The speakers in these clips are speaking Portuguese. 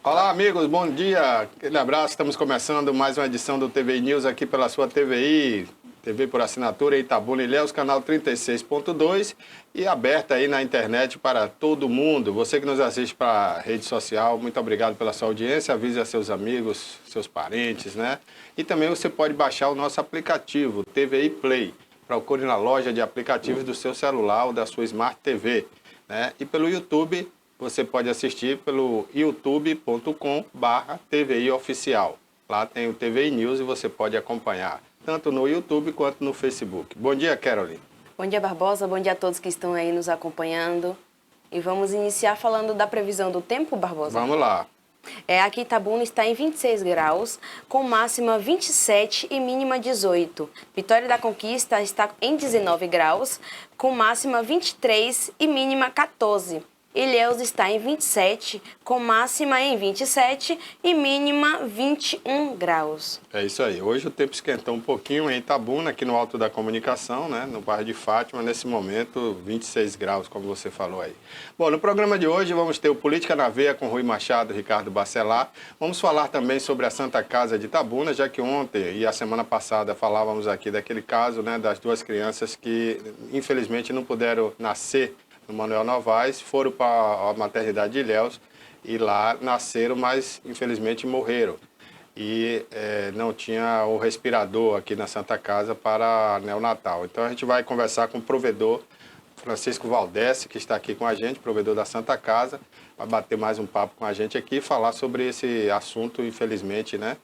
Olá, amigos, bom dia. Aquele abraço. Estamos começando mais uma edição do TVI News aqui pela sua TVI, TV por assinatura Itabuna e Ilhéus, canal 36.2 e aberta aí na internet para todo mundo. Você que nos assiste para rede social, muito obrigado pela sua audiência. Avise a seus amigos, seus parentes, né? E também você pode baixar o nosso aplicativo, TVI Play. Procure na loja de aplicativos do seu celular ou da sua Smart TV, né? E pelo YouTube. Você pode assistir pelo youtube.com/TVI Oficial. Lá tem o TVI News e você pode acompanhar, tanto no YouTube quanto no Facebook. Bom dia, Caroline. Bom dia, Barbosa. Bom dia a todos que estão aí nos acompanhando. E vamos iniciar falando da previsão do tempo, Barbosa? Vamos lá. Aqui Itabuna está em 26 graus, com máxima 27 e mínima 18. Vitória da Conquista está em 19 graus, com máxima 23 e mínima 14. Ilhéus está em 27, com máxima em 27 e mínima 21 graus. É isso aí. Hoje o tempo esquentou um pouquinho em Itabuna, aqui no Alto da Comunicação, né? No bairro de Fátima, nesse momento 26 graus, como você falou aí. Bom, no programa de hoje vamos ter o Política na Veia com Rui Machado e Ricardo Bacelar. Vamos falar também sobre a Santa Casa de Itabuna, já que ontem e a semana passada falávamos aqui daquele caso, né? Das duas crianças que infelizmente não puderam nascer no Manuel Novaes, foram para a maternidade de Ilhéus e lá nasceram, mas infelizmente morreram. E não tinha o respirador aqui na Santa Casa para neonatal. Então a gente vai conversar com o provedor Francisco Valdés, que está aqui com a gente, provedor da Santa Casa, vai bater mais um papo com a gente aqui e falar sobre esse assunto, infelizmente, né,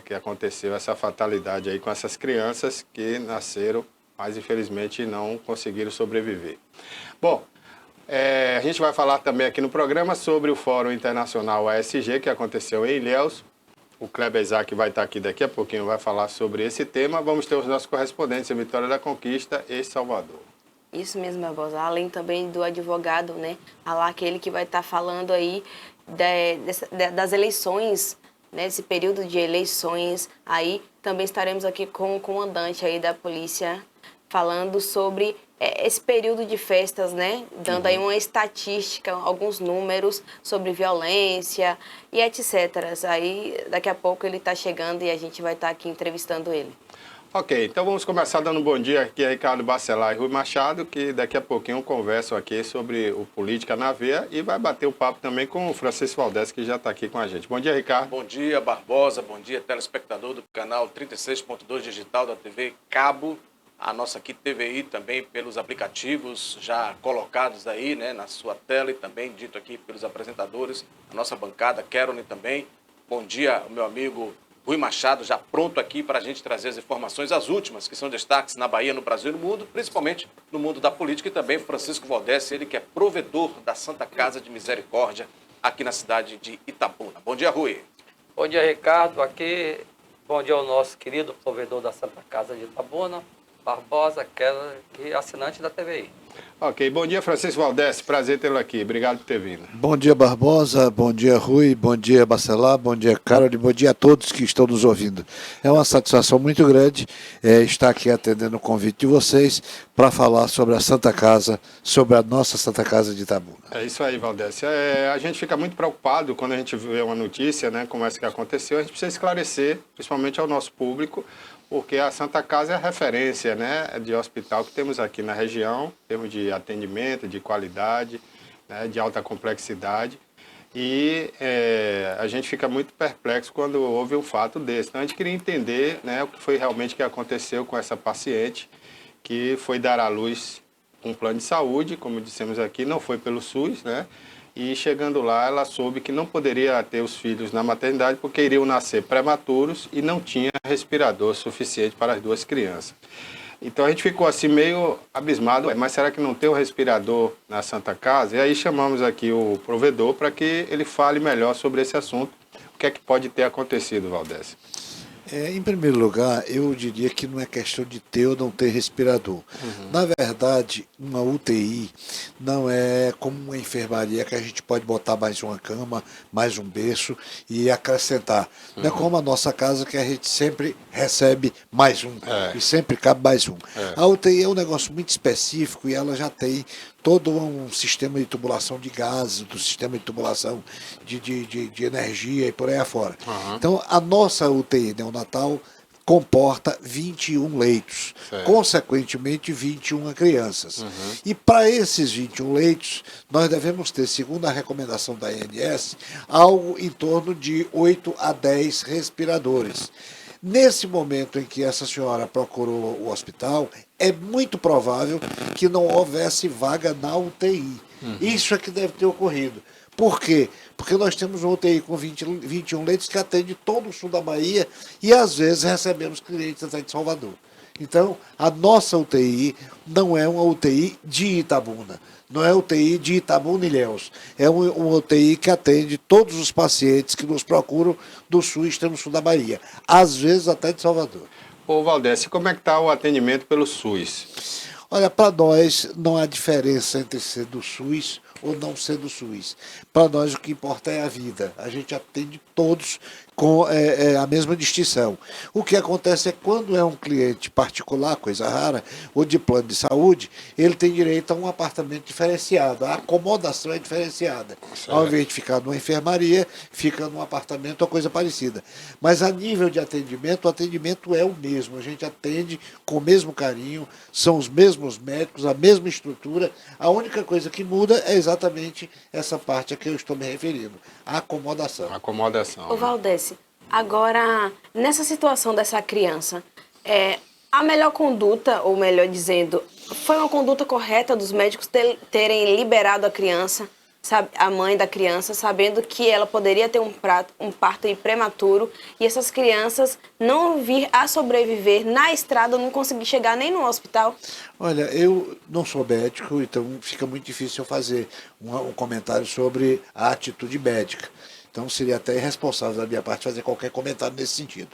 que aconteceu, essa fatalidade aí com essas crianças que nasceram, mas infelizmente não conseguiram sobreviver. Bom, a gente vai falar também aqui no programa sobre o Fórum Internacional ASG, que aconteceu em Ilhéus. O Kleber Isaac vai estar aqui daqui a pouquinho, vai falar sobre esse tema. Vamos ter os nossos correspondentes em Vitória da Conquista e Salvador. Isso mesmo, Barbosa. Além também do advogado, né? Aquele que vai estar falando aí das eleições, né? Esse período de eleições aí. Também estaremos aqui com o comandante aí da polícia falando sobre esse período de festas, né? Dando aí uma estatística, alguns números sobre violência e etc. Aí, daqui a pouco ele está chegando e a gente vai estar aqui entrevistando ele. Ok, então vamos começar dando um bom dia aqui a Ricardo Bacelar e Rui Machado, que daqui a pouquinho conversam aqui sobre o Política na Veia e vai bater o papo também com o Francisco Valdés, que já está aqui com a gente. Bom dia, Ricardo. Bom dia, Barbosa. Bom dia, telespectador do canal 36.2 digital da TV Cabo. A nossa aqui TVI também pelos aplicativos já colocados aí, né, na sua tela e também dito aqui pelos apresentadores, a nossa bancada, Caroline também. Bom dia, meu amigo Rui Machado, já pronto aqui para a gente trazer as informações, as últimas, que são destaques na Bahia, no Brasil e no mundo, principalmente no mundo da política, e também Francisco Valdés, ele que é provedor da Santa Casa de Misericórdia aqui na cidade de Itabuna. Bom dia, Rui. Bom dia, Ricardo, aqui. Bom dia ao nosso querido provedor da Santa Casa de Itabuna, Barbosa, que é assinante da TVI. Ok, bom dia, Francisco Valdés, prazer tê-lo aqui, obrigado por ter vindo. Bom dia, Barbosa, bom dia, Rui, bom dia, Bacelar, bom dia, Carol, bom dia a todos que estão nos ouvindo. É uma satisfação muito grande estar aqui atendendo o convite de vocês para falar sobre a Santa Casa, sobre a nossa Santa Casa de Itabuna. É isso aí, Valdés. A gente fica muito preocupado quando a gente vê uma notícia, né, como essa que aconteceu, a gente precisa esclarecer, principalmente ao nosso público, porque a Santa Casa é a referência, né, de hospital que temos aqui na região, em termos de atendimento, de qualidade, né, de alta complexidade. E a gente fica muito perplexo quando houve um fato desse. Então a gente queria entender, né, o que foi realmente que aconteceu com essa paciente, que foi dar à luz um plano de saúde, como dissemos aqui, não foi pelo SUS, né? E chegando lá, ela soube que não poderia ter os filhos na maternidade porque iriam nascer prematuros e não tinha respirador suficiente para as duas crianças. Então a gente ficou assim meio abismado, mas será que não tem o respirador na Santa Casa? E aí chamamos aqui o provedor para que ele fale melhor sobre esse assunto. O que é que pode ter acontecido, Valdés? Em primeiro lugar, eu diria que não é questão de ter ou não ter respirador. Na verdade, uma UTI não é como uma enfermaria que a gente pode botar mais uma cama, mais um berço e acrescentar. Não é como a nossa casa que a gente sempre recebe mais um, É. e sempre cabe mais um. É. A UTI é um negócio muito específico e ela já tem todo um sistema de tubulação de gases, do sistema de tubulação de energia e por aí afora. Uhum. Então, a nossa UTI neonatal comporta 21 leitos, Certo. consequentemente 21 crianças. E para esses 21 leitos, nós devemos ter, segundo a recomendação da ANS, algo em torno de 8 a 10 respiradores. Nesse momento em que essa senhora procurou o hospital, é muito provável que não houvesse vaga na UTI. Isso é que deve ter ocorrido. Por quê? Porque nós temos uma UTI com 21 leitos que atende todo o sul da Bahia e às vezes recebemos clientes até de Salvador. Então, a nossa UTI não é uma UTI de Itabuna, não é UTI de Itabuna e Ilhéus. É uma UTI que atende todos os pacientes que nos procuram do sul e extremo sul da Bahia, às vezes até de Salvador. Ô Valdécio, como é que está o atendimento pelo SUS? Olha, para nós não há diferença entre ser do SUS ou não ser do SUS. Para nós o que importa é a vida. A gente atende todos com a mesma distinção. O que acontece é que quando é um cliente particular, coisa rara, ou de plano de saúde, ele tem direito a um apartamento diferenciado. A acomodação é diferenciada. Certo. Ao invés de ficar numa enfermaria, fica num apartamento ou coisa parecida. Mas a nível de atendimento, o atendimento é o mesmo. A gente atende com o mesmo carinho, são os mesmos médicos, a mesma estrutura. A única coisa que muda é exatamente essa parte a que eu estou me referindo, a acomodação. Acomodação. Ô Valdécio, agora, nessa situação dessa criança, a melhor conduta, ou melhor dizendo, foi uma conduta correta dos médicos terem liberado a criança, sabe, a mãe da criança, sabendo que ela poderia ter um parto prematuro e essas crianças não vir a sobreviver na estrada, não conseguir chegar nem no hospital? Olha, eu não sou médico, então fica muito difícil eu fazer um comentário sobre a atitude médica. Então seria até irresponsável da minha parte fazer qualquer comentário nesse sentido.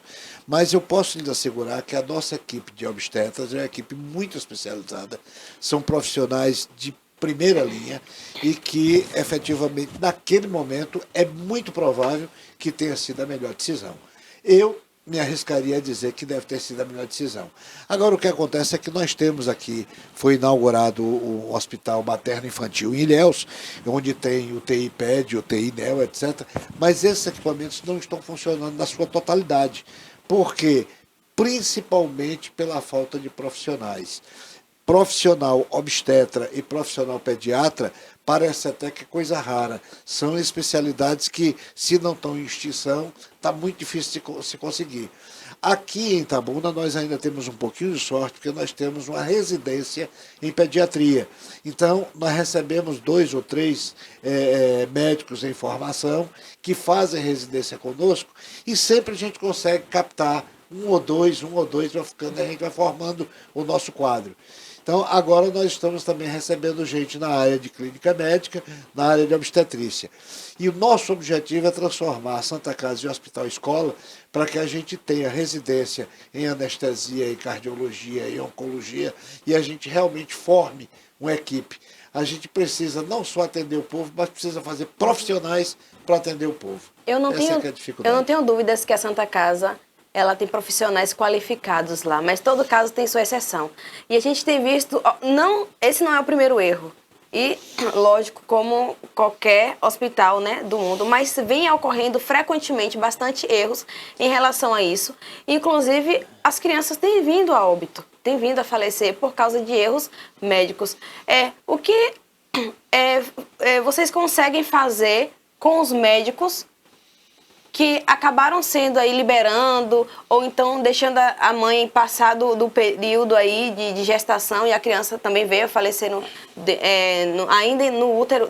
Mas eu posso lhes assegurar que a nossa equipe de obstetras é uma equipe muito especializada, são profissionais de primeira linha e que efetivamente naquele momento é muito provável que tenha sido a melhor decisão. Eu me arriscaria a dizer que deve ter sido a melhor decisão. Agora o que acontece é que nós temos aqui, foi inaugurado o Hospital Materno Infantil em Ilhéus, onde tem UTI PED, UTI NEO, etc. Mas esses equipamentos não estão funcionando na sua totalidade. Por quê? Principalmente pela falta de profissionais. Profissional obstetra e profissional pediatra parece até que coisa rara. São especialidades que, se não estão em extinção, está muito difícil de se conseguir. Aqui em Itabuna nós ainda temos um pouquinho de sorte, porque nós temos uma residência em pediatria. Então, nós recebemos 2 ou 3 médicos em formação que fazem residência conosco e sempre a gente consegue captar um ou dois, vai ficando, a gente vai formando o nosso quadro. Então, agora nós estamos também recebendo gente na área de clínica médica, na área de obstetrícia. E o nosso objetivo é transformar a Santa Casa em hospital escola para que a gente tenha residência em anestesia, em cardiologia, em oncologia e a gente realmente forme uma equipe. A gente precisa não só atender o povo, mas precisa fazer profissionais para atender o povo. Essa é que é a dificuldade. Eu não tenho dúvidas que a Santa Casa ela tem profissionais qualificados lá, mas todo caso tem sua exceção. E a gente tem visto, esse não é o primeiro erro. E, lógico, como qualquer hospital, né, do mundo, mas vem ocorrendo frequentemente bastante erros em relação a isso. Inclusive, as crianças têm vindo a óbito, têm vindo a falecer por causa de erros médicos. O que vocês conseguem fazer com os médicos que acabaram sendo aí liberando, ou então deixando a mãe passar do período aí de gestação e a criança também veio a falecer ainda no útero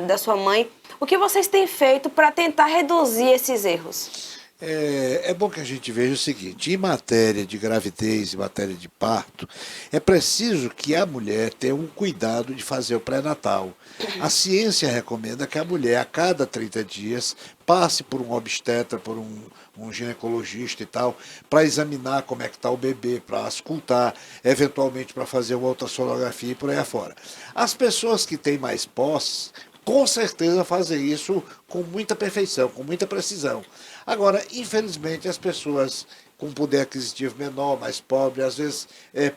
da sua mãe. O que vocês têm feito para tentar reduzir esses erros? É bom que a gente veja o seguinte, em matéria de gravidez, em matéria de parto, é preciso que a mulher tenha um cuidado de fazer o pré-natal. A ciência recomenda que a mulher, a cada 30 dias, passe por um obstetra, por um ginecologista e tal, para examinar como é que está o bebê, para auscultar, eventualmente para fazer uma ultrassonografia e por aí afora. As pessoas que têm mais posse, com certeza fazem isso com muita perfeição, com muita precisão. Agora, infelizmente, as pessoas com poder aquisitivo menor, mais pobre, às vezes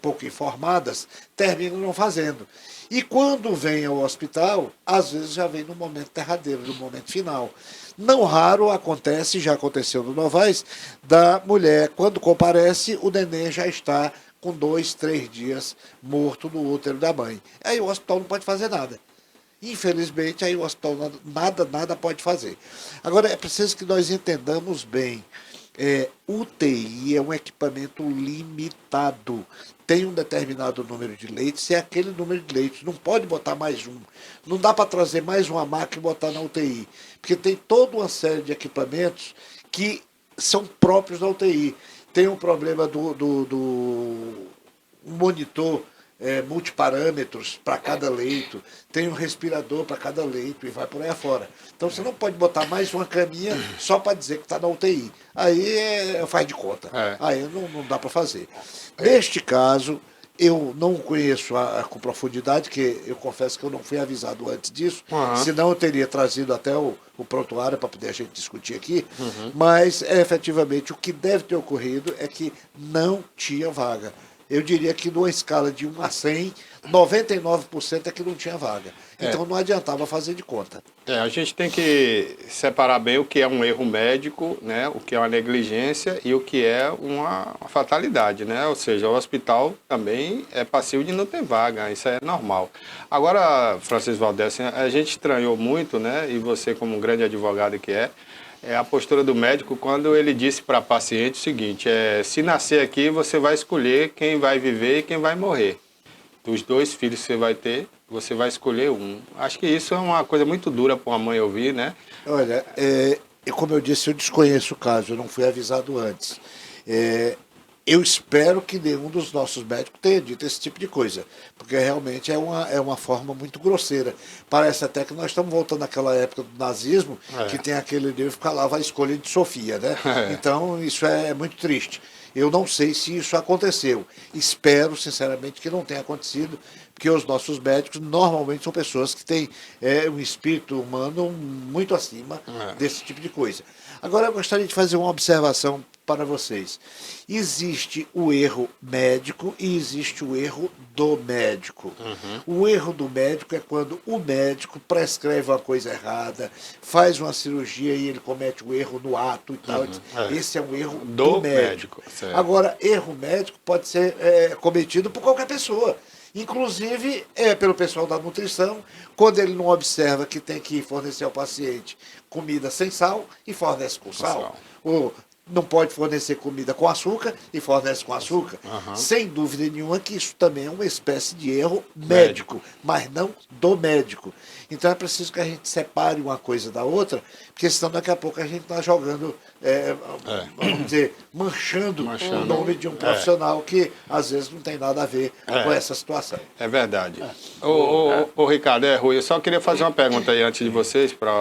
pouco informadas, terminam não fazendo. E quando vem ao hospital, às vezes já vem no momento derradeiro, no momento final. Não raro acontece, já aconteceu no Novaes, da mulher, quando comparece, o neném já está com 2, 3 dias morto no útero da mãe. Aí o hospital não pode fazer nada. Infelizmente, aí o hospital nada pode fazer. Agora, é preciso que nós entendamos bem. UTI é um equipamento limitado. Tem um determinado número de leitos, é aquele número de leitos. Não pode botar mais um. Não dá para trazer mais uma máquina e botar na UTI. Porque tem toda uma série de equipamentos que são próprios da UTI. Tem um problema do monitor multiparâmetros para cada leito, tem um respirador para cada leito e vai por aí afora. Então você não pode botar mais uma caminha só para dizer que está na UTI. Aí faz de conta. Aí não dá para fazer. Neste caso, eu não conheço com profundidade, que eu confesso que eu não fui avisado antes disso, senão eu teria trazido até o prontuário para poder a gente discutir aqui, mas efetivamente o que deve ter ocorrido é que não tinha vaga. Eu diria que numa escala de 1 a 100, 99% é que não tinha vaga. Então não adiantava fazer de conta. A gente tem que separar bem o que é um erro médico, né, o que é uma negligência e o que é uma fatalidade, né? Ou seja, o hospital também é passivo de não ter vaga, isso é normal. Agora, Francisco Valdez, a gente estranhou muito, né, e você como um grande advogado que é a postura do médico quando ele disse para a paciente o seguinte, se nascer aqui você vai escolher quem vai viver e quem vai morrer. Dos 2 filhos que você vai ter, você vai escolher um. Acho que isso é uma coisa muito dura para uma mãe ouvir, né? Olha, como eu disse, eu desconheço o caso, eu não fui avisado antes. Eu espero que nenhum dos nossos médicos tenha dito esse tipo de coisa, porque realmente é uma forma muito grosseira. Parece até que nós estamos voltando àquela época do nazismo, que tem aquele livro que falava a escolha de Sofia, né? Então isso é muito triste. Eu não sei se isso aconteceu. Espero, sinceramente, que não tenha acontecido, porque os nossos médicos normalmente são pessoas que têm um espírito humano muito acima desse tipo de coisa. Agora, eu gostaria de fazer uma observação para vocês. Existe o erro médico e existe o erro do médico. O erro do médico é quando o médico prescreve uma coisa errada, faz uma cirurgia e ele comete o erro no ato e tal. Esse é um erro do médico. Agora, erro médico pode ser cometido por qualquer pessoa. Inclusive pelo pessoal da nutrição, quando ele não observa que tem que fornecer ao paciente comida sem sal e fornece com sal. Ou não pode fornecer comida com açúcar e fornece com açúcar. Sem dúvida nenhuma que isso também é uma espécie de erro médico, mas não do médico. Então é preciso que a gente separe uma coisa da outra, porque senão daqui a pouco a gente está jogando, vamos dizer, manchando o nome de um profissional que às vezes não tem nada a ver com essa situação. É verdade. Ô Ricardo, Rui, eu só queria fazer uma pergunta aí antes de vocês, para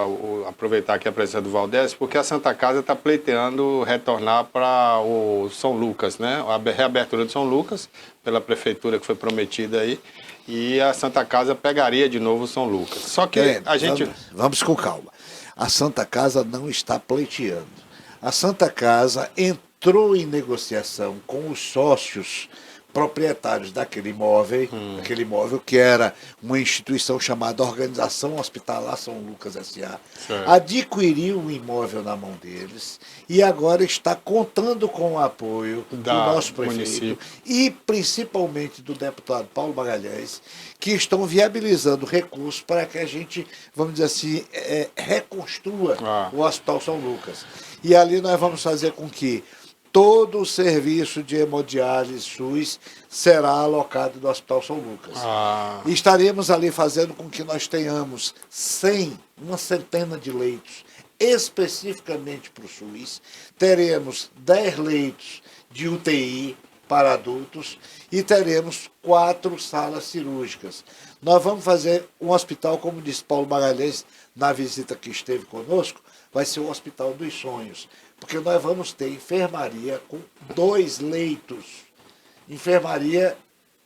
aproveitar aqui a presença do Valdez, porque a Santa Casa está pleiteando retornar para o São Lucas, né? A reabertura do São Lucas, pela prefeitura que foi prometida aí, e a Santa Casa pegaria de novo o São Lucas. Só que a gente... Vamos com calma. A Santa Casa não está pleiteando. A Santa Casa entrou em negociação com os sócios proprietários daquele imóvel que era uma instituição chamada Organização Hospitalar São Lucas S.A., adquiriu o imóvel na mão deles e agora está contando com o apoio do nosso prefeito e principalmente do deputado Paulo Magalhães, que estão viabilizando recursos para que a gente, vamos dizer assim, reconstrua o Hospital São Lucas. E ali nós vamos fazer com que todo o serviço de hemodiálise SUS será alocado no Hospital São Lucas. E estaremos ali fazendo com que nós tenhamos uma centena de leitos especificamente para o SUS. Teremos 10 leitos de UTI para adultos e teremos 4 salas cirúrgicas. Nós vamos fazer um hospital, como disse Paulo Magalhães na visita que esteve conosco, vai ser o Hospital dos Sonhos, porque nós vamos ter enfermaria com 2 leitos. Enfermaria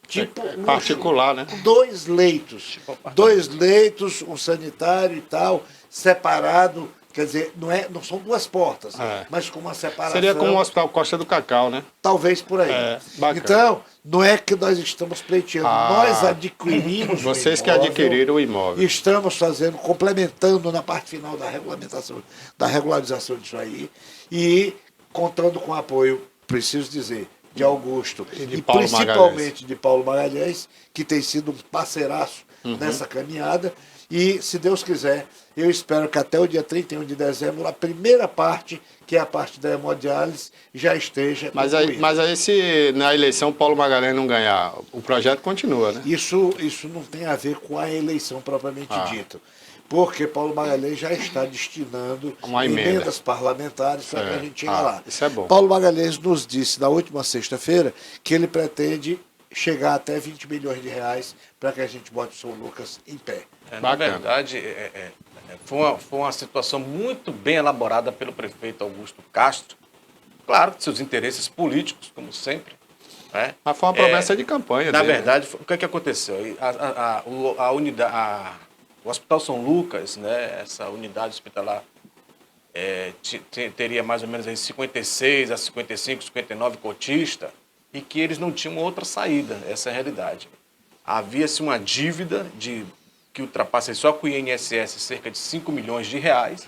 tipo particular, né? 2 leitos. 2 leitos, um sanitário e tal, separado, Quer dizer, não são duas portas, É. mas com uma separação. Seria como o Hospital Costa do Cacau, né? Talvez por aí. Bacana. Então, não é que nós estamos pleiteando, nós adquirimos Vocês o que imóvel, adquiriram o imóvel. e estamos fazendo, complementando na parte final da regulamentação, da regularização disso aí, e contando com o apoio, preciso dizer, de Augusto E de e Paulo principalmente de Paulo Magalhães, que tem sido um parceiraço nessa caminhada. E, se Deus quiser, eu espero que até o dia 31 de dezembro, a primeira parte, que é a parte da hemodiálise, já esteja concluída. Mas aí se na eleição Paulo Magalhães não ganhar, o projeto continua, né? Isso não tem a ver com a eleição propriamente dita. Porque Paulo Magalhães já está destinando Uma emenda. emendas parlamentares para que a gente chegue lá. Isso é bom. Paulo Magalhães nos disse na última sexta-feira que ele pretende chegar até 20 milhões de reais para que a gente bote o São Lucas em pé. Na Bacana. verdade, foi uma situação muito bem elaborada pelo prefeito Augusto Castro. Claro, que seus interesses políticos, como sempre. Né? Mas foi uma promessa de campanha Na dele, verdade, o que é que aconteceu? O Hospital São Lucas, né, essa unidade hospitalar, teria mais ou menos aí 56 a 55, 59 cotistas, e que eles não tinham outra saída, essa é a realidade. Havia-se uma dívida que ultrapassa só com o INSS cerca de 5 milhões de reais,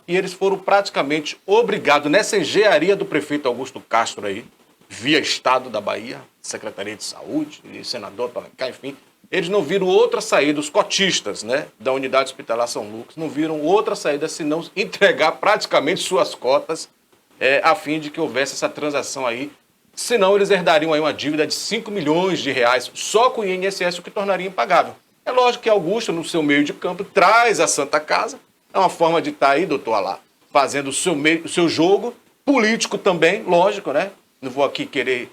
e eles foram praticamente obrigados, nessa engenharia do prefeito Augusto Castro aí, via Estado da Bahia, Secretaria de Saúde, e senador Alencar, enfim, eles não viram outra saída, os cotistas, né, da unidade hospitalar São Lucas, não viram outra saída senão entregar praticamente suas cotas a fim de que houvesse essa transação aí. Senão eles herdariam aí uma dívida de 5 milhões de reais só com o INSS, o que tornaria impagável. É lógico que Augusto, no seu meio de campo, traz a Santa Casa. É uma forma de estar aí, doutor Alá, fazendo o seu jogo, político também, lógico, né? Não vou aqui querer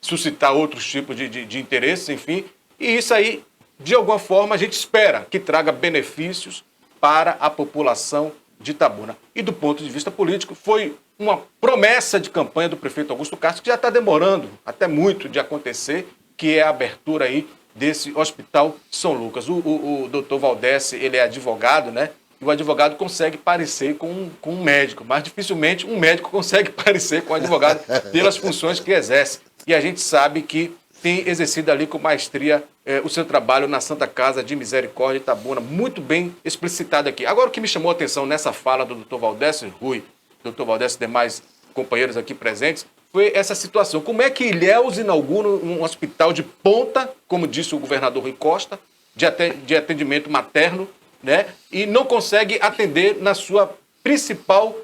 suscitar outros tipos de interesses, enfim. E isso aí, de alguma forma, a gente espera que traga benefícios para a população de Itabuna. E do ponto de vista político, foi uma promessa de campanha do prefeito Augusto Castro, que já está demorando até muito de acontecer, que é a abertura aí desse Hospital São Lucas. O doutor Valdés, ele é advogado, né? E o advogado consegue parecer com um médico, mas dificilmente um médico consegue parecer com um advogado pelas funções que exerce. E a gente sabe que tem exercido ali com maestria o seu trabalho na Santa Casa de Misericórdia Itabuna, muito bem explicitado aqui. Agora, o que me chamou a atenção nessa fala do doutor Valdés, Rui, doutor Valdés e demais companheiros aqui presentes, foi essa situação. Como é que Ilhéus inaugura um hospital de ponta, como disse o governador Rui Costa, de atendimento materno, né, e não consegue atender na sua principal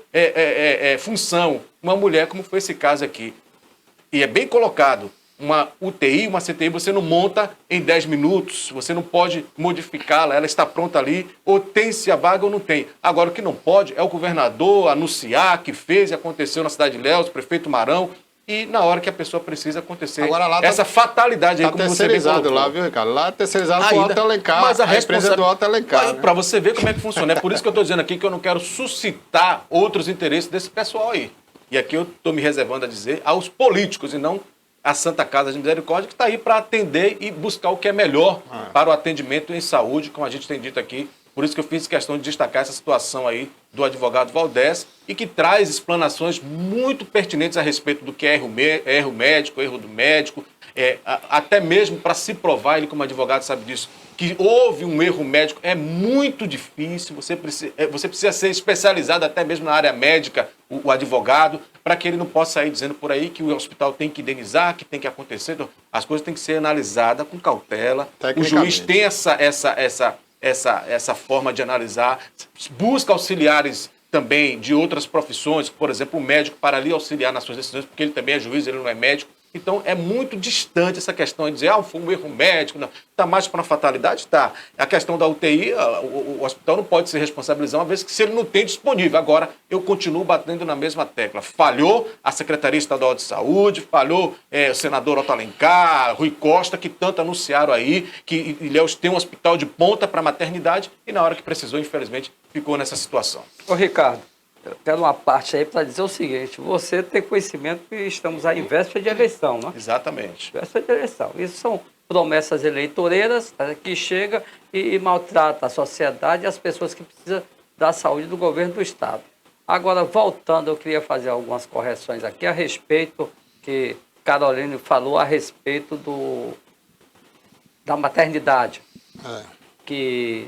função, uma mulher, como foi esse caso aqui. E é bem colocado, uma UTI, uma CTI, você não monta em 10 minutos, você não pode modificá-la, ela está pronta ali, ou tem-se a vaga ou não tem. Agora, o que não pode é o governador anunciar que fez e aconteceu na cidade de Ilhéus, o prefeito Marão, e na hora que a pessoa precisa acontecer. Agora, lá essa fatalidade aí, tá como você bem terceirizado colocou. lá, viu, Ricardo? Lá é terceirizado com o Alto Alencar, Mas a empresa do Alto Alencar. Para você ver como é que funciona. É por isso que eu estou dizendo aqui que eu não quero suscitar outros interesses desse pessoal aí. E aqui eu estou me reservando a dizer aos políticos e não à Santa Casa de Misericórdia, que está aí para atender e buscar o que é melhor para o atendimento em saúde, como a gente tem dito aqui. Por isso que eu fiz questão de destacar essa situação aí do advogado Valdés e que traz explanações muito pertinentes a respeito do que é erro médico, erro do médico, até mesmo para se provar, ele como advogado sabe disso, que houve um erro médico é muito difícil, você precisa ser especializado até mesmo na área médica, o advogado, para que ele não possa sair dizendo por aí que o hospital tem que indenizar, que tem que acontecer. Então, as coisas têm que ser analisadas com cautela, o juiz tem essa forma de analisar, busca auxiliares também de outras profissões, por exemplo, o médico para ali auxiliar nas suas decisões, porque ele também é juiz, ele não é médico. Então, é muito distante essa questão de dizer, foi um erro médico, não. Está mais para uma fatalidade? Está. A questão da UTI, o hospital não pode se responsabilizar, uma vez que se ele não tem disponível. Agora, eu continuo batendo na mesma tecla. Falhou a Secretaria Estadual de Saúde, falhou o senador Otto Alencar, Rui Costa, que tanto anunciaram aí que Ilhéus tem um hospital de ponta para maternidade e na hora que precisou, infelizmente, ficou nessa situação. Ô, Ricardo, eu quero uma parte aí para dizer o seguinte, você tem conhecimento que estamos à véspera de eleição, né? Exatamente. Véspera de eleição. Isso são promessas eleitoreiras que chegam e maltratam a sociedade e as pessoas que precisam da saúde do governo do estado. Agora, voltando, eu queria fazer algumas correções aqui a respeito que Caroline falou a respeito da maternidade, que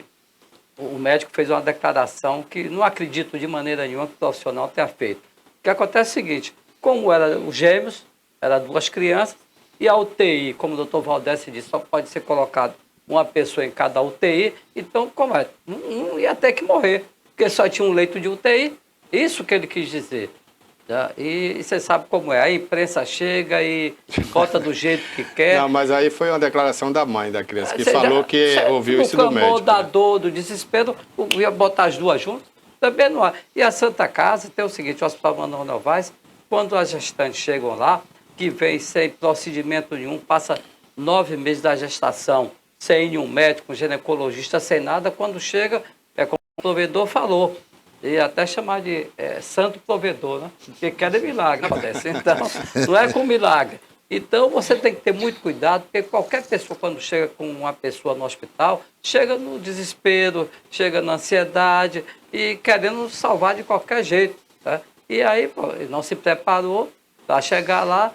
o médico fez uma declaração que não acredito de maneira nenhuma que o profissional tenha feito. O que acontece é o seguinte, como eram os gêmeos, eram 2 crianças, e a UTI, como o doutor Valdécio disse, só pode ser colocado uma pessoa em cada UTI, então como é? Não ia ter que morrer, porque só tinha um leito de UTI, isso que ele quis dizer. Tá? E você sabe como é, a imprensa chega e bota do jeito que quer. Não, mas aí foi uma declaração da mãe da criança, que falou que ouviu isso do médico. Da dor, do desespero, ia botar as 2 juntas, também não há. E a Santa Casa tem o seguinte, o Hospital Manuel Novaes, quando as gestantes chegam lá, que vem sem procedimento nenhum, passa 9 meses da gestação, sem nenhum médico, um ginecologista, sem nada, quando chega, é como o provedor falou, e até chamar de santo provedor, né? Porque quer milagre, parece. Então, não é com milagre. Então, você tem que ter muito cuidado, porque qualquer pessoa, quando chega com uma pessoa no hospital, chega no desespero, chega na ansiedade e querendo salvar de qualquer jeito. Tá? E aí, pô, não se preparou para chegar lá,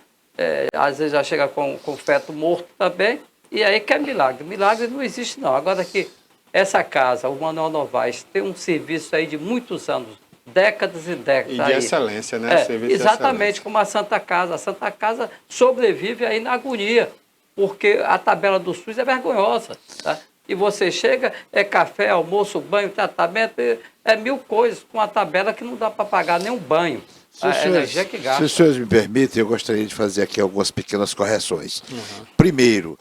às vezes já chega com o feto morto também, e aí quer milagre. Milagre não existe, não. Agora que essa casa, o Manuel Novaes, tem um serviço aí de muitos anos, décadas e décadas. E de aí. Excelência, né? Serviço Exatamente, como a Santa Casa. A Santa Casa sobrevive aí na agonia, porque a tabela do SUS é vergonhosa. Tá? E você chega, é café, almoço, banho, tratamento, é 1000 coisas, com a tabela que não dá para pagar nem um banho. A energia que gasta. Se os senhores me permitem, eu gostaria de fazer aqui algumas pequenas correções. Primeiro,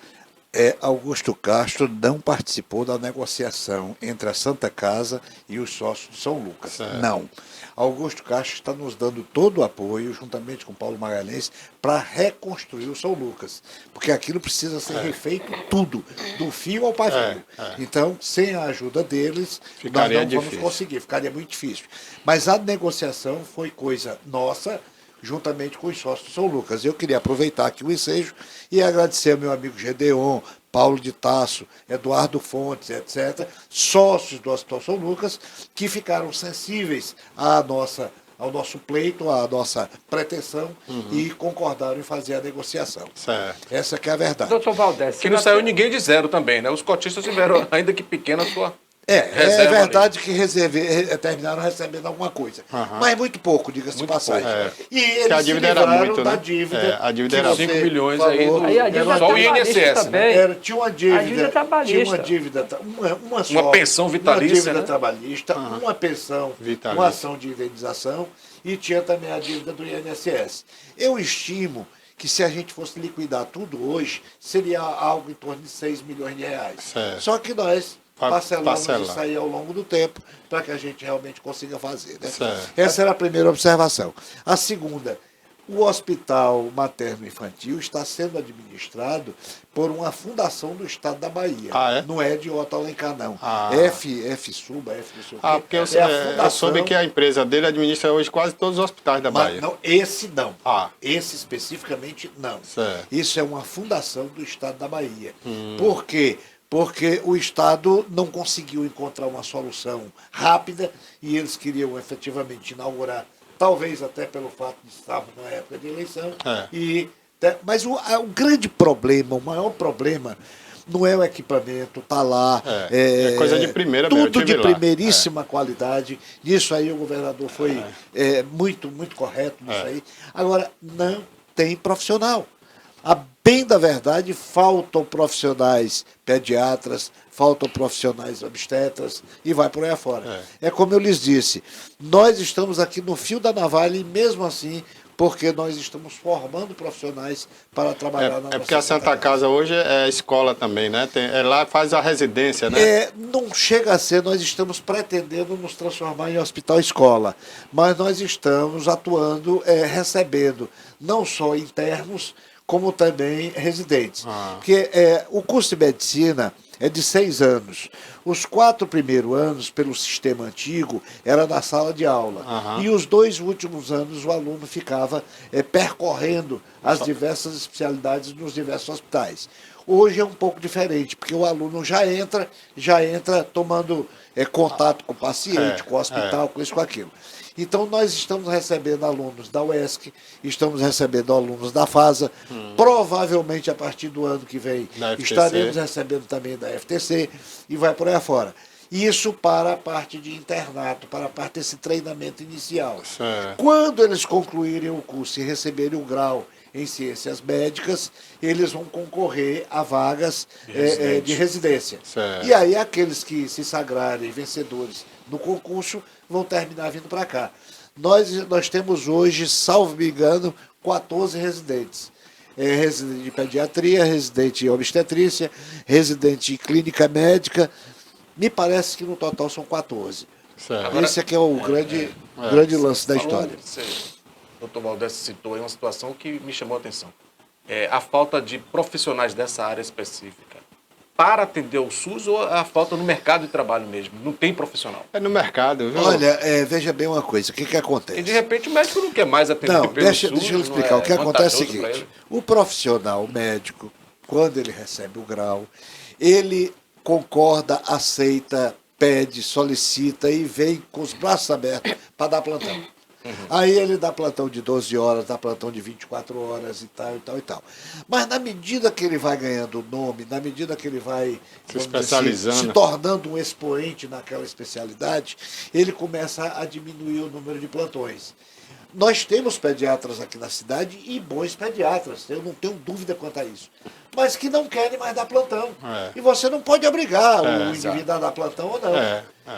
Augusto Castro não participou da negociação entre a Santa Casa e os sócios de São Lucas. Certo. Não. Augusto Castro está nos dando todo o apoio, juntamente com Paulo Magalhães, para reconstruir o São Lucas. Porque aquilo precisa ser refeito tudo, do fio ao pavio. Então, sem a ajuda deles, Ficaria nós não difícil. vamos conseguir, ficaria muito difícil. Mas a negociação foi coisa nossa, juntamente com os sócios do São Lucas. Eu queria aproveitar aqui o ensejo e agradecer ao meu amigo Gedeon, Paulo de Tasso, Eduardo Fontes, etc., sócios do Hospital São Lucas, que ficaram sensíveis ao nosso pleito, à nossa pretensão e concordaram em fazer a negociação. Certo. Essa que é a verdade. Doutor Valdécio, Que não saiu ninguém de zero também, né? Os cotistas tiveram, ainda que pequena, a sua É reserva verdade que terminaram recebendo alguma coisa. Mas muito pouco, diga-se de passagem. E eles a dívida se era livraram muito, da né? dívida. A dívida que era você 5 milhões falou. aí do- Aí a dívida Só o trabalhista INSS, também. Tinha uma dívida. A dívida trabalhista. Tinha uma dívida, uma só. Uma pensão vitalícia, Uma dívida né? trabalhista, uma pensão, Vitalícia. uma ação de indenização e tinha também a dívida do INSS. Eu estimo que se a gente fosse liquidar tudo hoje, seria algo em torno de 6 milhões de reais. Certo. Só que nós parcelamos Parcelar. isso aí ao longo do tempo para que a gente realmente consiga fazer. Né? Certo. Essa era a primeira observação. A segunda, o Hospital Materno-Infantil está sendo administrado por uma fundação do Estado da Bahia. Ah, é? Não é de Otto Alencar, não. Ah. F-Suba, F não sei o quê. Porque eu, É a eu fundação- soube que a empresa dele administra hoje quase todos os hospitais da Mas Bahia. não, esse não. Ah. Esse especificamente não. Certo. Isso é uma fundação do Estado da Bahia. Por quê? Porque o Estado não conseguiu encontrar uma solução rápida e eles queriam efetivamente inaugurar, talvez até pelo fato de estarmos na época de eleição. Mas o grande problema, o maior problema, não é o equipamento, está lá. É coisa de primeira mesmo, eu Tudo de tive lá. primeiríssima qualidade. Nisso aí o governador foi muito, muito correto nisso aí. Agora, não tem profissional. A bem da verdade, faltam profissionais pediatras, faltam profissionais obstetras e vai por aí afora. É como eu lhes disse, nós estamos aqui no fio da navalha e mesmo assim, porque nós estamos formando profissionais para trabalhar na nossa porque a Santa Casa hoje é escola também, né? Lá faz a residência, né? Não chega a ser, nós estamos pretendendo nos transformar em hospital-escola, mas nós estamos atuando, recebendo não só internos, como também residentes. Porque o curso de medicina, é de 6 anos. Os 4 primeiros anos, pelo sistema antigo, era na sala de aula. Aham. E os 2 últimos anos o aluno ficava percorrendo as diversas especialidades nos diversos hospitais. Hoje é um pouco diferente, porque o aluno já entra tomando contato com o paciente, com o hospital, com isso, com aquilo. Então, nós estamos recebendo alunos da UESC, estamos recebendo alunos da FASA, provavelmente a partir do ano que vem Da FTC. estaremos recebendo também da FTC e vai por aí afora. Isso para a parte de internato, para a parte desse treinamento inicial. Certo. Quando eles concluírem o curso e receberem o grau em ciências médicas, eles vão concorrer a vagas de residência. Certo. E aí aqueles que se sagrarem vencedores no concurso vão terminar vindo para cá. Nós temos hoje, salvo me engano, 14 residentes. Residente de pediatria, residente em obstetrícia, residente em clínica médica. Me parece que no total são 14. Certo. Esse aqui é o grande lance da Falou, história. O doutor Valdez citou aí uma situação que me chamou a atenção. A falta de profissionais dessa área específica para atender o SUS ou a falta no mercado de trabalho mesmo? Não tem profissional. É no mercado, viu? Olha, veja bem uma coisa, o que acontece? E de repente o médico não quer mais atender Não, pelo deixa SUS. eu não explicar. O que acontece é o vantajoso pra seguinte: ele. o profissional médico, quando ele recebe o grau, ele concorda, aceita, pede, solicita e vem com os braços abertos para dar plantão. Aí ele dá plantão de 12 horas, dá plantão de 24 horas e tal, e tal, e tal. Mas na medida que ele vai ganhando nome, na medida que ele vai vamos dizer assim, especializando. se tornando um expoente naquela especialidade, ele começa a diminuir o número de plantões. Nós temos pediatras aqui na cidade e bons pediatras, eu não tenho dúvida quanto a isso. Mas que não querem mais dar plantão. É. E você não pode obrigar o exato. indivíduo a dar plantão ou não.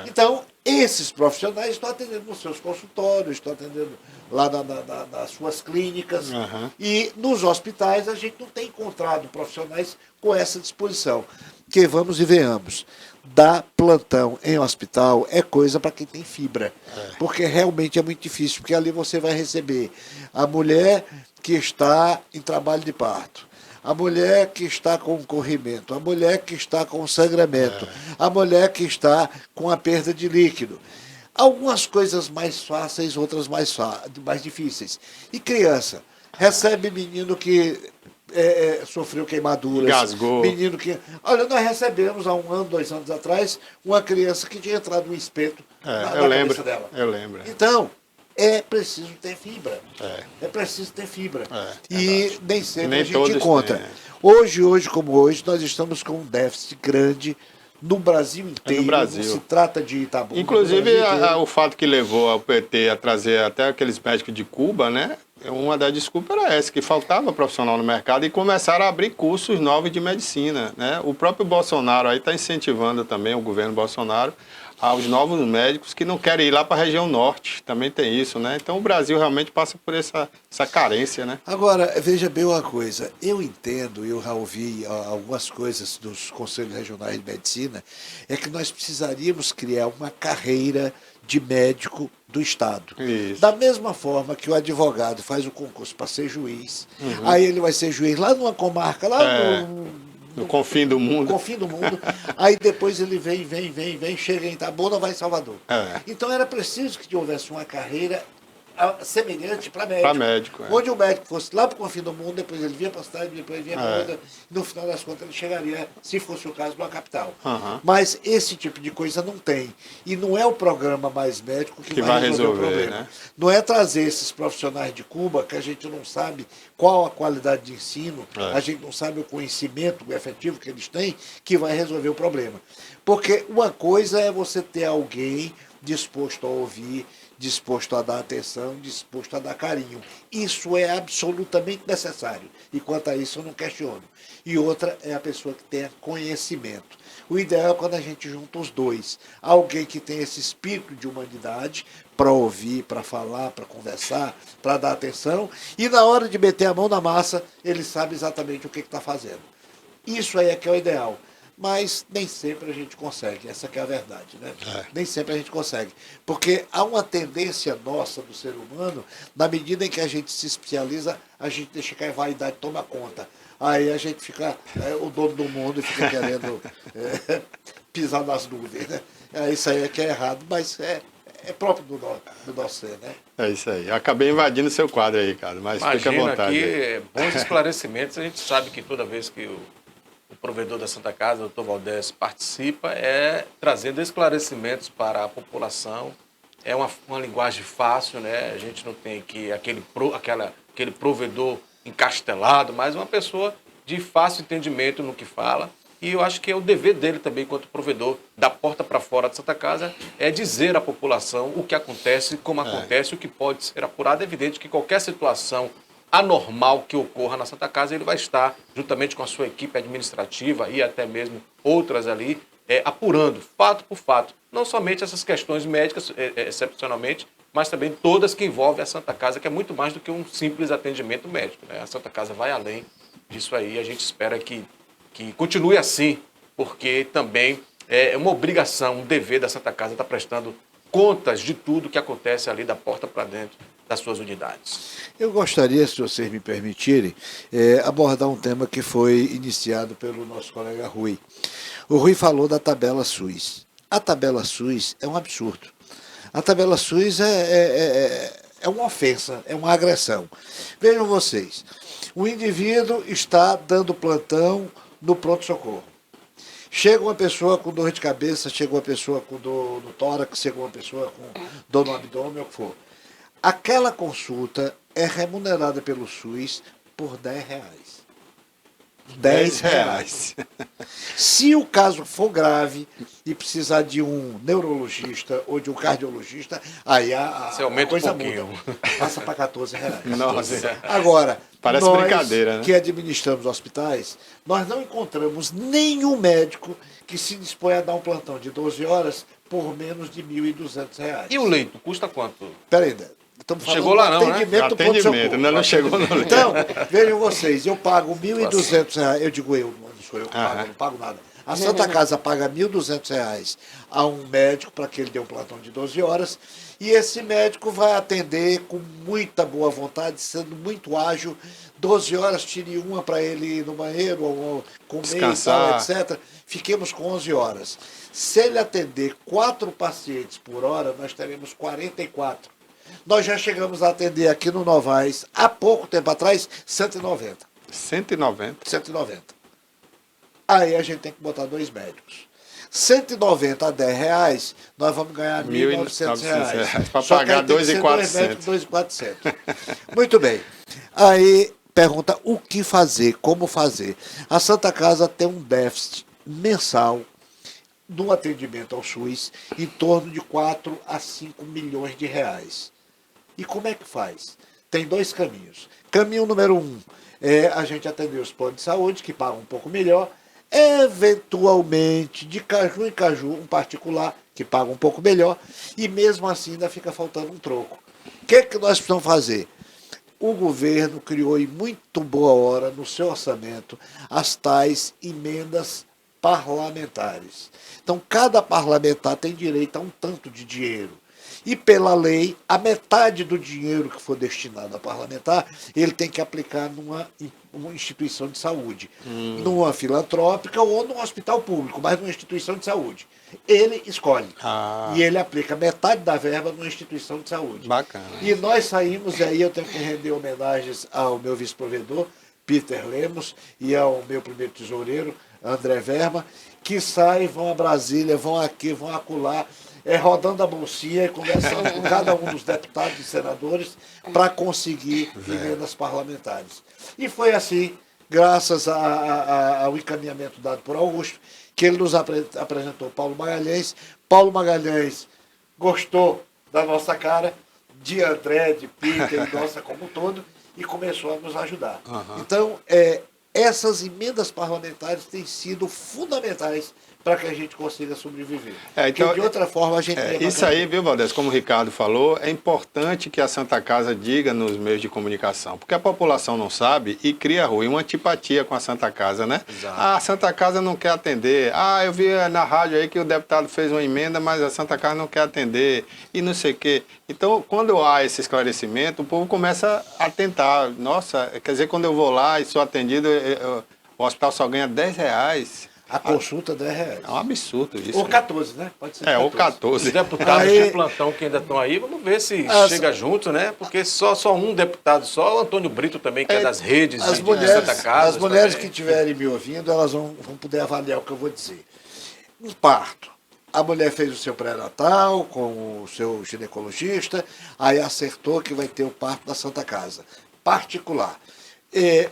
Então, Esses profissionais estão atendendo nos seus consultórios, estão atendendo lá nas suas clínicas. Aham. E nos hospitais a gente não tem encontrado profissionais com essa disposição. Que vamos e venhamos. Dar plantão em hospital é coisa para quem tem fibra. Porque realmente é muito difícil, porque ali você vai receber a mulher que está em trabalho de parto, a mulher que está com corrimento, a mulher que está com sangramento, a mulher que está com a perda de líquido. Algumas coisas mais fáceis, outras mais difíceis. E criança, recebe menino que sofreu queimaduras. Engasgou. Menino que... Olha, nós recebemos há 1 ano, 2 anos atrás, uma criança que tinha entrado no espeto na eu lembro. cabeça dela. Eu lembro. Então, é preciso ter fibra. É. É preciso ter fibra. E E nem sempre nem a gente todos encontra. têm, Hoje como hoje, nós estamos com um déficit grande no Brasil inteiro. Brasil. Não se trata de Itabuna. Inclusive, no Brasil inteiro. o fato que levou ao PT a trazer até aqueles médicos de Cuba, né? Uma das desculpas era essa, que faltava profissional no mercado e começaram a abrir cursos novos de medicina, né? O próprio Bolsonaro aí está incentivando também, o governo Bolsonaro, aos novos médicos que não querem ir lá para a região norte. Também tem isso, né? Então o Brasil realmente passa por essa carência, né? Agora, veja bem uma coisa, eu entendo, eu já ouvi algumas coisas dos conselhos regionais de medicina, é que nós precisaríamos criar uma carreira de médico do Estado. Isso. Da mesma forma que o advogado faz o concurso para ser juiz, aí ele vai ser juiz lá numa comarca, lá No confim do mundo. no fim do mundo, aí depois ele vem, chega em Itabuna, vai em Salvador. Então era preciso que houvesse uma carreira semelhante para médico. Para médico, Onde o médico fosse lá para o confim do mundo, depois ele vinha para a cidade, depois ele vinha para outra, no final das contas ele chegaria, se fosse o caso, numa capital. Mas esse tipo de coisa não tem. E não é o programa Mais Médico que vai resolver o problema. né? Não é trazer esses profissionais de Cuba, que a gente não sabe qual a qualidade de ensino, a gente não sabe o conhecimento efetivo que eles têm, que vai resolver o problema. Porque uma coisa é você ter alguém disposto a ouvir, disposto a dar atenção, disposto a dar carinho. Isso é absolutamente necessário. E quanto a isso eu não questiono. E outra é a pessoa que tenha conhecimento. O ideal é quando a gente junta os dois. Alguém que tem esse espírito de humanidade para ouvir, para falar, para conversar, para dar atenção. E na hora de meter a mão na massa, ele sabe exatamente o que está fazendo. Isso aí é que é o ideal. mas nem sempre a gente consegue, essa que é a verdade, né? Nem sempre a gente consegue, porque há uma tendência nossa do ser humano, na medida em que a gente se especializa, a gente deixa que a vaidade toma conta. Aí a gente fica o dono do mundo e fica querendo pisar nas nuvens, né? Isso aí é que é errado, mas é próprio do nosso ser, né? É isso aí. Eu acabei invadindo seu quadro aí, Ricardo, mas fica à Imagina vontade. aqui, bons esclarecimentos. A gente sabe que toda vez que o provedor da Santa Casa, o Dr. Valdés, participa, é trazendo esclarecimentos para a população. É uma linguagem fácil, né? A gente não tem aquele provedor encastelado, mas uma pessoa de fácil entendimento no que fala. E eu acho que é o dever dele também, enquanto provedor, da porta para fora de Santa Casa, é dizer à população o que acontece, como acontece, o que pode ser apurado. É evidente que qualquer situação anormal que ocorra na Santa Casa, ele vai estar, juntamente com a sua equipe administrativa e até mesmo outras ali, apurando fato por fato. Não somente essas questões médicas, excepcionalmente, mas também todas que envolvem a Santa Casa, que é muito mais do que um simples atendimento médico, né? A Santa Casa vai além disso aí. A gente espera que continue assim, porque também é uma obrigação, um dever da Santa Casa estar prestando contas de tudo que acontece ali da porta para dentro das suas unidades. Eu gostaria, se vocês me permitirem, abordar um tema que foi iniciado pelo nosso colega Rui. O Rui falou da tabela SUS. A tabela SUS é um absurdo. A tabela SUS é uma ofensa, é uma agressão. Vejam vocês, o indivíduo está dando plantão no pronto-socorro. Chega uma pessoa com dor de cabeça, chega uma pessoa com dor no tórax, chega uma pessoa com dor no abdômen, o que for. Aquela consulta é remunerada pelo SUS por R$10. R$10. Se o caso for grave e precisar de um neurologista ou de um cardiologista, aí Você a aumenta coisa um pouquinho. muda. Passa para R$14. Nossa. Agora, Parece nós brincadeira, né? que administramos hospitais, nós não encontramos nenhum médico que se dispõe a dar um plantão de 12 horas por menos de R$1.200. E o leito, custa quanto? Peraí, estamos falando Chegou lá do não, né? atendimento do Atendimento, pronto-socorro. ainda não chegou no Então, vejam vocês, eu pago R$1.200, eu digo não sou eu que pago, eu não pago nada. A Santa Casa paga R$1.200 a um médico para que ele dê um plantão de 12 horas e esse médico vai atender com muita boa vontade, sendo muito ágil. 12 horas, tire uma para ele ir no banheiro, ou comer Descansar. e tal, etc. Fiquemos com 11 horas. Se ele atender 4 pacientes por hora, nós teremos 44. Nós já chegamos a atender aqui no Novaes, há pouco tempo atrás, 190. 190. 190. Aí a gente tem que botar 2 médicos. 190 a R$10, nós vamos ganhar R$1.900. Para Só que aí pagar tem que ser 2 médicos, 2.400. Muito bem. Aí pergunta o que fazer, como fazer. A Santa Casa tem um déficit mensal no atendimento ao SUS em torno de 4 a 5 milhões de reais. E como é que faz? Tem 2 caminhos. Caminho número 1 é a gente atender os planos de saúde, que pagam um pouco melhor, eventualmente, de caju em caju, um particular, que paga um pouco melhor, e mesmo assim ainda fica faltando um troco. O que nós precisamos fazer? O governo criou em muito boa hora, no seu orçamento, as tais emendas parlamentares. Então, cada parlamentar tem direito a um tanto de dinheiro. E, pela lei, a metade do dinheiro que for destinado a parlamentar, ele tem que aplicar numa instituição de saúde. Numa filantrópica ou num hospital público, mas numa instituição de saúde. Ele escolhe. E ele aplica metade da verba numa instituição de saúde. Bacana. E nós saímos, e aí eu tenho que render homenagens ao meu vice-provedor, Peter Lemos, e ao meu primeiro tesoureiro, André Verma, que saem, vão a Brasília, vão aqui, vão acolá, rodando a bolsinha e conversando com cada um dos deputados e senadores para conseguir emendas parlamentares. E foi assim, graças ao encaminhamento dado por Augusto, que ele nos apresentou Paulo Magalhães. Paulo Magalhães gostou da nossa cara, de André, de Peter, e nossa como um todo, e começou a nos ajudar. Então, essas emendas parlamentares têm sido fundamentais para que a gente consiga sobreviver. Então, porque de outra forma a gente ia isso aí, viu, Valdez, como o Ricardo falou, é importante que a Santa Casa diga nos meios de comunicação, porque a população não sabe e cria ruim, uma antipatia com a Santa Casa, né? Exato. Ah, a Santa Casa não quer atender. Ah, eu vi na rádio aí que o deputado fez uma emenda, mas a Santa Casa não quer atender e não sei o quê. Então, quando há esse esclarecimento, o povo começa a tentar. Nossa, quer dizer, quando eu vou lá e sou atendido, o hospital só ganha R$10. A consulta R$10. É um absurdo isso. Ou né? 14, né? Pode ser Ou 14. 14. Os deputados Aí- de plantão que ainda estão aí, vamos ver se As- chega junto, né? Porque só um deputado só, o Antônio Brito também, que é das redes As de mulheres, Santa Casa. as mulheres que estiverem me ouvindo, elas vão poder avaliar o que eu vou dizer. Um parto. A mulher fez o seu pré-natal com o seu ginecologista, aí acertou que vai ter o parto da Santa Casa, particular.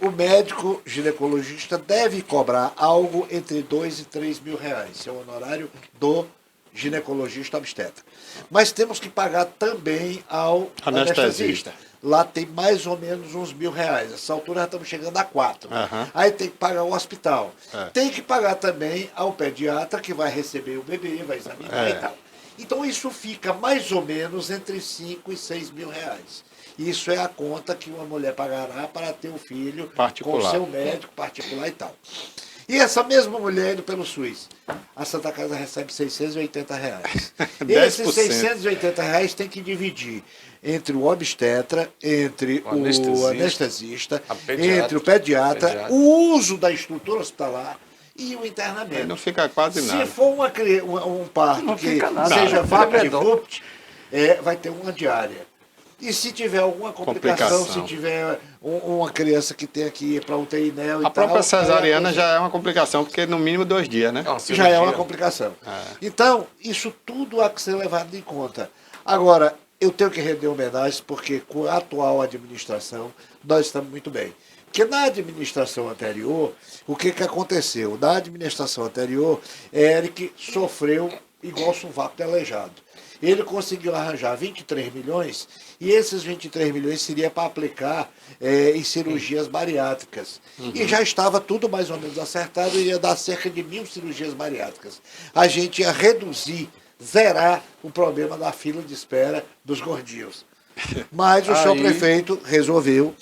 O médico ginecologista deve cobrar algo entre 2 e 3 mil reais, é o honorário do ginecologista obstetra. Mas temos que pagar também ao anestesista. Lá tem mais ou menos uns R$1.000. Essa altura já estamos chegando a 4. Aham. Aí tem que pagar o hospital. É. Tem que pagar também ao pediatra que vai receber o bebê, vai examinar e tal. Então isso fica mais ou menos entre 5 e 6 mil reais. Isso é a conta que uma mulher pagará para ter o filho Particular. com seu médico particular e tal. E essa mesma mulher indo pelo SUS, a Santa Casa recebe R$680. E esses 10%. R$680 tem que dividir entre o obstetra, entre o anestesista, a pediatra, entre o pediatra, o uso da estrutura hospitalar e o Aí internamento. não fica quase Se nada. for um parto Não que fica nada. seja Nada. vapt-vupt, vai ter uma diária. E se tiver alguma complicação, se tiver uma criança que tenha que ir para UTI NEL e A própria tal, cesariana aí já é uma complicação, porque no mínimo 2 dias, né? uma já é uma cirurgia. complicação. Então, isso tudo há que ser levado em conta. Agora, eu tenho que render homenagens porque com a atual administração nós estamos muito bem. Porque na administração anterior, o que aconteceu? Na administração anterior, Eric sofreu igual sovaco de aleijado. Ele conseguiu arranjar 23 milhões e esses 23 milhões seria para aplicar em cirurgias bariátricas. E já estava tudo mais ou menos acertado, ia dar cerca de 1.000 cirurgias bariátricas. A gente ia reduzir, zerar o problema da fila de espera dos gordinhos. Mas o senhor prefeito resolveu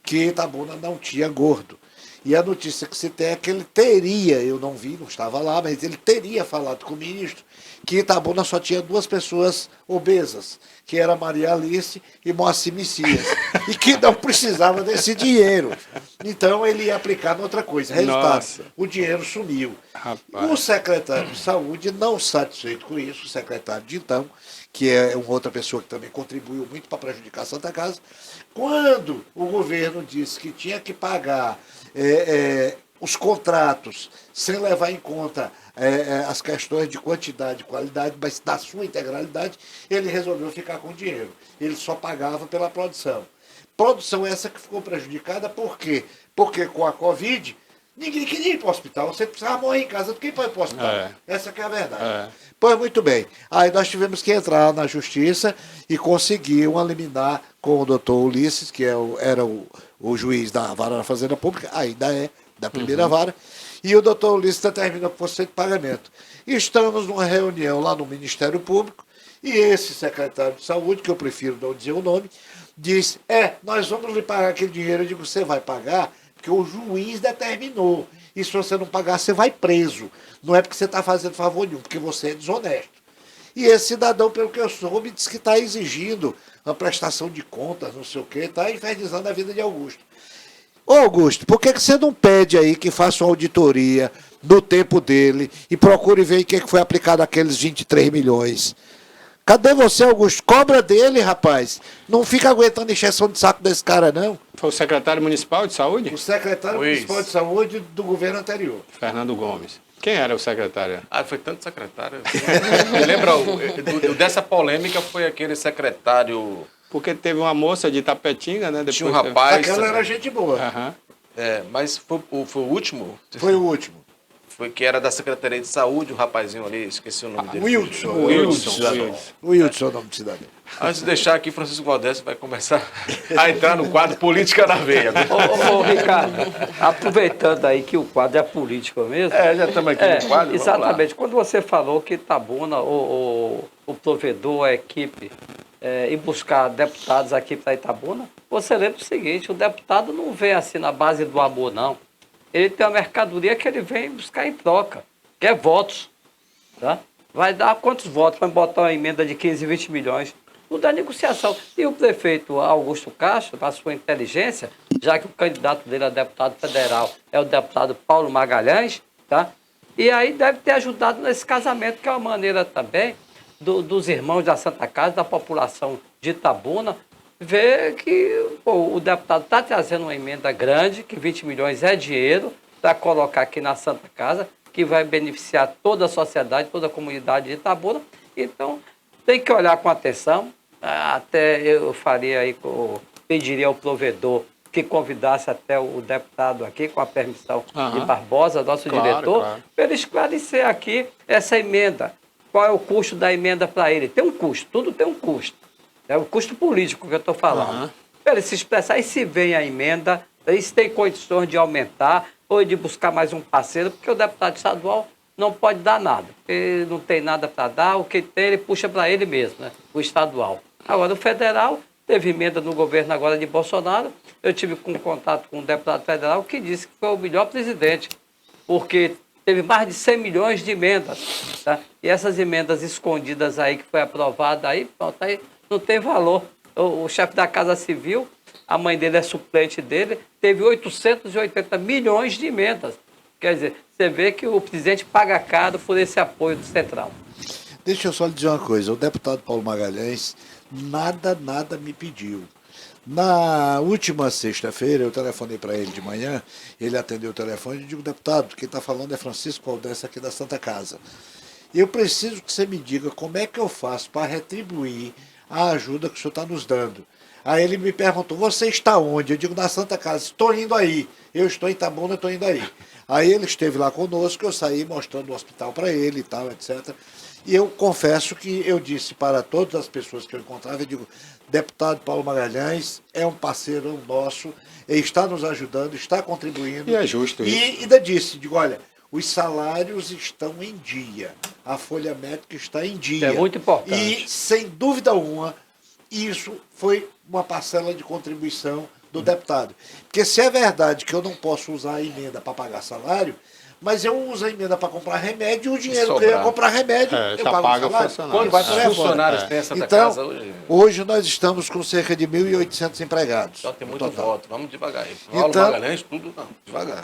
que Itabuna não tinha gordo. E a notícia que se tem é que ele teria, eu não vi, não estava lá, mas ele teria falado com o ministro que Itabuna só tinha 2 pessoas obesas, que era Maria Alice e Moacir Messias, e que não precisava desse dinheiro. Então ele ia aplicar noutra coisa. Resultado, Nossa. o dinheiro sumiu. Rapaz. O secretário de Saúde, não satisfeito com isso, o secretário de então, que é uma outra pessoa que também contribuiu muito para prejudicar a Santa Casa, quando o governo disse que tinha que pagar os contratos sem levar em conta as questões de quantidade e qualidade, mas da sua integralidade, ele resolveu ficar com o dinheiro. Ele só pagava pela produção. Produção essa que ficou prejudicada, por quê? Porque com a Covid, ninguém queria ir para o hospital. Você precisava morrer em casa do que ir para o hospital. Essa que é a verdade. Pois muito bem. Aí nós tivemos que entrar na justiça e conseguir uma liminar com o doutor Ulisses, que era o juiz da vara da Fazenda Pública, ainda é, da primeira vara, e o doutor Ulisses determinou que fosse feito pagamento. E estamos numa reunião lá no Ministério Público, e esse secretário de Saúde, que eu prefiro não dizer o nome, diz, nós vamos lhe pagar aquele dinheiro. Eu digo, você vai pagar porque o juiz determinou. E se você não pagar, você vai preso. Não é porque você está fazendo favor nenhum, porque você é desonesto. E esse cidadão, pelo que eu soube, disse que está exigindo uma prestação de contas, não sei o quê, está infernizando a vida de Augusto. Ô Augusto, por que você não pede aí que faça uma auditoria no tempo dele e procure ver em que foi aplicado aqueles 23 milhões? Cadê você, Augusto? Cobra dele, rapaz. Não fica aguentando encheção de saco desse cara, não. Foi o secretário municipal de saúde? O secretário municipal de saúde do governo anterior. Fernando Gomes. Quem era o secretário? Foi tanto secretário. Me lembra, dessa polêmica foi aquele secretário... Porque teve uma moça de Tapetinga, né? Depois Tinha um rapaz... Aquela era gente boa. Aham. mas foi o último? Foi o último. foi que era da Secretaria de Saúde, o rapazinho ali, esqueci o nome dele. Wilson. Wilson. Wilson é o nome do cidadão. Antes de deixar aqui, Francisco Valdez vai começar a entrar no quadro Política na Veia. Ô, Ricardo, aproveitando aí que o quadro é político mesmo. Já estamos aqui no quadro. Exatamente. Quando você falou que Itabuna, o provedor, a equipe, ir buscar deputados aqui para Itabuna, você lembra o seguinte, o deputado não vem assim na base do amor, não. Ele tem uma mercadoria que ele vem buscar em troca, que é votos. Tá? Vai dar quantos votos? Vai botar uma emenda de 15, 20 milhões. Não dá negociação. E o prefeito Augusto Castro, com a sua inteligência, já que o candidato dele a deputado federal é o deputado Paulo Magalhães, tá? E aí deve ter ajudado nesse casamento, que é uma maneira também dos irmãos da Santa Casa, da população de Itabuna, ver que o deputado está trazendo uma emenda grande, que 20 milhões é dinheiro, para colocar aqui na Santa Casa, que vai beneficiar toda a sociedade, toda a comunidade de Itabuna. Então, tem que olhar com atenção. Até eu faria aí, pediria ao provedor que convidasse até o deputado aqui, com a permissão de Barbosa, nosso diretor, para ele esclarecer aqui essa emenda. Qual é o custo da emenda para ele? Tem um custo, tudo tem um custo. É o custo político que eu estou falando. Para ele se expressar, e se vem a emenda, aí se tem condições de aumentar ou de buscar mais um parceiro, porque o deputado estadual não pode dar nada. Ele não tem nada para dar, o que tem ele puxa para ele mesmo, né? O estadual. Agora, o federal teve emenda no governo agora de Bolsonaro. Eu tive contato com um deputado federal que disse que foi o melhor presidente, porque teve mais de 100 milhões de emendas. Tá? E essas emendas escondidas aí, que foi aprovada aí, pronto, aí não tem valor. O chefe da Casa Civil, a mãe dele é suplente dele, teve 880 milhões de emendas. Quer dizer, você vê que o presidente paga caro por esse apoio do Central. Deixa eu só lhe dizer uma coisa, o deputado Paulo Magalhães nada me pediu. Na última sexta-feira, eu telefonei para ele de manhã, ele atendeu o telefone e digo, deputado, quem está falando é Francisco Valdez aqui da Santa Casa. Eu preciso que você me diga como é que eu faço para retribuir a ajuda que o senhor está nos dando. Aí ele me perguntou, você está onde? Eu digo, na Santa Casa, estou indo aí. Eu estou em Itabuna, estou indo aí. Aí ele esteve lá conosco, eu saí mostrando o hospital para ele e tal, etc. E eu confesso que eu disse para todas as pessoas que eu encontrava, eu digo, deputado Paulo Magalhães é um parceiro nosso, ele está nos ajudando, está contribuindo. E é justo isso. E ainda disse, digo, olha, os salários estão em dia, a folha médica está em dia. É muito importante. E, sem dúvida alguma, isso foi uma parcela de contribuição do deputado. Porque se é verdade que eu não posso usar a emenda para pagar salário, mas eu uso a emenda para comprar remédio e o dinheiro que eu ia comprar remédio, eu já pago paga o salário. funcionário. Quantos funcionários tem essa Então, casa hoje? hoje nós estamos com cerca de 1.800 empregados. Só tem muito total. voto, vamos devagar aí. Paulo Então- Magalhães, tudo não, devagar.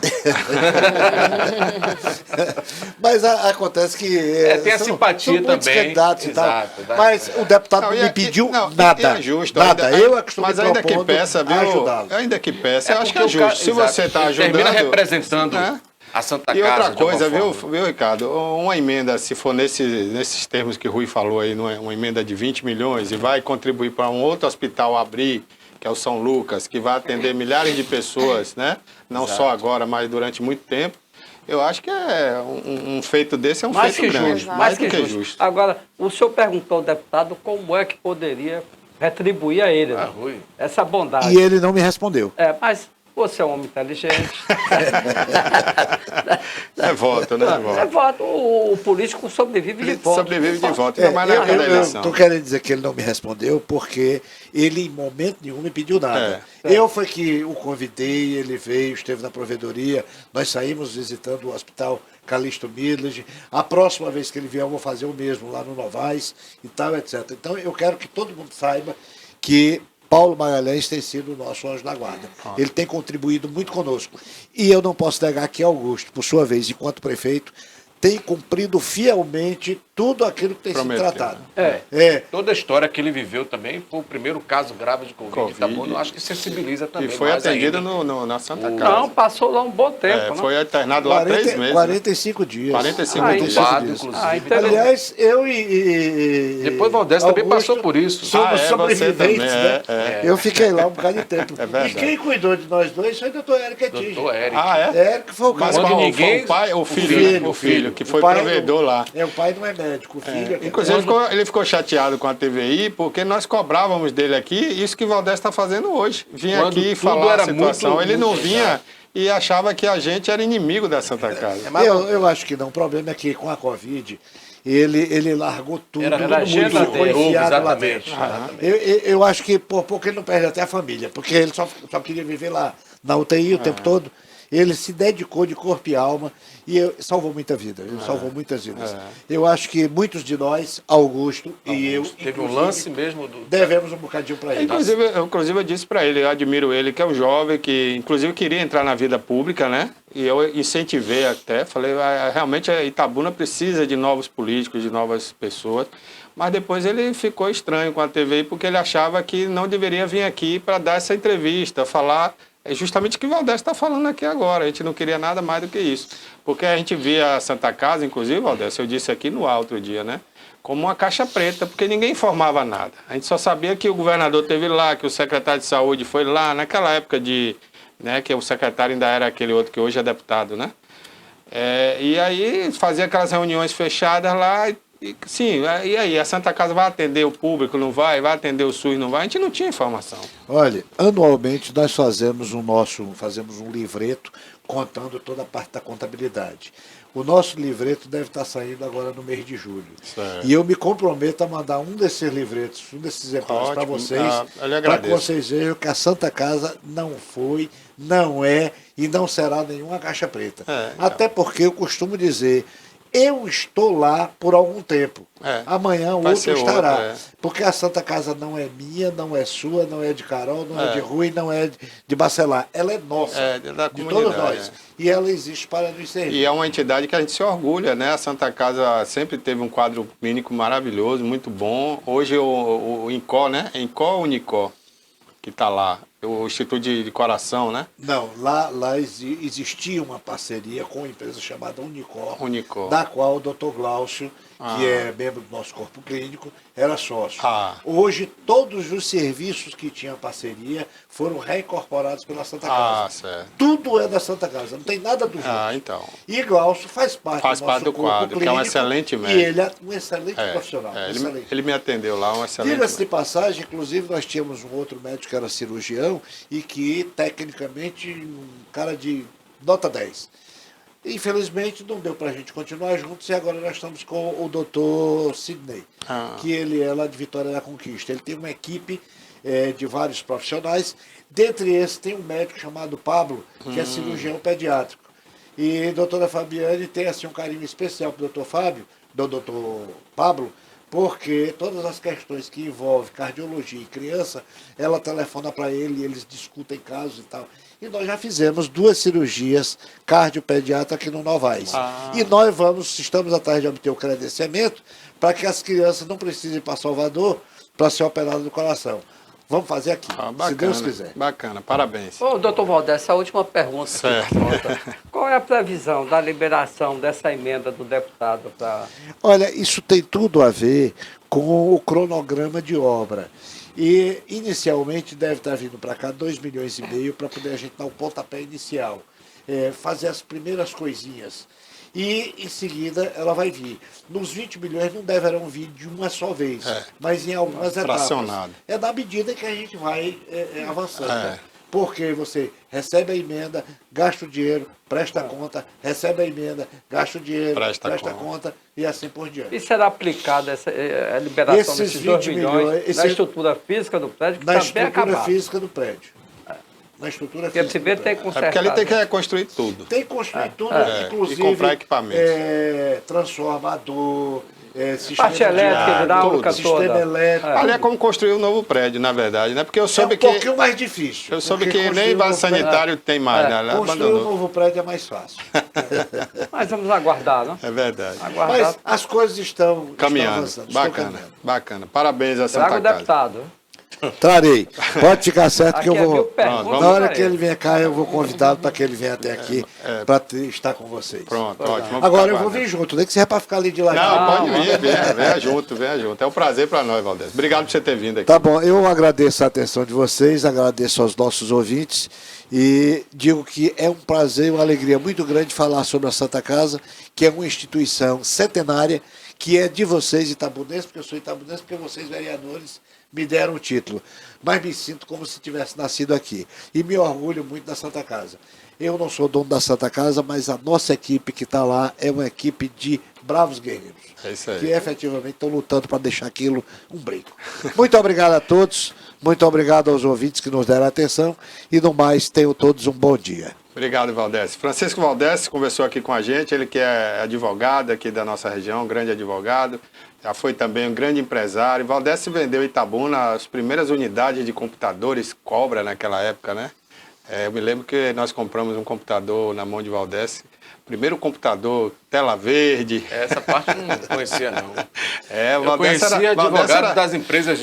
Mas acontece que tem a são simpatia muitos também. candidatos e tal. Exato, dá- Mas o deputado não e me pediu não, nada. e é justo, nada. ainda- Eu é que estou mas me ainda que propondo peça, viu? ajudá-lo. Ainda que peça, eu acho que porque é o cara- justo. Se exato, você está ele ajudando... termina representando né? a Santa E Casa. outra de alguma coisa, forma. viu, Ricardo? Uma emenda, se for nesses termos que o Rui falou aí, não é uma emenda de 20 milhões e vai contribuir para um outro hospital abrir, que é o São Lucas, que vai atender milhares de pessoas, né? Não só agora, mas durante muito tempo. Eu acho que um feito desse é um Mais feito que grande. justo, mais que justo. Agora, o senhor perguntou ao deputado como é que poderia retribuir a ele, né? Rui. Essa bondade. E ele não me respondeu. Mas você é um homem inteligente. É voto, né? É voto. O político sobrevive de voto. Sobrevive de voto, ainda mais na época da eu eleição. estou querendo dizer que ele não me respondeu porque ele, em momento nenhum, me pediu nada. É. Eu foi que o convidei, ele veio, esteve na provedoria, nós saímos visitando o hospital Calixto Midland. A próxima vez que ele vier, eu vou fazer o mesmo lá no Novaes e tal, etc. Então, eu quero que todo mundo saiba que Paulo Magalhães tem sido o nosso anjo da guarda. Ele tem contribuído muito conosco. E eu não posso negar que Augusto, por sua vez, enquanto prefeito, tem cumprido fielmente tudo aquilo que tem sido Prometeu, tratado. Toda a história que ele viveu também foi o primeiro caso grave de Covid. Tá bom? Eu acho que sensibiliza E também. foi mais atendido ainda. na Santa Casa. Não, passou lá um bom tempo. não? Foi internado lá 3 meses. 45 dias. 45 Entubado, dias. inclusive. então- Aliás, eu e Depois Valdez também Augusto passou por isso. Somos você sobreviventes, também, né? Eu fiquei lá um bocado de tempo. É verdade. E quem cuidou de nós dois foi o doutor Eric Etige. Doutor Eric. Ah, é? Eric foi o Mas cara. Quando qual ninguém- foi o pai ou o filho? O filho, que foi O pai- provedor lá. O pai não é médico, o filho é Inclusive, ele ficou chateado com a TVI porque nós cobrávamos dele aqui isso que o Valdez está fazendo hoje. Vinha Quando aqui tudo falar a era situação. muito- Ele não muito vinha chato. e achava que a gente era inimigo da Santa Casa. Eu acho que não. O problema é que com a Covid, ele largou tudo. Era tudo tudo agenda muito ficou dele. novo, enfiado lá exatamente. dentro. exatamente. Eu acho que por pouco ele não perde até a família, porque ele só queria viver lá na UTI o tempo todo. Ele se dedicou de corpo e alma e salvou muita vida. Ele salvou muitas vidas. Eu acho que muitos de nós, Augusto e eu, Teve um inclusive, lance mesmo do. devemos um bocadinho para ele. Inclusive, eu disse para ele, eu admiro ele, que é um jovem que, inclusive, queria entrar na vida pública, né? E eu incentivei até, falei, realmente a Itabuna precisa de novos políticos, de novas pessoas. Mas depois ele ficou estranho com a TVI porque ele achava que não deveria vir aqui para dar essa entrevista, falar justamente o que o Valdez está falando aqui agora. A gente não queria nada mais do que isso. Porque a gente via a Santa Casa, inclusive, Valdez, eu disse aqui no outro dia, né? Como uma caixa preta, porque ninguém informava nada. A gente só sabia que o governador esteve lá, que o secretário de saúde foi lá, naquela época né, que o secretário ainda era aquele outro que hoje é deputado, né? E aí fazia aquelas reuniões fechadas lá, sim, e aí a Santa Casa vai atender o público, não vai? Vai atender o SUS, não vai? A gente não tinha informação. Olha, anualmente nós fazemos um livreto contando toda a parte da contabilidade. O nosso livreto deve estar saindo agora no mês de julho. Certo. E eu me comprometo a mandar um desses livretos, um desses exemplares para Ótimo. vocês, Eu lhe para que agradeço. vocês vejam que a Santa Casa não foi, não é e não será nenhuma caixa preta. Então. Até porque eu costumo dizer, eu estou lá por algum tempo. Amanhã o Vai outro ser estará. outro, Porque a Santa Casa não é minha, não é sua, não é de Carol, não é de É. Rui, não é de Bacelar. Ela é nossa, É, da de comunidade, todos nós. E ela existe para nos servir. E é uma entidade que a gente se orgulha, né? A Santa Casa sempre teve um quadro clínico maravilhoso, muito bom. Hoje o INCO, né? INCO ou UNICO, que está lá. O Instituto de Coração, né? Não, lá existia uma parceria com uma empresa chamada Unicor, Unicor. da qual o Dr. Glaucio, que é membro do nosso corpo clínico, era sócio. Hoje, todos os serviços que tinham parceria foram reincorporados pela Santa Casa. Certo. Tudo é da Santa Casa, não tem nada do jeito. Então. E Glaucio faz parte Faz do parte nosso do corpo quadro, que é um clínico, excelente E médico. ele é um excelente profissional. Excelente. Ele me atendeu lá, um excelente Diga-se de médico. passagem, inclusive nós tínhamos um outro médico que era cirurgião e que, tecnicamente, um cara de nota 10. Infelizmente, não deu para a gente continuar juntos e agora nós estamos com o doutor Sidney, que ele é lá de Vitória da Conquista. Ele tem uma equipe de vários profissionais. Dentre esses, tem um médico chamado Pablo, que é cirurgião pediátrico. E a doutora Fabiane tem assim, um carinho especial para o doutor Fábio, do doutor Pablo, porque todas as questões que envolvem cardiologia e criança, ela telefona para ele e eles discutem casos e tal. E nós já fizemos 2 cirurgias cardiopediatra aqui no Novaes. E nós estamos atrás de obter o credenciamento para que as crianças não precisem ir para Salvador para ser operadas do coração. Vamos fazer aqui, Bacana, se Deus quiser. Bacana, parabéns. Ô, doutor Valdez, essa última pergunta. Certo. Qual é a previsão da liberação dessa emenda do deputado para... Olha, isso tem tudo a ver com o cronograma de obra. E, inicialmente, deve estar vindo para cá 2,5 milhões para poder a gente dar o pontapé inicial, fazer as primeiras coisinhas. E, em seguida, ela vai vir. Nos 20 milhões não deverão vir de uma só vez, mas em algumas etapas. Fracionado. É da medida que a gente vai avançando. Porque você recebe a emenda, gasta o dinheiro, presta conta, recebe a emenda, gasta o dinheiro, Presta conta e assim por diante. E será aplicada a liberação Esses desses 2 20 milhões milhões, na estrutura física do prédio, que Na está bem estrutura acabada? física do prédio. na estrutura Porque física. primeiro tem que É consertar. porque ali tem que né? reconstruir tudo. Tem que construir tudo, É, inclusive e comprar equipamentos. Transformador, sistema Parte elétrica, de água, hidráulica sistema toda. elétrico. Ali é como construir um novo prédio, na verdade, né? Porque eu É soube um que pouquinho mais difícil. eu soube porque que construir nem um vaso novo prédio- sanitário tem mais, né? Ela Construir um abandonou. novo prédio é mais fácil. Mas vamos aguardar, não? É verdade. Aguardar. Mas as coisas estão Caminhando. avançando, estão Bacana, caminhando. bacana. Parabéns a Traga Santa o Casa. deputado. Trarei. Pode ficar certo que eu Aqui vou. viu, pergunta Pronto, Na hora pra que ele vier cá, eu vou convidá-lo para que ele venha até aqui para estar com vocês. Pronto, ótimo. Vamos Agora ficar eu vou aguardando. vir junto, nem que seja para ficar ali de ladinho. Não, pode Não, vir, venha junto, venha junto. É um prazer para nós, Valdez. Obrigado por você ter vindo aqui. Tá bom, eu agradeço a atenção de vocês, agradeço aos nossos ouvintes e digo que é um prazer e uma alegria muito grande falar sobre a Santa Casa, que é uma instituição centenária, que é de vocês, itabunenses, porque eu sou itabunense, porque vocês, vereadores, me deram o título. Mas me sinto como se tivesse nascido aqui. E me orgulho muito da Santa Casa. Eu não sou dono da Santa Casa, mas a nossa equipe que está lá é uma equipe de bravos guerreiros. É isso aí. Que efetivamente estão lutando para deixar aquilo um brinco. Muito obrigado a todos, muito obrigado aos ouvintes que nos deram atenção e no mais, tenham todos um bom dia. Obrigado, Valdez. Francisco Valdez conversou aqui com a gente, ele que é advogado aqui da nossa região, um grande advogado, já foi também um grande empresário. Valdez se vendeu em Itabuna as primeiras unidades de computadores Cobra naquela época, né? Eu me lembro que nós compramos um computador na mão de Valdez, primeiro computador tela verde. Essa parte eu não conhecia, não. O Eu Valdez conhecia Valdez advogados das empresas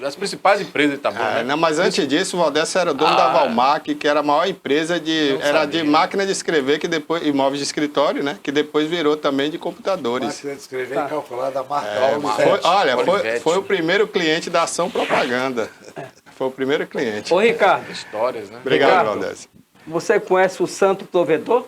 as principais empresas de Itabuna, né? Não, mas antes disso, o Valdez era dono da Valmac, que era a maior empresa de máquina de escrever, que depois, imóveis de escritório, né? Que depois virou também de computadores. Máquina de escrever e calcular da marca Foi o primeiro cliente da Ação Propaganda. Foi o primeiro cliente. Ô, Ricardo, Histórias, né? Obrigado, Ricardo. Valdez. você conhece o santo provedor?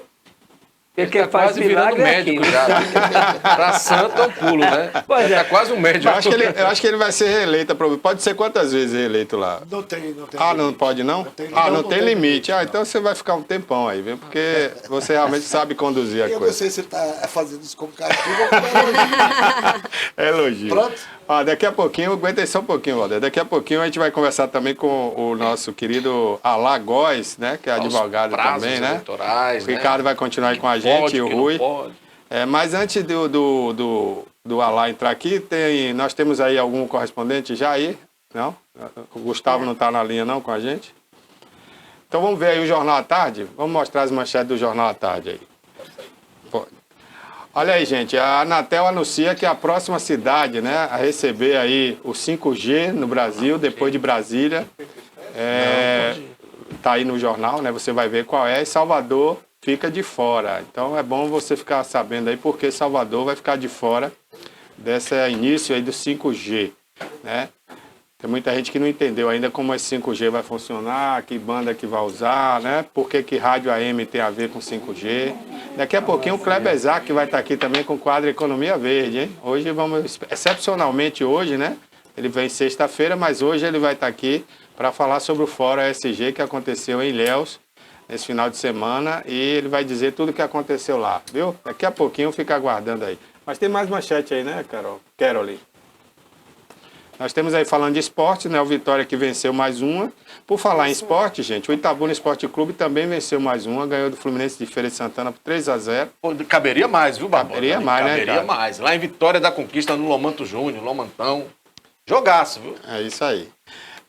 Ele que Tá faz quase virando milagre é médico aqui. já. Pra santo é um pulo, né? Pois é. Tá quase um médico. Eu acho que ele vai ser reeleito. Pode ser quantas vezes reeleito lá? Não tem. Não pode não? Não tem limite. Então você vai ficar um tempão aí, viu? Porque você realmente sabe conduzir a Eu não coisa. sei se ele está fazendo isso como castigo ou como elogio. É elogio. Pronto. Daqui a pouquinho, aguenta aí só um pouquinho, Valdir. Daqui a pouquinho a gente vai conversar também com o nosso querido Alá Góes, né? Que é advogado também, né? Eleitorais, O Ricardo vai continuar aí com a gente, e o Rui. Mas antes do Alá entrar aqui, nós temos aí algum correspondente já aí? Não? O Gustavo não está na linha não com a gente? Então vamos ver aí o Jornal à Tarde? Vamos mostrar as manchetes do Jornal à Tarde aí. Pode. Olha aí, gente, a Anatel anuncia que a próxima cidade, né, a receber aí o 5G no Brasil, depois de Brasília, tá aí no jornal, né, você vai ver qual é, e Salvador fica de fora. Então é bom você ficar sabendo aí porque Salvador vai ficar de fora desse início aí do 5G, né? Tem muita gente que não entendeu ainda como esse 5G vai funcionar, que banda que vai usar, né? Por que rádio AM tem a ver com 5G. Daqui a pouquinho o Kleber Isaac vai estar aqui também com o quadro Economia Verde, hein? Hoje vamos, excepcionalmente hoje, né? Ele vem sexta-feira, mas hoje ele vai estar aqui para falar sobre o Fórum ESG que aconteceu em Ilhéus nesse final de semana e ele vai dizer tudo o que aconteceu lá, viu? Daqui a pouquinho fica aguardando aí. Mas tem mais manchete aí, né, Caroline? Nós temos aí falando de esporte, né? O Vitória que venceu mais uma. Por falar em esporte, gente, o Itabuna Esporte Clube também venceu mais uma, ganhou do Fluminense de Feira de Santana por 3-0. Pô, caberia mais, viu, Barbosa? Caberia mais, né, Caberia cara? mais. Lá em Vitória da Conquista, no Lomanto Júnior, Lomantão. Jogaço, viu? É isso aí.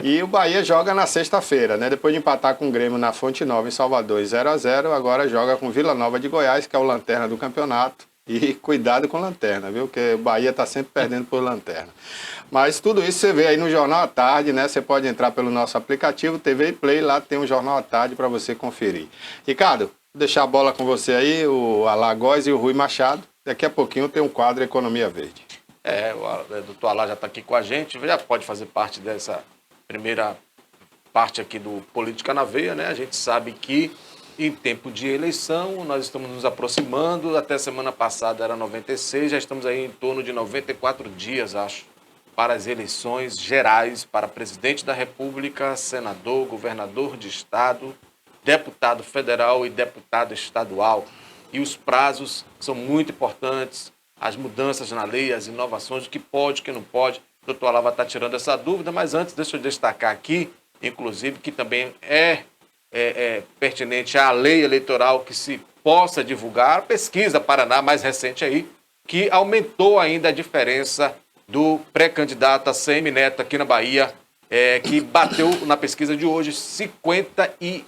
E o Bahia joga na sexta-feira, né? Depois de empatar com o Grêmio na Fonte Nova em Salvador 0-0, agora joga com Vila Nova de Goiás, que é o lanterna do campeonato. E cuidado com lanterna, viu? Porque o Bahia está sempre perdendo por lanterna. Mas tudo isso você vê aí no Jornal à Tarde, né? Você pode entrar pelo nosso aplicativo TV Play, lá tem o Jornal à Tarde para você conferir. Ricardo, vou deixar a bola com você aí, o Alagoas e o Rui Machado. Daqui a pouquinho tem um quadro Economia Verde. O doutor Alá já está aqui com a gente, já pode fazer parte dessa primeira parte aqui do Política na Veia, né? A gente sabe que em tempo de eleição nós estamos nos aproximando, até semana passada era 96, já estamos aí em torno de 94 dias, acho, para as eleições gerais, para presidente da República, senador, governador de estado, deputado federal e deputado estadual. E os prazos são muito importantes, as mudanças na lei, as inovações, o que pode, o que não pode. O doutor Alá vai estar tirando essa dúvida, mas antes deixa eu destacar aqui, inclusive, que também é pertinente à lei eleitoral que se possa divulgar. A pesquisa Paraná mais recente aí, que aumentou ainda a diferença do pré-candidato a ACM Neto aqui na Bahia, que bateu na pesquisa de hoje 58%,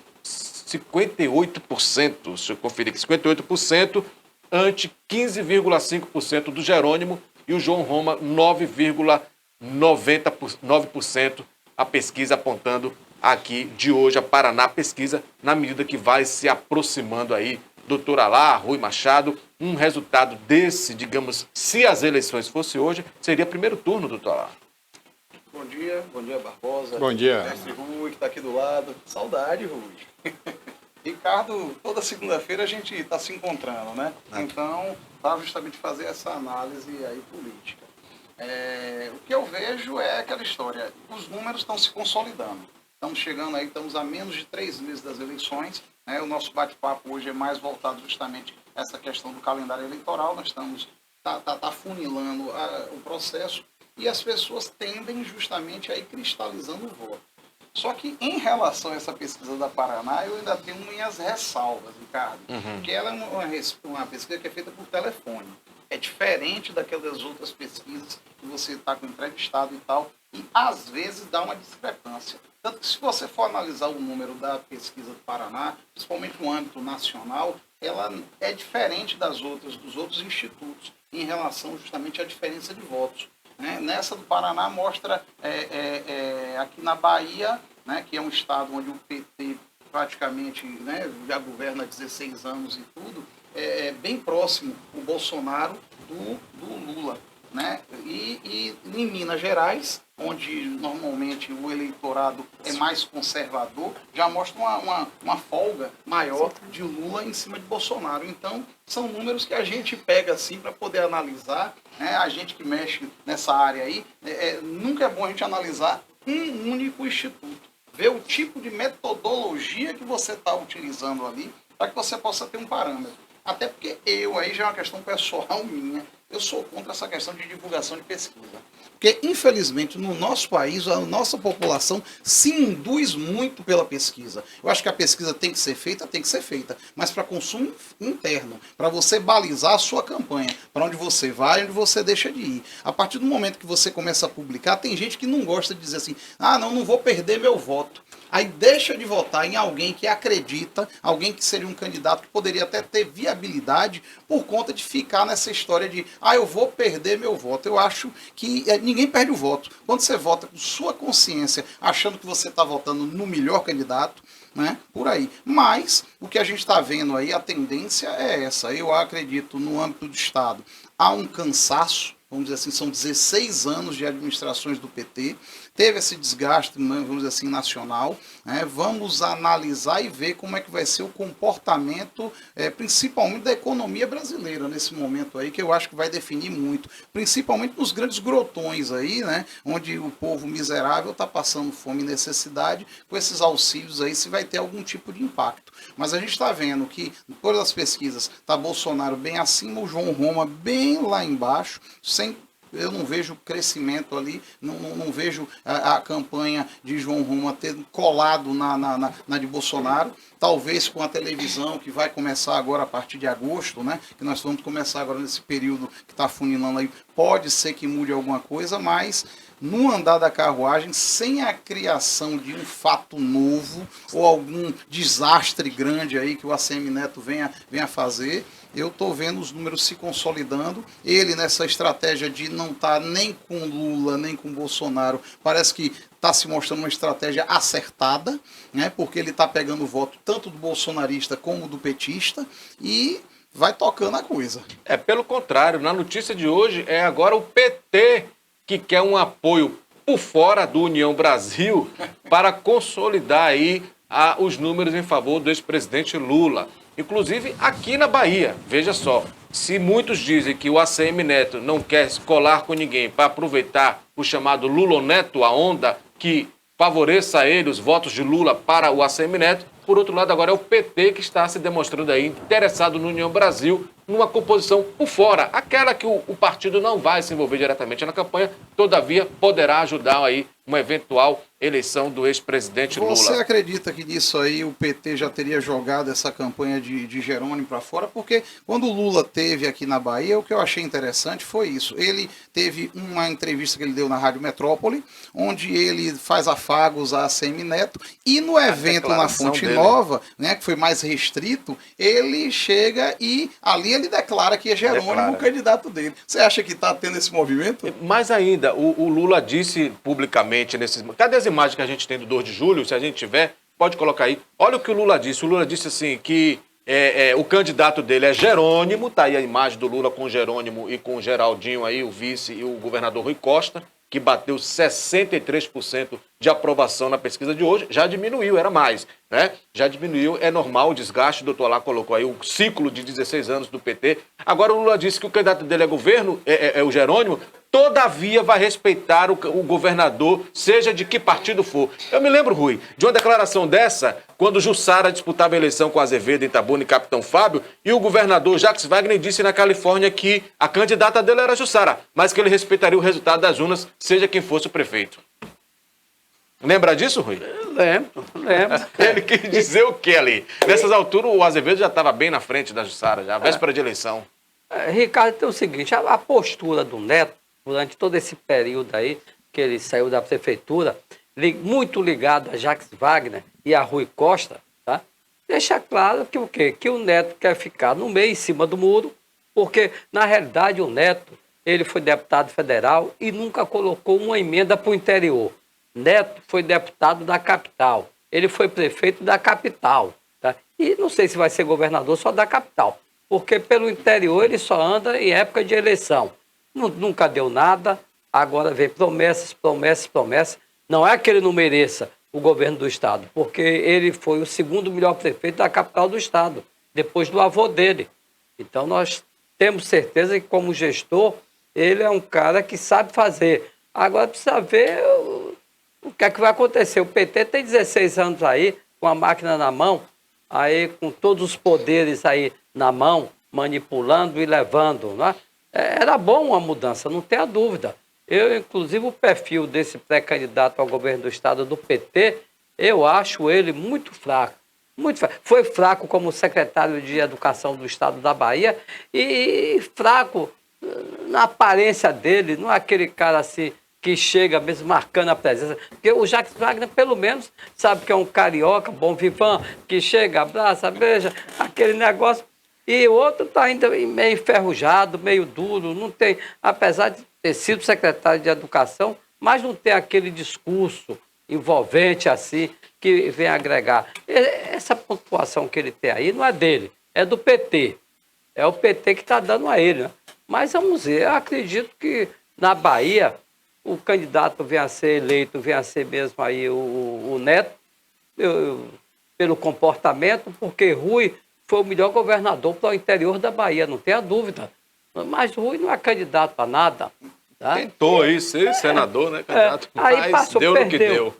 deixa eu conferir aqui, 58%, ante 15,5% do Jerônimo e o João Roma 9,9%, a pesquisa apontando aqui de hoje a Paraná pesquisa, na medida que vai se aproximando aí, doutor Alá, Rui Machado, um resultado desse, digamos, se as eleições fossem hoje, seria primeiro turno, doutor Alá. Bom dia Barbosa. Bom dia. Mestre Rui, que está aqui do lado. Saudade, Rui. Ricardo, toda segunda-feira a gente está se encontrando, né? Então, para justamente fazer essa análise aí política. O que eu vejo é aquela história, os números estão se consolidando. Estamos chegando aí, estamos a menos de 3 meses das eleições, né? O nosso bate-papo hoje é mais voltado justamente a essa questão do calendário eleitoral. Nós estamos funilando o processo e as pessoas tendem justamente a ir cristalizando o voto. Só que em relação a essa pesquisa da Paraná, eu ainda tenho minhas ressalvas, Ricardo, porque ela é uma pesquisa que é feita por telefone. É diferente daquelas outras pesquisas que você está com entrevistado e tal, e às vezes dá uma discrepância. Tanto que se você for analisar o número da pesquisa do Paraná, principalmente no âmbito nacional, ela é diferente dos outros institutos, em relação justamente à diferença de votos. Nessa do Paraná mostra aqui na Bahia, né, que é um estado onde o PT praticamente, né, já governa há 16 anos e tudo, é bem próximo o Bolsonaro do Lula. Né? E em Minas Gerais, onde normalmente o eleitorado é mais conservador, já mostra uma folga maior de Lula em cima de Bolsonaro. Então, são números que a gente pega assim para poder analisar, né? A gente que mexe nessa área aí, nunca é bom a gente analisar um único instituto, ver o tipo de metodologia que você está utilizando ali, para que você possa ter um parâmetro. Até porque aí já é uma questão pessoal minha, eu sou contra essa questão de divulgação de pesquisa. Porque, infelizmente, no nosso país, a nossa população se induz muito pela pesquisa. Eu acho que a pesquisa tem que ser feita, mas para consumo interno, para você balizar a sua campanha, para onde você vai e onde você deixa de ir. A partir do momento que você começa a publicar, tem gente que não gosta de dizer assim, não vou perder meu voto. Aí deixa de votar em alguém que acredita, alguém que seria um candidato que poderia até ter viabilidade por conta de ficar nessa história de eu vou perder meu voto. Eu acho que ninguém perde o voto. Quando você vota com sua consciência, achando que você está votando no melhor candidato, né, por aí. Mas o que a gente está vendo aí, a tendência é essa. Eu acredito, no âmbito do Estado, há um cansaço, vamos dizer assim, são 16 anos de administrações do PT, teve esse desgaste, vamos dizer assim, nacional, né? Vamos analisar e ver como é que vai ser o comportamento, principalmente da economia brasileira nesse momento aí, que eu acho que vai definir muito, principalmente nos grandes grotões aí, né? Onde o povo miserável está passando fome e necessidade, com esses auxílios aí, se vai ter algum tipo de impacto. Mas a gente está vendo que, depois das pesquisas, está Bolsonaro bem acima, o João Roma bem lá embaixo, eu não vejo crescimento ali, não vejo a campanha de João Roma ter colado na de Bolsonaro. Talvez com a televisão, que vai começar agora a partir de agosto, né? Que nós vamos começar agora nesse período que está funilando aí, pode ser que mude alguma coisa, mas no andar da carruagem, sem a criação de um fato novo ou algum desastre grande aí que o ACM Neto venha fazer, eu estou vendo os números se consolidando. Ele, nessa estratégia de não estar nem com Lula, nem com Bolsonaro, parece que está se mostrando uma estratégia acertada, né? Porque ele está pegando o voto tanto do bolsonarista como do petista e vai tocando a coisa. Pelo contrário, na notícia de hoje é agora o PT que quer um apoio por fora do União Brasil para consolidar aí os números em favor do ex-presidente Lula. Inclusive aqui na Bahia, veja só, se muitos dizem que o ACM Neto não quer se colar com ninguém para aproveitar o chamado Luloneto, a onda que favoreça a ele os votos de Lula para o ACM Neto, por outro lado agora é o PT que está se demonstrando aí interessado no União Brasil, numa composição por fora, aquela que o partido não vai se envolver diretamente na campanha, todavia poderá ajudar aí uma eventual eleição do ex-presidente Lula. Você acredita que nisso aí o PT já teria jogado essa campanha de Jerônimo para fora? Porque quando o Lula teve aqui na Bahia, o que eu achei interessante foi isso. Ele teve uma entrevista que ele deu na Rádio Metrópole, onde ele faz afagos a Semineto, e no evento na Fonte Nova, né, que foi mais restrito, ele chega e ali ele declara que é Jerônimo o candidato dele. Você acha que está tendo esse movimento? Mais ainda, o Lula disse publicamente nesses... Cadê as imagens que a gente tem do 2 de julho? Se a gente tiver, pode colocar aí. Olha o que o Lula disse. O Lula disse assim que o candidato dele é Jerônimo, tá aí a imagem do Lula com Jerônimo e com o Geraldinho aí, o vice e o governador Rui Costa, que bateu 63% de aprovação na pesquisa de hoje, já diminuiu, era mais, né? Já diminuiu, é normal o desgaste, o doutor lá colocou aí o ciclo de 16 anos do PT. Agora o Lula disse que o candidato dele é governo, é o Jerônimo, todavia vai respeitar o governador, seja de que partido for. Eu me lembro, Rui, de uma declaração dessa, quando Jussara disputava a eleição com Azevedo em Itabuna e Capitão Fábio, e o governador Jacques Wagner disse na Califórnia que a candidata dele era Jussara, mas que ele respeitaria o resultado das urnas, seja quem fosse o prefeito. Lembra disso, Rui? Lembro. Ele quis dizer o que ali? Nessas alturas, o Azevedo já estava bem na frente da Jussara, já, véspera de eleição. Ricardo, tem o seguinte, a postura do Neto, durante todo esse período aí, que ele saiu da prefeitura, muito ligado a Jacques Wagner e a Rui Costa, tá? Deixa claro que o quê? Que o Neto quer ficar no meio, em cima do muro, porque, na realidade, o Neto, ele foi deputado federal e nunca colocou uma emenda para o interior. Neto foi deputado da capital, ele foi prefeito da capital, tá? E não sei se vai ser governador só da capital, porque pelo interior ele só anda em época de eleição. Nunca deu nada, agora vem promessas. Não é que ele não mereça o governo do estado, porque ele foi o segundo melhor prefeito da capital do estado, depois do avô dele. Então nós temos certeza que como gestor, ele é um cara que sabe fazer. Agora precisa ver o que é que vai acontecer. O PT tem 16 anos aí, com a máquina na mão, aí com todos os poderes aí na mão, manipulando e levando, não é? Era bom uma mudança, não tenha dúvida. Eu, inclusive, o perfil desse pré-candidato ao governo do estado do PT, eu acho ele muito fraco. Muito fraco. Foi fraco como secretário de Educação do estado da Bahia e fraco na aparência dele, não é aquele cara assim que chega mesmo marcando a presença. Porque o Jacques Wagner, pelo menos, sabe que é um carioca, bom vivan, que chega, abraça, beija, aquele negócio. E o outro está ainda meio enferrujado, meio duro, não tem, apesar de ter sido secretário de Educação, mas não tem aquele discurso envolvente assim, que vem agregar. Essa pontuação que ele tem aí não é dele, é do PT. É o PT que está dando a ele, né? Mas vamos ver, eu acredito que na Bahia o candidato venha a ser eleito, venha a ser mesmo aí o Neto, pelo comportamento, porque Rui foi o melhor governador para o interior da Bahia, não tenha dúvida. Mas Rui não é candidato a nada. Tá? Tentou aí ser senador, né, candidato? Aí mas passou, deu no que deu.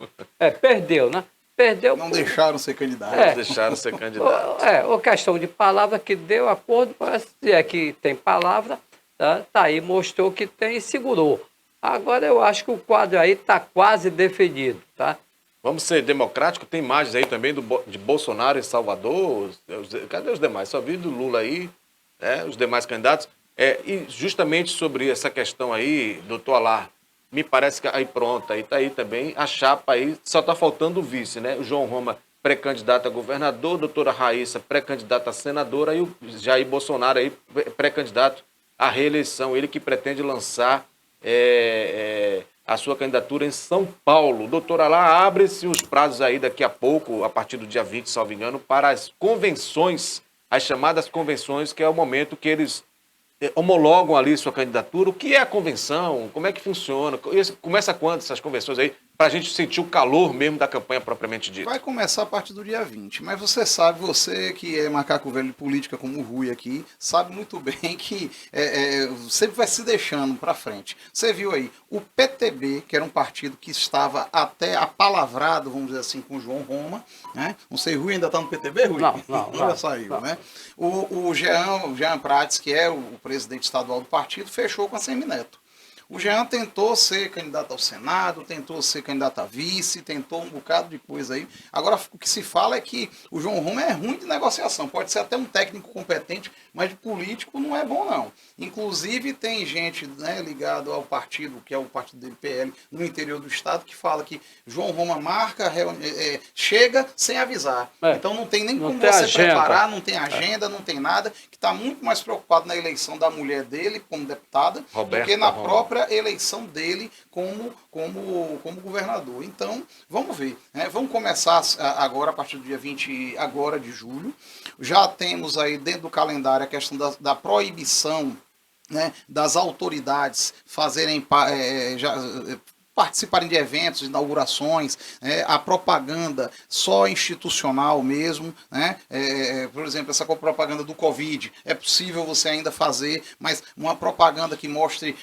Perdeu, né? Perdeu. Não deixaram ser candidato. Não deixaram ser candidato. Ou questão de palavra que deu acordo, se é que tem palavra, tá aí, mostrou que tem e segurou. Agora eu acho que o quadro aí está quase definido, tá? Vamos ser democráticos? Tem imagens aí também de Bolsonaro em Salvador? Cadê os demais? Só vi do Lula aí, né? Os demais candidatos. E justamente sobre essa questão aí, doutor Alar, me parece que aí pronto, aí está aí também a chapa aí, só está faltando o vice, né? O João Roma, pré-candidato a governador, doutora Raíssa, pré-candidata a senadora, e o Jair Bolsonaro aí, pré-candidato à reeleição, ele que pretende lançar a sua candidatura em São Paulo. Doutora, lá abre-se os prazos aí daqui a pouco, a partir do dia 20, salvo engano, para as convenções, as chamadas convenções, que é o momento que eles homologam ali sua candidatura. O que é a convenção? Como é que funciona? Começa quando essas convenções aí? Para a gente sentir o calor mesmo da campanha propriamente dita. Vai começar a partir do dia 20, mas você sabe, você que é macaco velho de política como o Rui aqui, sabe muito bem que sempre vai se deixando para frente. Você viu aí, o PTB, que era um partido que estava até apalavrado, vamos dizer assim, com o João Roma, né? Não sei, Rui ainda está no PTB, Rui? Não. Já saiu, né? O Jean Prates, que é o presidente estadual do partido, fechou com a Semineto. O Jean tentou ser candidato ao Senado, tentou ser candidato a vice, tentou um bocado de coisa aí. Agora, o que se fala é que o João Roma é ruim de negociação. Pode ser até um técnico competente, mas de político não é bom, não. Inclusive, tem gente, né, ligado ao partido, que é o partido dele, PL, no interior do estado, que fala que João Roma marca, chega sem avisar. Então não tem nem como você preparar, não tem agenda, não tem nada, que está muito mais preocupado na eleição da mulher dele como deputada do que na própria eleição dele como governador. Então, vamos ver. Né? Vamos começar agora, a partir do dia 20 agora de julho. Já temos aí dentro do calendário a questão da proibição, né, das autoridades fazerem participarem de eventos, inaugurações, a propaganda só institucional mesmo, né? Por exemplo, essa propaganda do Covid, é possível você ainda fazer, mas uma propaganda que mostre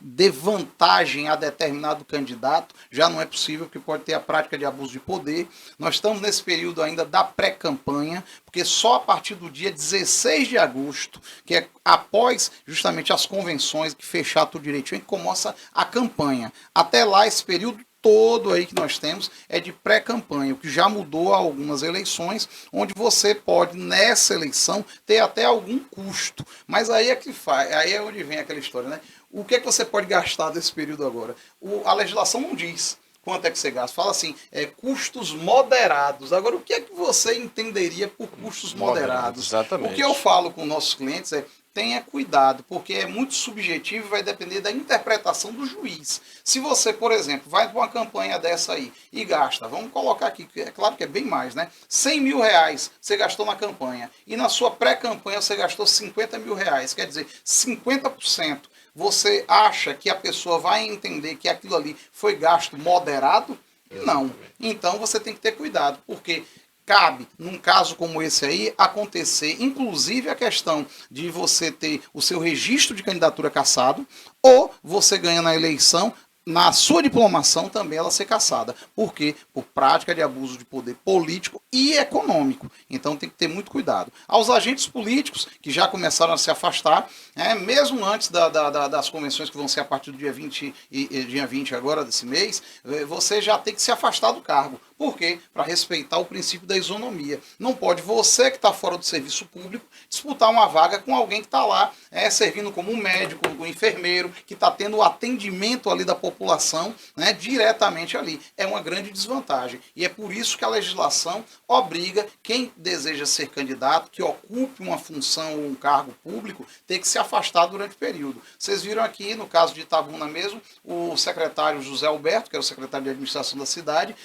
dê vantagem a determinado candidato, já não é possível, porque pode ter a prática de abuso de poder. Nós estamos nesse período ainda da pré-campanha, porque só a partir do dia 16 de agosto, que é após justamente as convenções, que fechar tudo direitinho, que começa a campanha. Até lá, esse período todo aí que nós temos é de pré-campanha, o que já mudou algumas eleições, onde você pode, nessa eleição, ter até algum custo. Mas aí aí é onde vem aquela história, né? O que é que você pode gastar desse período agora? A legislação não diz quanto é que você gasta. Fala assim, custos moderados. Agora, o que é que você entenderia por custos moderados? Exatamente. O que eu falo com nossos clientes tenha cuidado, porque é muito subjetivo e vai depender da interpretação do juiz. Se você, por exemplo, vai para uma campanha dessa aí e gasta, vamos colocar aqui, é claro que é bem mais, né? 100 mil reais você gastou na campanha e na sua pré-campanha você gastou 50 mil reais, quer dizer, 50%. Você acha que a pessoa vai entender que aquilo ali foi gasto moderado? Não. Então você tem que ter cuidado, porque cabe, num caso como esse aí, acontecer, inclusive, a questão de você ter o seu registro de candidatura cassado, ou você ganha na eleição, na sua diplomação também ela ser cassada. Por quê? Por prática de abuso de poder político e econômico. Então tem que ter muito cuidado. Aos agentes políticos, que já começaram a se afastar, mesmo antes das convenções que vão ser a partir do dia 20 agora desse mês, você já tem que se afastar do cargo. Por quê? Para respeitar o princípio da isonomia. Não pode você que está fora do serviço público disputar uma vaga com alguém que está lá servindo como um médico, como um enfermeiro, que está tendo o atendimento ali da população, né, diretamente ali. É uma grande desvantagem. E é por isso que a legislação obriga quem deseja ser candidato, que ocupe uma função ou um cargo público, ter que se afastar durante o período. Vocês viram aqui, no caso de Itabuna mesmo, o secretário José Alberto, que era o secretário de administração da cidade,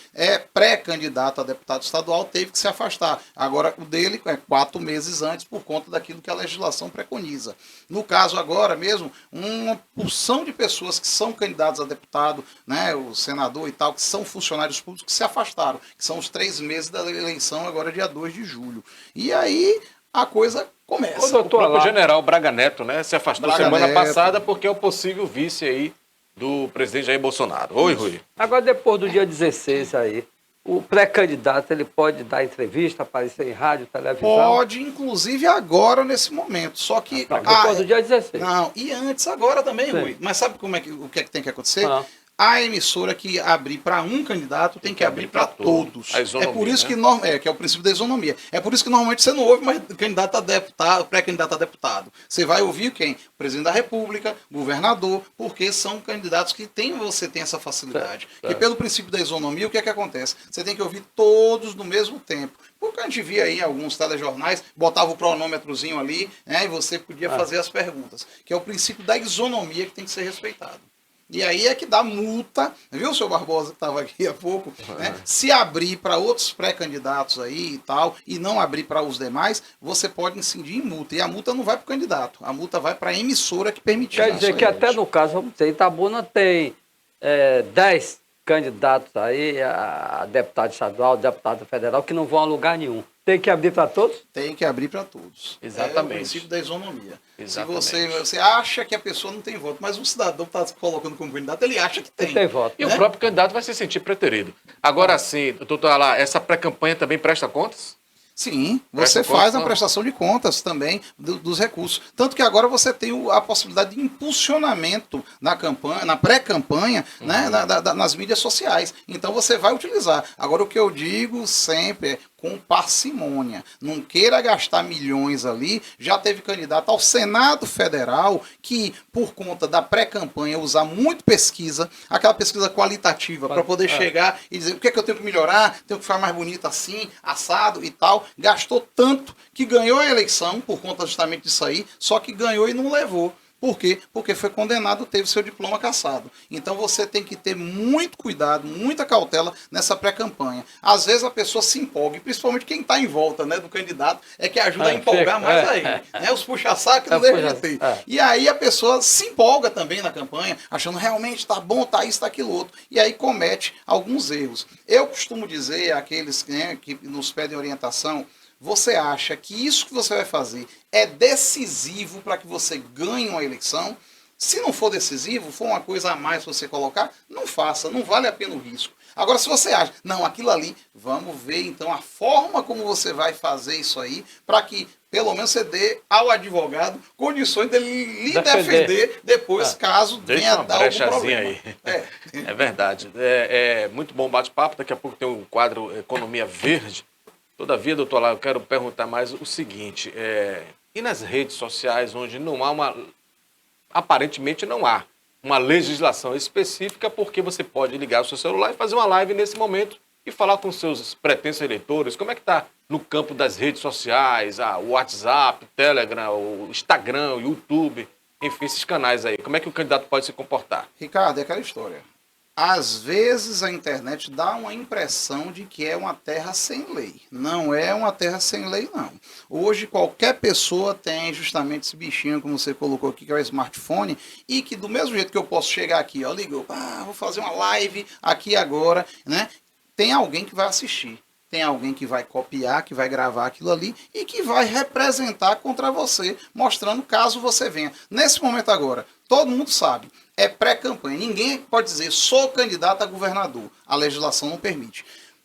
pré-candidato a deputado estadual, teve que se afastar. Agora, o dele é 4 meses antes, por conta daquilo que a legislação preconiza. No caso agora mesmo, uma porção de pessoas que são candidatos a deputado, né, o senador e tal, que são funcionários públicos, que se afastaram, que são os 3 meses da eleição, agora dia 2 de julho. E aí a coisa começa. O próprio general Braga Neto, né, se afastou semana passada porque é o possível vice aí do presidente Jair Bolsonaro. Oi, Rui. Agora, depois do dia 16 aí, o pré-candidato ele pode dar entrevista, aparecer em rádio, televisão? Pode, inclusive agora, nesse momento. Só que... Não, depois do dia 16. Não, e antes agora também, Sim. Rui. Mas sabe o que é que tem que acontecer? A emissora que abrir para um candidato tem que abrir para todos. É por isso que que é o princípio da isonomia. É por isso que normalmente você não ouve mais candidato a deputado, pré-candidato a deputado. Você vai ouvir quem? O presidente da República, governador, porque são candidatos que você tem essa facilidade. Porque pelo princípio da isonomia, o que é que acontece? Você tem que ouvir todos no mesmo tempo. Porque a gente via aí alguns telejornais, botava o cronômetrozinho ali, né, e você podia fazer as perguntas. Que é o princípio da isonomia que tem que ser respeitado. E aí é que dá multa, viu, seu Barbosa, que estava aqui há pouco, né? Se abrir para outros pré-candidatos aí e tal, e não abrir para os demais, você pode incidir em multa. E a multa não vai para o candidato, a multa vai para a emissora que permitiu. Quer dizer que até no caso, vamos dizer, Itabuna tem 10 candidatos aí, a deputado estadual, deputado federal, que não vão a lugar nenhum. Tem que abrir para todos? Tem que abrir para todos. Exatamente. É o princípio da isonomia. Exatamente. Se você acha que a pessoa não tem voto, mas o cidadão está se colocando como candidato, ele acha que tem. Ele tem voto. E o próprio candidato vai se sentir preterido. Agora sim, doutor Alá, essa pré-campanha também presta contas? Sim, você Presta faz conta, a não? prestação de contas também dos recursos. Tanto que agora você tem a possibilidade de impulsionamento na campanha, na pré-campanha, né, nas mídias sociais. Então você vai utilizar. Agora o que eu digo sempre é com parcimônia. Não queira gastar milhões ali. Já teve candidato ao Senado Federal que, por conta da pré-campanha, usar muito pesquisa, aquela pesquisa qualitativa, para poder chegar e dizer o que é que eu tenho que melhorar, tenho que ficar mais bonito assim, assado e tal. Gastou tanto que ganhou a eleição por conta justamente disso aí, só que ganhou e não levou. Por quê? Porque foi condenado, teve seu diploma cassado. Então você tem que ter muito cuidado, muita cautela nessa pré-campanha. Às vezes a pessoa se empolga, e principalmente quem está em volta, né, do candidato, é que ajuda a empolgar mais aí. Né? Os puxa-saco não deixam de ter. E aí a pessoa se empolga também na campanha, achando realmente tá bom, tá isso, tá aquilo outro. E aí comete alguns erros. Eu costumo dizer àqueles, né, que nos pedem orientação: você acha que isso que você vai fazer é decisivo para que você ganhe uma eleição? Se não for decisivo, for uma coisa a mais para você colocar, não faça, não vale a pena o risco. Agora, se você acha, não, aquilo ali, vamos ver então a forma como você vai fazer isso aí, para que pelo menos você dê ao advogado condições dele lhe defender depois, caso Deixa venha uma dar algum brechazinha problema. aí. É verdade. É muito bom bate-papo. Daqui a pouco tem um quadro Economia Verde. Todavia, doutor Lá, eu quero perguntar mais o seguinte: e nas redes sociais, onde não há aparentemente não há uma legislação específica, porque você pode ligar o seu celular e fazer uma live nesse momento e falar com seus pretensos eleitores? Como é que está no campo das redes sociais, o WhatsApp, o Telegram, o Instagram, o YouTube, enfim, esses canais aí? Como é que o candidato pode se comportar? Ricardo, é aquela história. Às vezes a internet dá uma impressão de que é uma terra sem lei. Não é uma terra sem lei, não. Hoje qualquer pessoa tem justamente esse bichinho, como você colocou aqui, que é o smartphone, e que do mesmo jeito que eu posso chegar aqui, ó, ligou, vou fazer uma live aqui agora, né? Tem alguém que vai assistir. Tem alguém que vai copiar, que vai gravar aquilo ali e que vai representar contra você, mostrando caso você venha. Nesse momento agora, todo mundo sabe, é pré-campanha. Ninguém pode dizer, sou candidato a governador. A legislação não permite.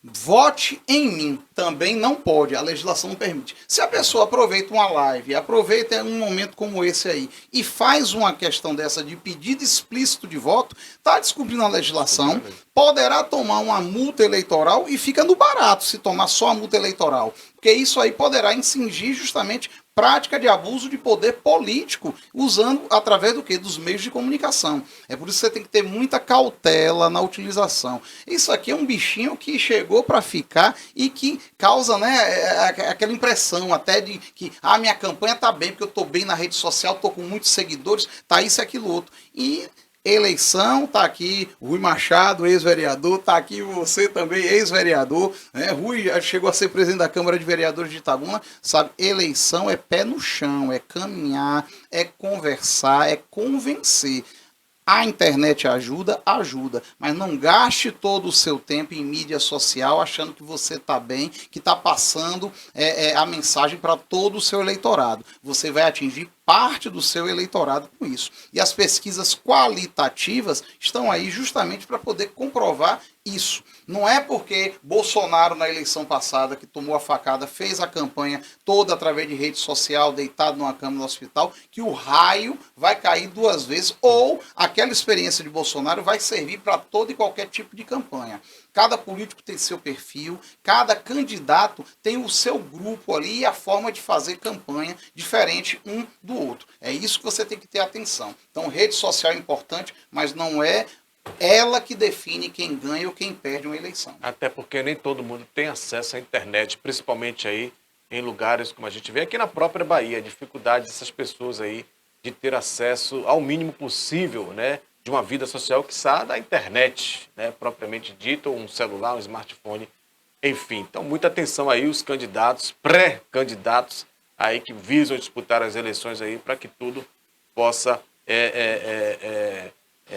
Vote em mim, também não pode, a legislação não permite. Se a pessoa aproveita uma live, aproveita um momento como esse aí e faz uma questão dessa de pedido explícito de voto, está descumprindo a legislação, poderá tomar uma multa eleitoral e fica no barato se tomar só a multa eleitoral. Porque isso aí poderá incingir justamente prática de abuso de poder político, usando através do quê? Dos meios de comunicação. É por isso que você tem que ter muita cautela na utilização. Isso aqui é um bichinho que chegou para ficar e que causa, né, aquela impressão até de que minha campanha tá bem, porque eu tô bem na rede social, tô com muitos seguidores, tá isso e aquilo outro. E eleição, tá aqui Rui Machado, ex-vereador, tá aqui você também, ex-vereador, né? Rui chegou a ser presidente da Câmara de Vereadores de Itabuna, sabe? Eleição é pé no chão, é caminhar, é conversar, é convencer. A internet ajuda, mas não gaste todo o seu tempo em mídia social achando que você está bem, que está passando a mensagem para todo o seu eleitorado. Você vai atingir parte do seu eleitorado com isso. E as pesquisas qualitativas estão aí justamente para poder comprovar isso. Não é porque Bolsonaro, na eleição passada, que tomou a facada, fez a campanha toda através de rede social, deitado numa cama no hospital, que o raio vai cair duas vezes, ou aquela experiência de Bolsonaro vai servir para todo e qualquer tipo de campanha. Cada político tem seu perfil, cada candidato tem o seu grupo ali e a forma de fazer campanha diferente um do outro. É isso que você tem que ter atenção. Então, rede social é importante, mas não é ela que define quem ganha ou quem perde uma eleição. Até porque nem todo mundo tem acesso à internet, principalmente aí em lugares como a gente vê aqui na própria Bahia, a dificuldade dessas pessoas aí de ter acesso ao mínimo possível, né, de uma vida social que sai da internet, né, propriamente dito, um celular, um smartphone, enfim. Então, muita atenção aí os candidatos, pré-candidatos aí que visam disputar as eleições aí para que tudo possa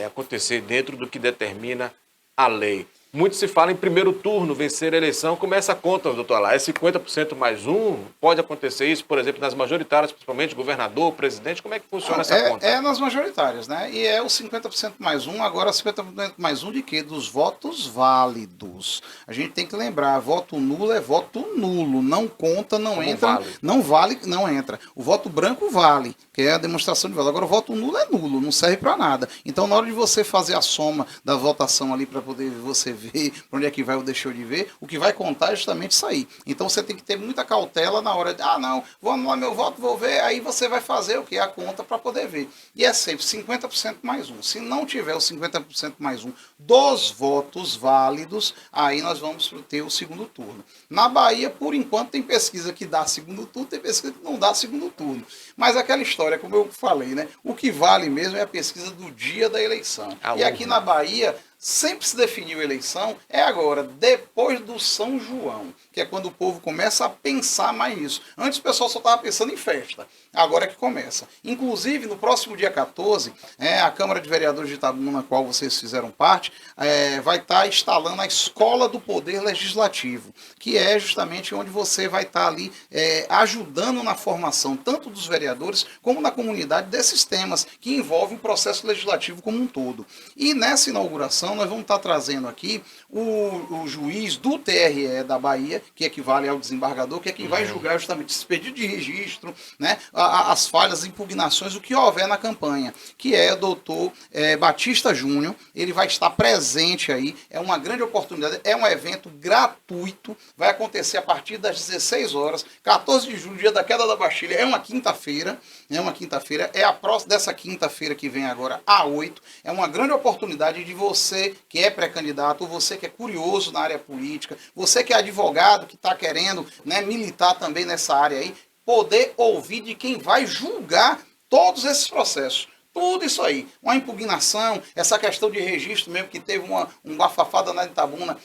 acontecer dentro do que determina a lei. muito se fala em primeiro turno, vencer a eleição. Como é essa conta, doutor Alá? É 50% mais um? Pode acontecer isso, por exemplo, nas majoritárias, principalmente governador, presidente? Como é que funciona essa conta? É nas majoritárias, né? E é o 50% mais um, agora 50% mais um de quê? Dos votos válidos. A gente tem que lembrar, voto nulo é voto nulo, não conta, não Como entra, vale? não vale, não entra. O voto branco vale, que é a demonstração de voto. Agora o voto nulo é nulo, não serve para nada. Então na hora de você fazer a soma da votação ali para poder você ver para onde é que vai ou deixou de ver, o que vai contar é justamente isso aí. Então você tem que ter muita cautela na hora de, não, vou anular meu voto, vou ver, aí você vai fazer o que? A conta para poder ver. E é sempre 50% mais um. Se não tiver o 50% mais um dos votos válidos, aí nós vamos ter o segundo turno. Na Bahia, por enquanto, tem pesquisa que dá segundo turno, tem pesquisa que não dá segundo turno. Mas aquela história, como eu falei, né? O que vale mesmo é a pesquisa do dia da eleição. E aqui na Bahia, sempre se definiu a eleição, é agora, depois do São João, que é quando o povo começa a pensar mais nisso. Antes o pessoal só estava pensando em festa, agora é que começa. Inclusive, no próximo dia 14, a Câmara de Vereadores de Itabuna, na qual vocês fizeram parte, vai estar instalando a Escola do Poder Legislativo, que é justamente onde você vai estar ali ajudando na formação tanto dos vereadores como na comunidade desses temas que envolvem o processo legislativo como um todo. E nessa inauguração, nós vamos estar trazendo aqui o juiz do TRE da Bahia, que equivale ao desembargador, que é quem vai julgar justamente esse pedido de registro, né, as falhas, impugnações, o que houver na campanha, que é o doutor Batista Júnior. Ele vai estar presente aí, é uma grande oportunidade, é um evento gratuito, vai acontecer a partir das 16 horas, 14 de julho, dia da queda da Bastilha, é uma quinta-feira, é a próxima dessa quinta-feira que vem agora, a 8, é uma grande oportunidade de você que é pré-candidato, ou você que é curioso na área política, você que é advogado, que está querendo, né, militar também nessa área aí, poder ouvir de quem vai julgar todos esses processos. Tudo isso aí, uma impugnação, essa questão de registro mesmo, que teve um bafafá na Itabuna,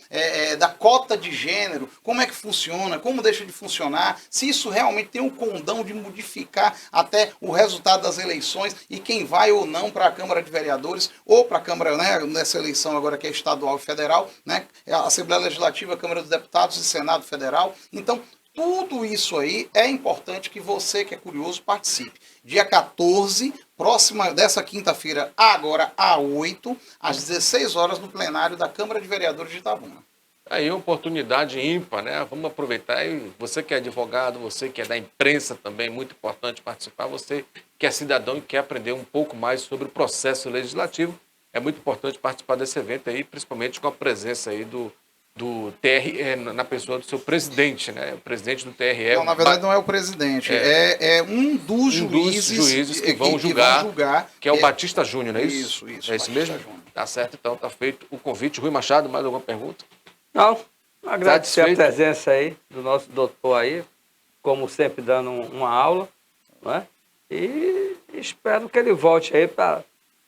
da cota de gênero, como é que funciona, como deixa de funcionar, se isso realmente tem um condão de modificar até o resultado das eleições e quem vai ou não para a Câmara de Vereadores ou para a Câmara, né, nessa eleição agora que é estadual e federal, né, a Assembleia Legislativa, Câmara dos Deputados e Senado Federal. Então, tudo isso aí é importante que você que é curioso participe. Dia 14, próxima dessa quinta-feira, agora a 8, às 16 horas, no plenário da Câmara de Vereadores de Itabuna. Aí uma oportunidade ímpar, né? Vamos aproveitar. E você que é advogado, você que é da imprensa também, muito importante participar. Você que é cidadão e quer aprender um pouco mais sobre o processo legislativo, é muito importante participar desse evento aí, principalmente com a presença aí do TRE, na pessoa do seu presidente, né? O presidente do TRE. Não, na verdade não é o presidente, é um dos juízes que vão julgar, que é o Batista Júnior, não é isso? Isso. É isso Batista mesmo? Júnior. Tá certo, então, tá feito o convite. Rui Machado, mais alguma pergunta? Não, agradecer a Satisfeito? presença aí do nosso doutor aí, como sempre dando uma aula, né? E espero que ele volte aí para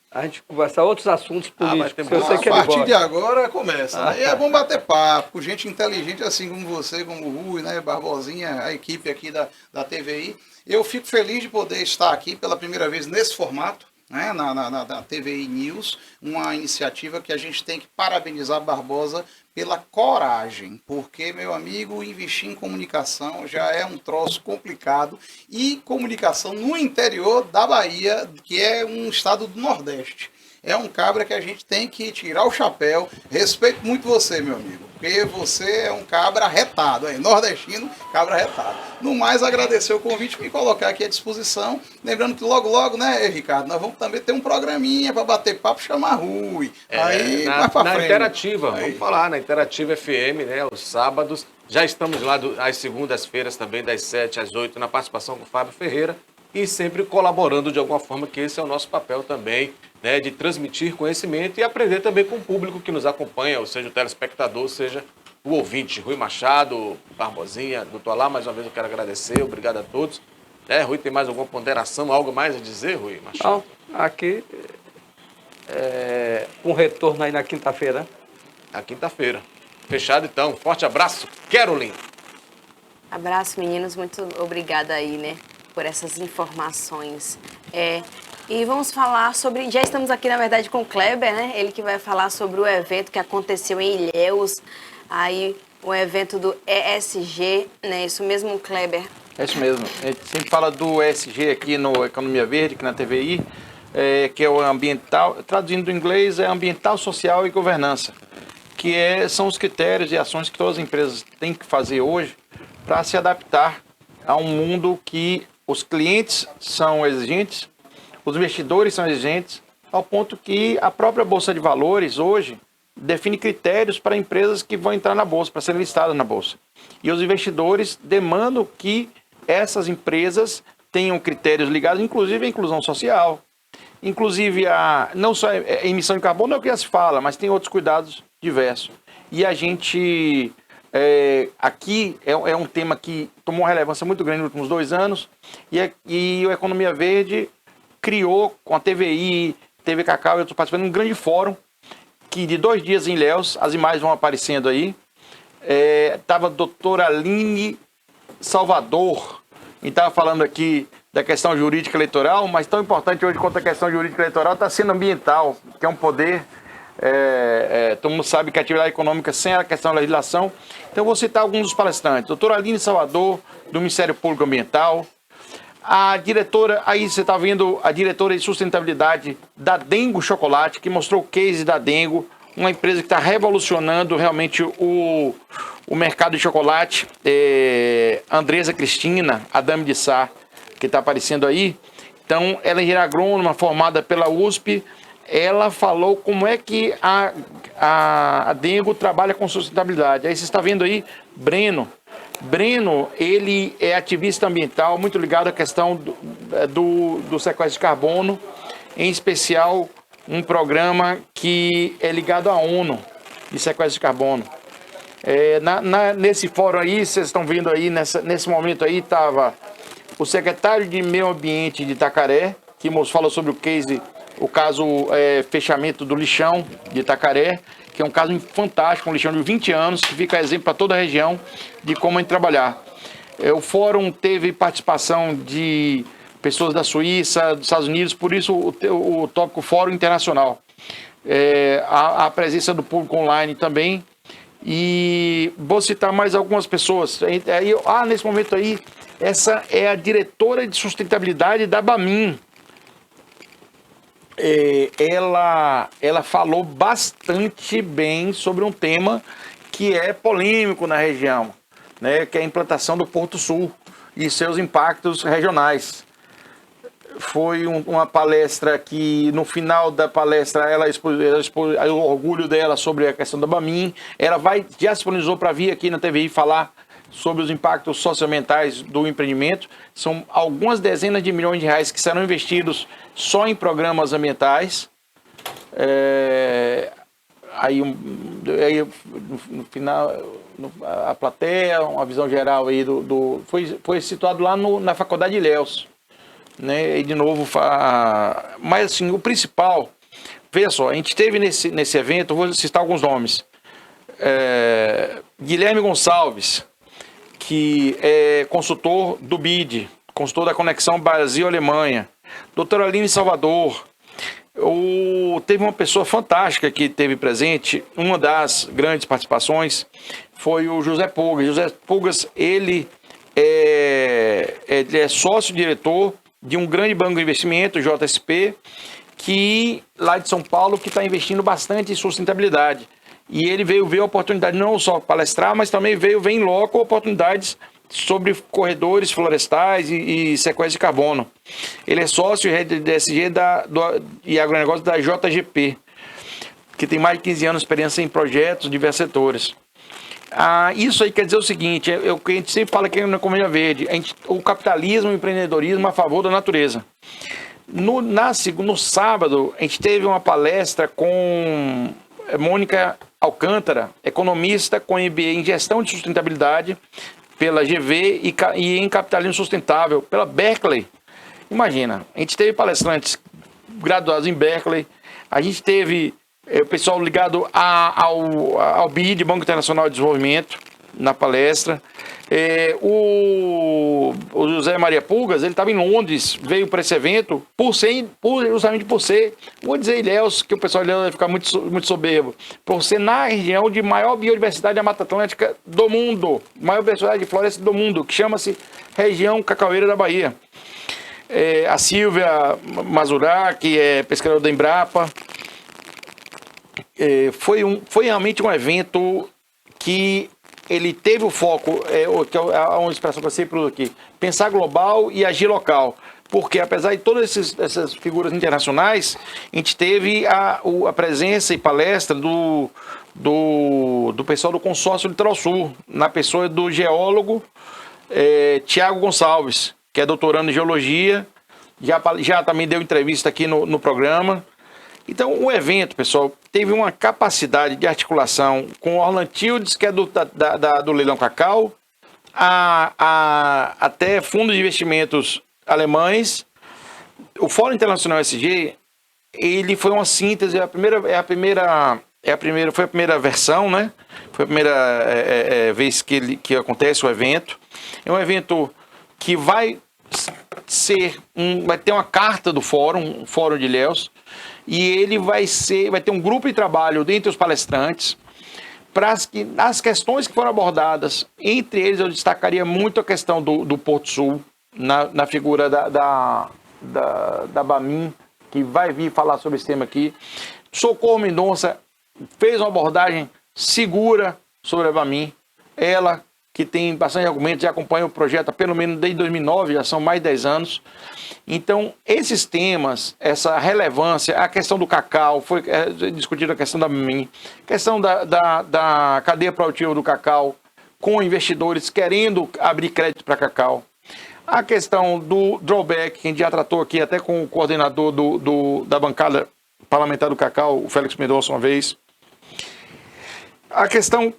a gente conversar outros assuntos políticos. ter que eu bom. sei que A ele partir de gosta. agora começa, né? E é bom bater papo, com gente inteligente assim como você, como o Rui, né? Barbosinha, a equipe aqui da TVI. Eu fico feliz de poder estar aqui pela primeira vez nesse formato, né? Na TVI News, uma iniciativa que a gente tem que parabenizar Barbosa pela coragem, porque, meu amigo, investir em comunicação já é um troço complicado, e comunicação no interior da Bahia, que é um estado do Nordeste. É um cabra que a gente tem que tirar o chapéu. Respeito muito você, meu amigo, porque você é um cabra retado, aí, nordestino, cabra retado. No mais, agradecer o convite e me colocar aqui à disposição. Lembrando que logo, né, Ricardo, nós vamos também ter um programinha para bater papo, chamar Rui. Aí, mais pra na frente. Interativa, Aí. vamos falar, na Interativa FM, né, os sábados. Já estamos lá às segundas-feiras também, das 7 às 8, na participação com o Fábio Ferreira. E sempre colaborando de alguma forma, que esse é o nosso papel também, né, de transmitir conhecimento e aprender também com o público que nos acompanha, ou seja, o telespectador, seja o ouvinte. Rui Machado, Barbosinha, doutor Alá, mais uma vez eu quero agradecer, obrigado a todos. Rui, tem mais alguma ponderação, algo mais a dizer, Rui Machado? Não, aqui, com retorno aí na quinta-feira. Na quinta-feira. Fechado então, forte abraço, Carolyn. Abraço, meninos. Muito obrigada aí, né, por essas informações. E vamos falar sobre, já estamos aqui na verdade com o Kleber, né? Ele que vai falar sobre o evento que aconteceu em Ilhéus, aí o evento do ESG, né? Isso mesmo, Kleber? É isso mesmo. A gente sempre fala do ESG aqui no Economia Verde, aqui na TVI, que é o ambiental, traduzindo do inglês, é ambiental, social e governança, que são os critérios e ações que todas as empresas têm que fazer hoje para se adaptar a um mundo que os clientes são exigentes, os investidores são exigentes, ao ponto que a própria Bolsa de Valores hoje define critérios para empresas que vão entrar na Bolsa, para serem listadas na Bolsa. E os investidores demandam que essas empresas tenham critérios ligados, inclusive à inclusão social, inclusive não só a emissão de carbono, é o que já se fala, mas tem outros cuidados diversos. E a gente, aqui, é um tema que tomou uma relevância muito grande nos últimos 2 anos, e a Economia Verde criou, com a TVI, TV Cacau e outros participantes, um grande fórum, que de 2 dias em Ilhéus, as imagens vão aparecendo aí, estava a doutora Aline Salvador, e estava falando aqui da questão jurídica eleitoral, mas tão importante hoje quanto a questão jurídica eleitoral está sendo ambiental, que é um poder, todo mundo sabe que a atividade econômica sem a questão da legislação. Então eu vou citar alguns dos palestrantes. Doutora Aline Salvador, do Ministério Público Ambiental, a diretora, aí você está vendo a diretora de sustentabilidade da Dengo Chocolate, que mostrou o case da Dengo, uma empresa que está revolucionando realmente o mercado de chocolate. Andresa Cristina, a Dame de Sá, que está aparecendo aí. Então, ela é engenheira agrônoma, formada pela USP. Ela falou como é que a Dengo trabalha com sustentabilidade. Aí você está vendo aí Breno. Breno, ele é ativista ambiental, muito ligado à questão do sequestro de carbono, em especial um programa que é ligado à ONU, de sequestro de carbono. Nesse fórum aí, vocês estão vendo aí, nesse momento aí, estava o secretário de Meio Ambiente de Itacaré, que falou sobre o caso fechamento do lixão de Itacaré, que é um caso fantástico, um lixão de 20 anos, que fica exemplo para toda a região de como a gente trabalhar. O fórum teve participação de pessoas da Suíça, dos Estados Unidos, por isso o tópico Fórum Internacional. A presença do público online também. E vou citar mais algumas pessoas. Nesse momento aí, essa é a diretora de sustentabilidade da Bamin. Ela falou bastante bem sobre um tema que é polêmico na região, né, que é a implantação do Porto Sul e seus impactos regionais. Foi uma palestra que, no final da palestra, ela expôs o orgulho dela sobre a questão da Bamin. Ela já se disponibilizou para vir aqui na TVI falar sobre os impactos socioambientais do empreendimento. São algumas dezenas de milhões de reais que serão investidos só em programas ambientais. No final, a plateia, uma visão geral aí foi situado lá na Faculdade de Ilhéus, né? E de novo, mas assim, o principal, veja só, a gente teve nesse evento, vou citar alguns nomes. Guilherme Gonçalves, que é consultor do BID, consultor da Conexão Brasil-Alemanha. Doutora Aline Salvador. Teve uma pessoa fantástica que esteve presente, uma das grandes participações foi o José Pulgas. José Pulgas, ele é sócio-diretor de um grande banco de investimento, JSP, que lá de São Paulo, que está investindo bastante em sustentabilidade. E ele veio ver a oportunidade não só palestrar, mas também veio ver em loco oportunidades sobre corredores florestais e sequestro de carbono. Ele é sócio de DSG e agronegócio da JGP, que tem mais de 15 anos de experiência em projetos de diversos setores. Isso aí quer dizer o seguinte, o que a gente sempre fala aqui na Economia Verde, o capitalismo e o empreendedorismo a favor da natureza. No sábado, a gente teve uma palestra com Mônica Alcântara, economista com MBA em Gestão de Sustentabilidade pela GV e em Capitalismo Sustentável pela Berkeley. Imagina, a gente teve palestrantes graduados em Berkeley, a gente teve o pessoal ligado ao BID, Banco Internacional de Desenvolvimento, na palestra. O José Maria Pulgas, ele estava em Londres, veio para esse evento justamente por ser, vou dizer Ilhéus, que o pessoal de Ilhéus vai ficar muito soberbo, por ser na região de maior biodiversidade da Mata Atlântica do mundo, maior biodiversidade de floresta do mundo, que chama-se região Cacaueira da Bahia. A Silvia Mazurá, que é pesquisadora da Embrapa, foi realmente um evento que ele teve o foco, que é uma expressão que eu sempre uso aqui, pensar global e agir local. Porque apesar de todas essas figuras internacionais, a gente teve a presença e palestra do pessoal do Consórcio Litoral Sul, na pessoa do geólogo Tiago Gonçalves, que é doutorando em geologia, já também deu entrevista aqui no programa. Então, o evento, pessoal, teve uma capacidade de articulação com o Orland Tildes, que é do Leilão Cacau, até fundos de investimentos alemães. O Fórum Internacional ESG, ele foi uma síntese, foi a primeira versão, né? Foi a primeira vez que acontece o evento. É um evento que vai ter uma carta do Fórum de Ilhéus, e ele vai ter um grupo de trabalho dentre os palestrantes para as questões que foram abordadas. Entre eles, eu destacaria muito a questão do Porto Sul, na figura da Bamin, que vai vir falar sobre esse tema aqui. Socorro Mendonça fez uma abordagem segura sobre a Bamin. Ela, que tem bastante argumentos, já acompanha o projeto pelo menos desde 2009, já são mais de 10 anos. Então, esses temas, essa relevância, a questão do cacau, foi discutida a questão da BAMIM, questão da cadeia produtiva do cacau, com investidores querendo abrir crédito para cacau. A questão do drawback, que a gente já tratou aqui até com o coordenador da bancada parlamentar do cacau, o Félix Mendonça, uma vez. A questão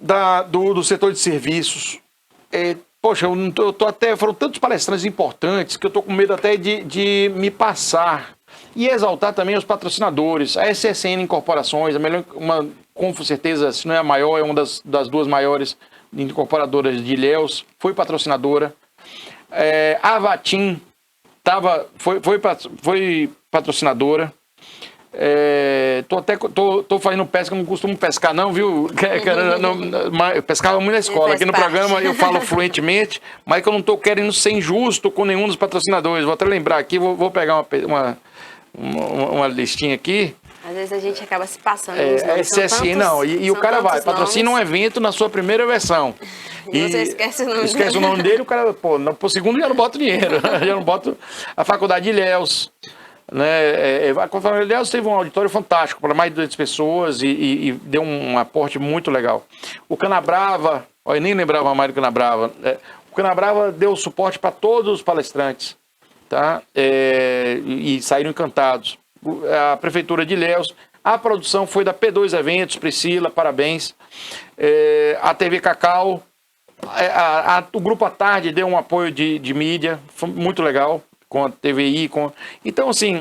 do setor de serviços. Poxa, foram tantos palestrantes importantes que eu estou com medo até de me passar. E exaltar também os patrocinadores. A SSN Incorporações, com certeza, se não é a maior, é uma das duas maiores incorporadoras de Ilhéus, foi patrocinadora. A Vatim foi patrocinadora. Tô fazendo pesca, não costumo pescar não, viu? Eu pescava muito na escola. Aqui no programa eu falo fluentemente, mas que eu não tô querendo ser injusto com nenhum dos patrocinadores. Vou até lembrar aqui, vou pegar uma listinha aqui. Às vezes a gente acaba se passando. SSN, não. E o cara vai, patrocina um evento na sua primeira versão. E você esquece o nome dele. Esquece o nome dele, o cara, pro segundo já não bota dinheiro. Já não bota a Faculdade de Ilhéus. Né? A Faculdade de Ilhéus teve um auditório fantástico para mais de 200 pessoas e deu um aporte muito legal. O Canabrava, eu nem lembrava mais do Canabrava. O Canabrava deu suporte para todos os palestrantes, tá? E saíram encantados. A Prefeitura de Ilhéus, a produção foi da P2 Eventos, Priscila, parabéns. A TV Cacau, o Grupo à Tarde deu um apoio de mídia, foi muito legal, com a TVI. Então, assim,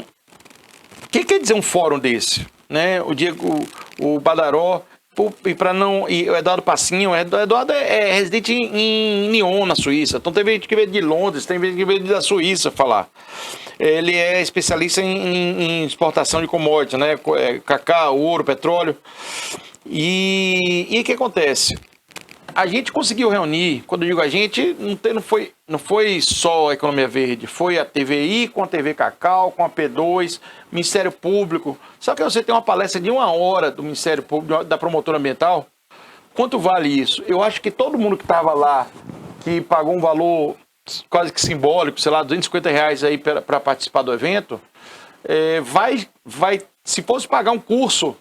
o que quer dizer um fórum desse? Né? O Diego, o Badaró, e o Eduardo Passinho, o Eduardo é residente em Nyon, na Suíça, então teve gente que veio de Londres, tem gente que veio da Suíça falar. Ele é especialista em exportação de commodities, né? Cacau, ouro, petróleo. E o que acontece? A gente conseguiu reunir, quando eu digo a gente, não foi só a Economia Verde, foi a TVI com a TV Cacau, com a P2, Ministério Público. Só que você tem uma palestra de 1 hora do Ministério Público, da promotora ambiental. Quanto vale isso? Eu acho que todo mundo que estava lá, que pagou um valor quase que simbólico, sei lá, R$250 aí para participar do evento, vai, se fosse pagar um curso,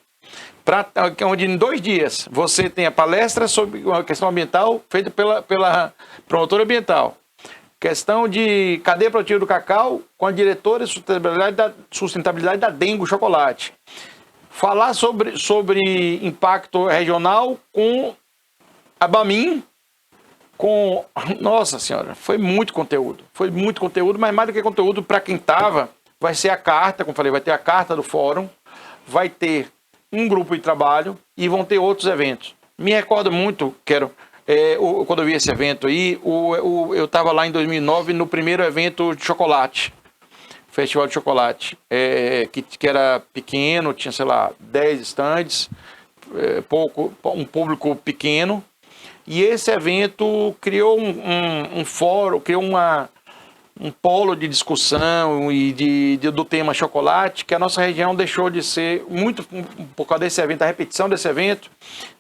onde em 2 dias você tem a palestra sobre a questão ambiental feita pela promotora ambiental, questão de cadeia produtiva do cacau com a diretora de sustentabilidade da Dengo Chocolate, falar sobre impacto regional com a Bamin, nossa senhora, foi muito conteúdo, mas mais do que conteúdo, para quem estava, vai ser a carta, como falei, vai ter a carta do fórum, vai ter um grupo de trabalho e vão ter outros eventos. Me recordo muito, quando eu vi esse evento aí, eu estava lá em 2009 no primeiro evento de chocolate, Festival de Chocolate, que era pequeno, tinha, sei lá, 10 estandes, um público pequeno. E esse evento criou um fórum, criou um polo de discussão e do tema chocolate, que a nossa região deixou de ser muito, por causa desse evento, a repetição desse evento.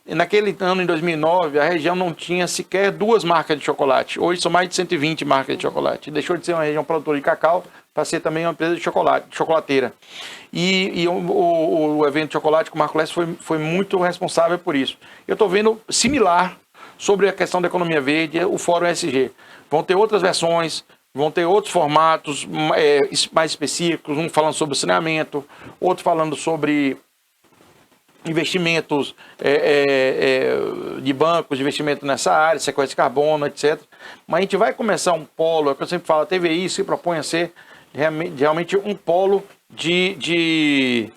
E naquele ano, em 2009, a região não tinha sequer 2 marcas de chocolate. Hoje são mais de 120 marcas de chocolate. Deixou de ser uma região produtora de cacau para ser também uma empresa de chocolate, chocolateira. E o evento de chocolate com o Marco Leste foi muito responsável por isso. Eu estou vendo similar sobre a questão da economia verde, o Fórum ESG. Vão ter outras versões, vão ter outros formatos mais específicos, um falando sobre saneamento, outro falando sobre investimentos de bancos, de investimento nessa área, sequência de carbono, etc. Mas a gente vai começar um polo, é o que eu sempre falo, a TVI se propõe a ser realmente um polo de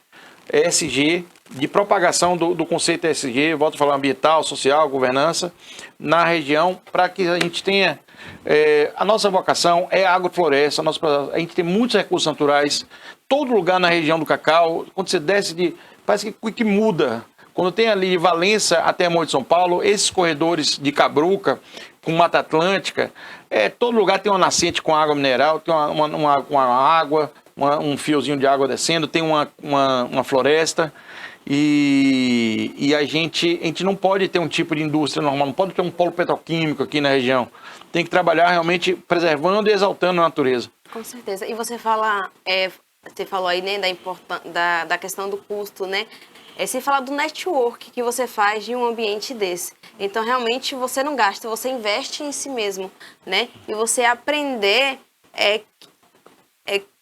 ESG, de propagação do conceito ESG, volto a falar ambiental, social, governança, na região, para que a gente tenha... a nossa vocação é agrofloresta, a gente tem muitos recursos naturais, todo lugar na região do cacau, quando você desce parece que muda. Quando tem ali Valença até Morro de São Paulo, esses corredores de Cabruca, com Mata Atlântica, todo lugar tem uma nascente com água mineral, tem uma água, um fiozinho de água descendo, tem uma floresta. E a gente não pode ter um tipo de indústria normal, não pode ter um polo petroquímico aqui na região. Tem que trabalhar realmente preservando e exaltando a natureza. Com certeza. E você falou aí, né, da questão do custo, né? Você fala do network que você faz de um ambiente desse. Então, realmente, você não gasta, você investe em si mesmo, né? E você aprender,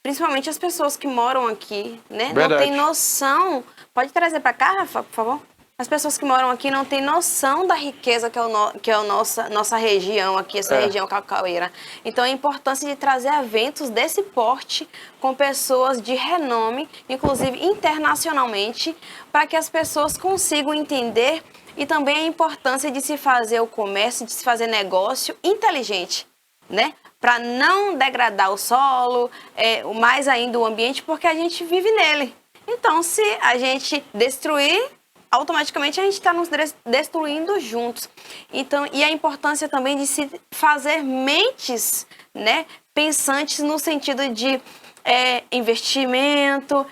principalmente as pessoas que moram aqui, né? Verdade. Não tem noção. Pode trazer para cá, Rafa, por favor? As pessoas que moram aqui não têm noção da riqueza que é a nossa região aqui, essa região cacaueira. Então, a importância de trazer eventos desse porte com pessoas de renome, inclusive internacionalmente, para que as pessoas consigam entender, e também a importância de se fazer o comércio, de se fazer negócio inteligente, né? Para não degradar o solo, mais ainda o ambiente, porque a gente vive nele. Então, se a gente destruir, automaticamente a gente está nos destruindo juntos. Então, e a importância também de se fazer mentes, né, pensantes no sentido de investimento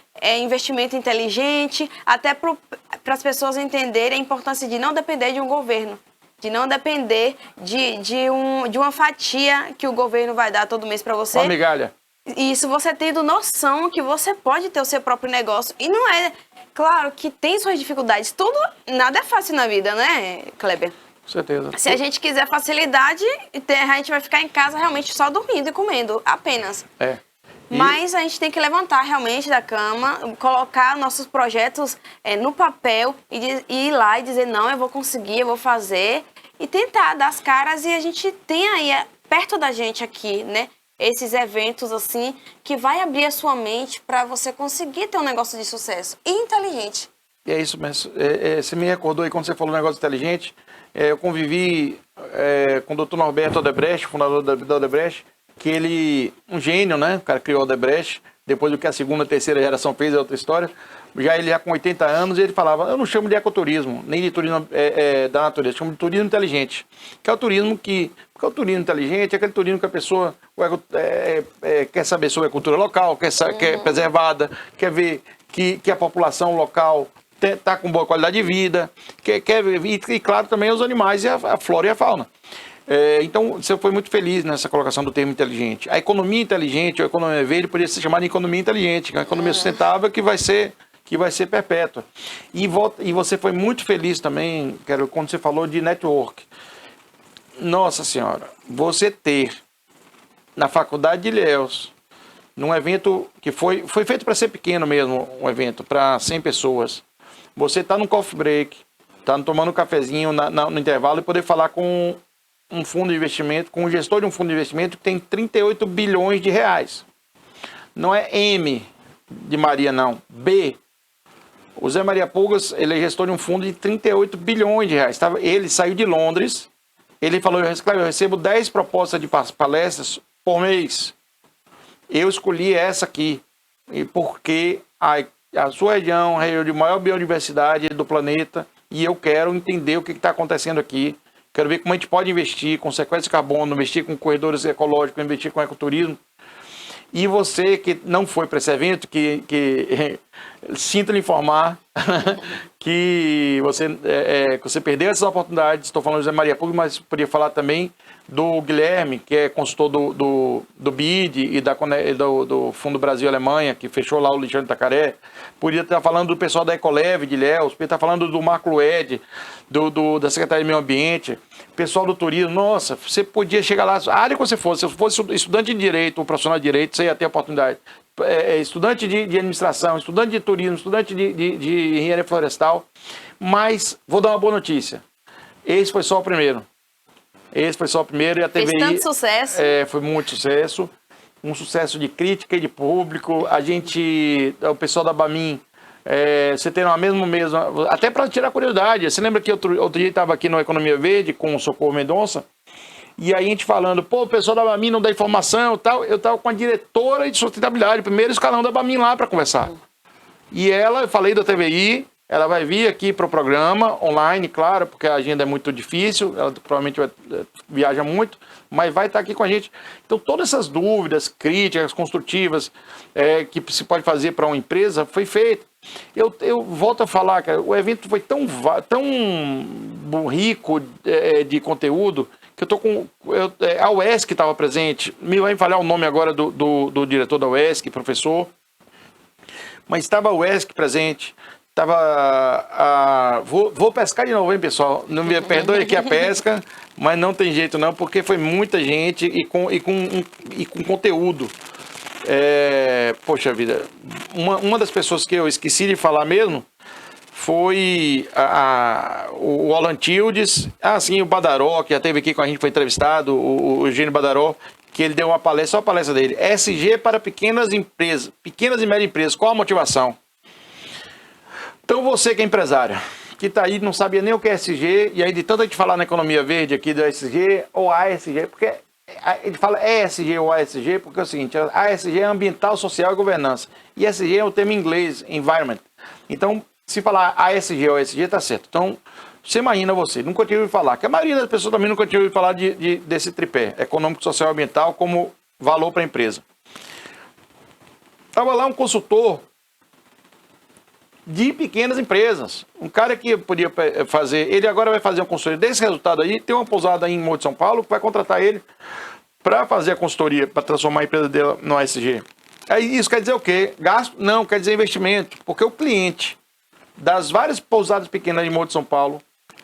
inteligente, até para as pessoas entenderem a importância de não depender de um governo, de não depender de uma fatia que o governo vai dar todo mês para você. Uma migalha. Isso, você tendo noção que você pode ter o seu próprio negócio. E não é... Claro que tem suas dificuldades. Nada é fácil na vida, né, Kleber? Com certeza. Se a gente quiser facilidade, a gente vai ficar em casa realmente só dormindo e comendo, apenas. Mas a gente tem que levantar realmente da cama, colocar nossos projetos no papel e ir lá e dizer, não, eu vou conseguir, eu vou fazer. E tentar dar as caras, e a gente tem aí perto da gente aqui, né? Esses eventos assim, que vai abrir a sua mente para você conseguir ter um negócio de sucesso e inteligente. E é isso mesmo. Você me recordou aí quando você falou um negócio inteligente. Eu convivi com o Dr. Norberto Odebrecht, fundador da Odebrecht, que ele, um gênio, né? O cara criou a Odebrecht, depois do que a segunda, terceira geração fez, é outra história. Ele já com 80 anos, ele falava, eu não chamo de ecoturismo, nem de turismo da natureza, chamo de turismo inteligente. Que é o turismo porque o turismo inteligente é aquele turismo que a pessoa quer saber sobre a cultura local, quer preservada, quer ver que a população local está com boa qualidade de vida, quer ver, e claro também os animais e a flora e a fauna. Então, você foi muito feliz nessa colocação do termo inteligente. A economia inteligente, ou a economia verde, poderia ser chamada de economia inteligente, que é uma economia sustentável que vai ser perpétua. E você foi muito feliz também, quando você falou de network. Nossa Senhora, você ter na Faculdade de Ilhéus, num evento que foi feito para ser pequeno mesmo, um evento para 100 pessoas, você está no coffee break, está tomando um cafezinho no intervalo e poder falar com um fundo de investimento, com o gestor de um fundo de investimento que tem 38 bilhões de reais. Não é M de Maria, não. B. O Zé Maria Pulgas, ele é gestor de um fundo de 38 bilhões de reais. Ele saiu de Londres, Ele falou, eu recebo 10 propostas de palestras por mês. Eu escolhi essa aqui, porque a sua região é a região de maior biodiversidade do planeta, e eu quero entender o que está acontecendo aqui. Quero ver como a gente pode investir com sequestro de carbono, investir com corredores ecológicos, investir com ecoturismo. E você que não foi para esse evento, que sinta lhe informar que você perdeu essas oportunidades. Estou falando de José Maria Público, mas podia falar também do Guilherme, que é consultor do BID e do Fundo Brasil Alemanha, que fechou lá o lixão de Itacaré. Podia estar falando do pessoal da Ecoleve de Ilhéus, podia estar falando do Marco Lued, da Secretaria de Meio Ambiente, pessoal do turismo. Nossa, você podia chegar lá, a área que você fosse, se você fosse estudante de direito ou profissional de direito, você ia ter a oportunidade. Estudante de administração, estudante de turismo, estudante de engenharia florestal. Mas vou dar uma boa notícia. Esse foi só o primeiro. Esse foi só o primeiro e a TVI... Fez tanto sucesso. Foi muito sucesso. Um sucesso de crítica e de público. O pessoal da Bamin, você tem a mesma... Até para tirar curiosidade. Você lembra que outro dia estava aqui no Economia Verde com o Socorro Mendonça? E aí a gente falando, o pessoal da Bamin não dá informação e tal. Eu estava com a diretora de sustentabilidade, primeiro escalão da Bamin lá para conversar. E eu falei da TVI... Ela vai vir aqui para o programa, online, claro, porque a agenda é muito difícil, ela provavelmente viaja muito, mas vai estar aqui com a gente. Então, todas essas dúvidas, críticas, construtivas, que se pode fazer para uma empresa, foi feito. Eu volto a falar, cara, o evento foi tão rico de conteúdo, que eu estou com... a UESC estava presente, me vai falhar o nome agora do diretor da UESC, professor, mas estava a UESC presente. Vou pescar de novo, hein, pessoal? Não me perdoe aqui a pesca, mas não tem jeito não, porque foi muita gente e com conteúdo. Poxa vida, uma das pessoas que eu esqueci de falar mesmo foi o Alan Tildes, sim, o Badaró, que já esteve aqui com a gente, foi entrevistado, o Eugênio Badaró, que ele deu uma palestra, só a palestra dele, ESG para pequenas empresas, pequenas e médias empresas, qual a motivação? Então você que é empresário, que está aí, não sabia nem o que é ESG, e aí de tanto a gente falar na economia verde aqui do ESG ou ASG, porque ele fala ESG ou ASG, porque é o seguinte, ASG é ambiental, social e governança, e ESG é o termo em inglês, environment. Então, se falar ASG ou ESG, está certo. Então, você imagina você, nunca tinha ouvido falar, que a maioria das pessoas também nunca tinha ouvido falar desse tripé, econômico, social e ambiental, como valor para a empresa. Estava lá um consultor de pequenas empresas. Um cara que podia fazer, ele agora vai fazer uma consultoria desse resultado aí, tem uma pousada aí em Morro de São Paulo que vai contratar ele para fazer a consultoria, para transformar a empresa dele no ASG. Aí isso quer dizer o quê? Gasto? Não, quer dizer investimento, porque o cliente das várias pousadas pequenas de Morro de São Paulo,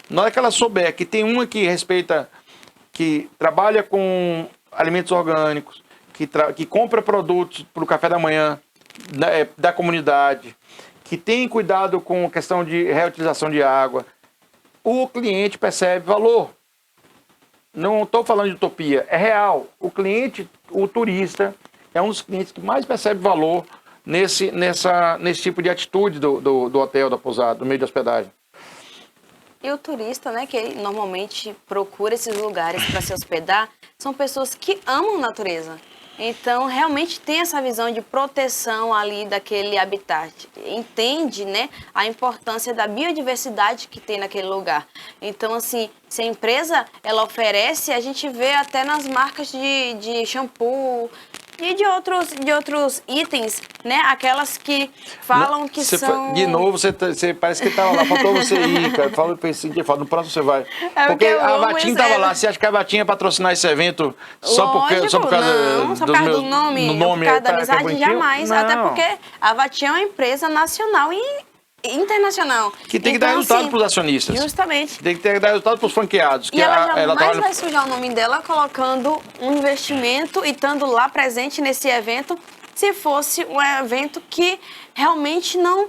na hora que ela souber que tem uma que respeita, que trabalha com alimentos orgânicos, que compra produtos para o café da manhã da comunidade, que tem cuidado com a questão de reutilização de água, o cliente percebe valor. Não estou falando de utopia, é real. O cliente, o turista, é um dos clientes que mais percebe valor nesse tipo de atitude do hotel, da pousada, do meio de hospedagem. E o turista, né, que normalmente procura esses lugares para se hospedar, são pessoas que amam a natureza. Então, realmente tem essa visão de proteção ali daquele habitat. Entende, né, a importância da biodiversidade que tem naquele lugar. Então, assim, se a empresa, ela oferece, a gente vê até nas marcas de shampoo e de outros itens, né, aquelas que falam que são... De novo, você parece que estava lá, faltou você ir, cara. Fala para esse dia, no próximo você vai. Porque a Vatim estava lá. Você acha que a Vatim ia patrocinar esse evento só por causa do nome, por causa da amizade? Jamais. Não. Até porque a Vatim é uma empresa nacional e internacional. Que tem que dar resultado para os acionistas. Justamente. Tem que dar resultado para os franqueados. E ela jamais vai sujar o nome dela colocando um investimento e estando lá presente nesse evento, se fosse um evento que realmente não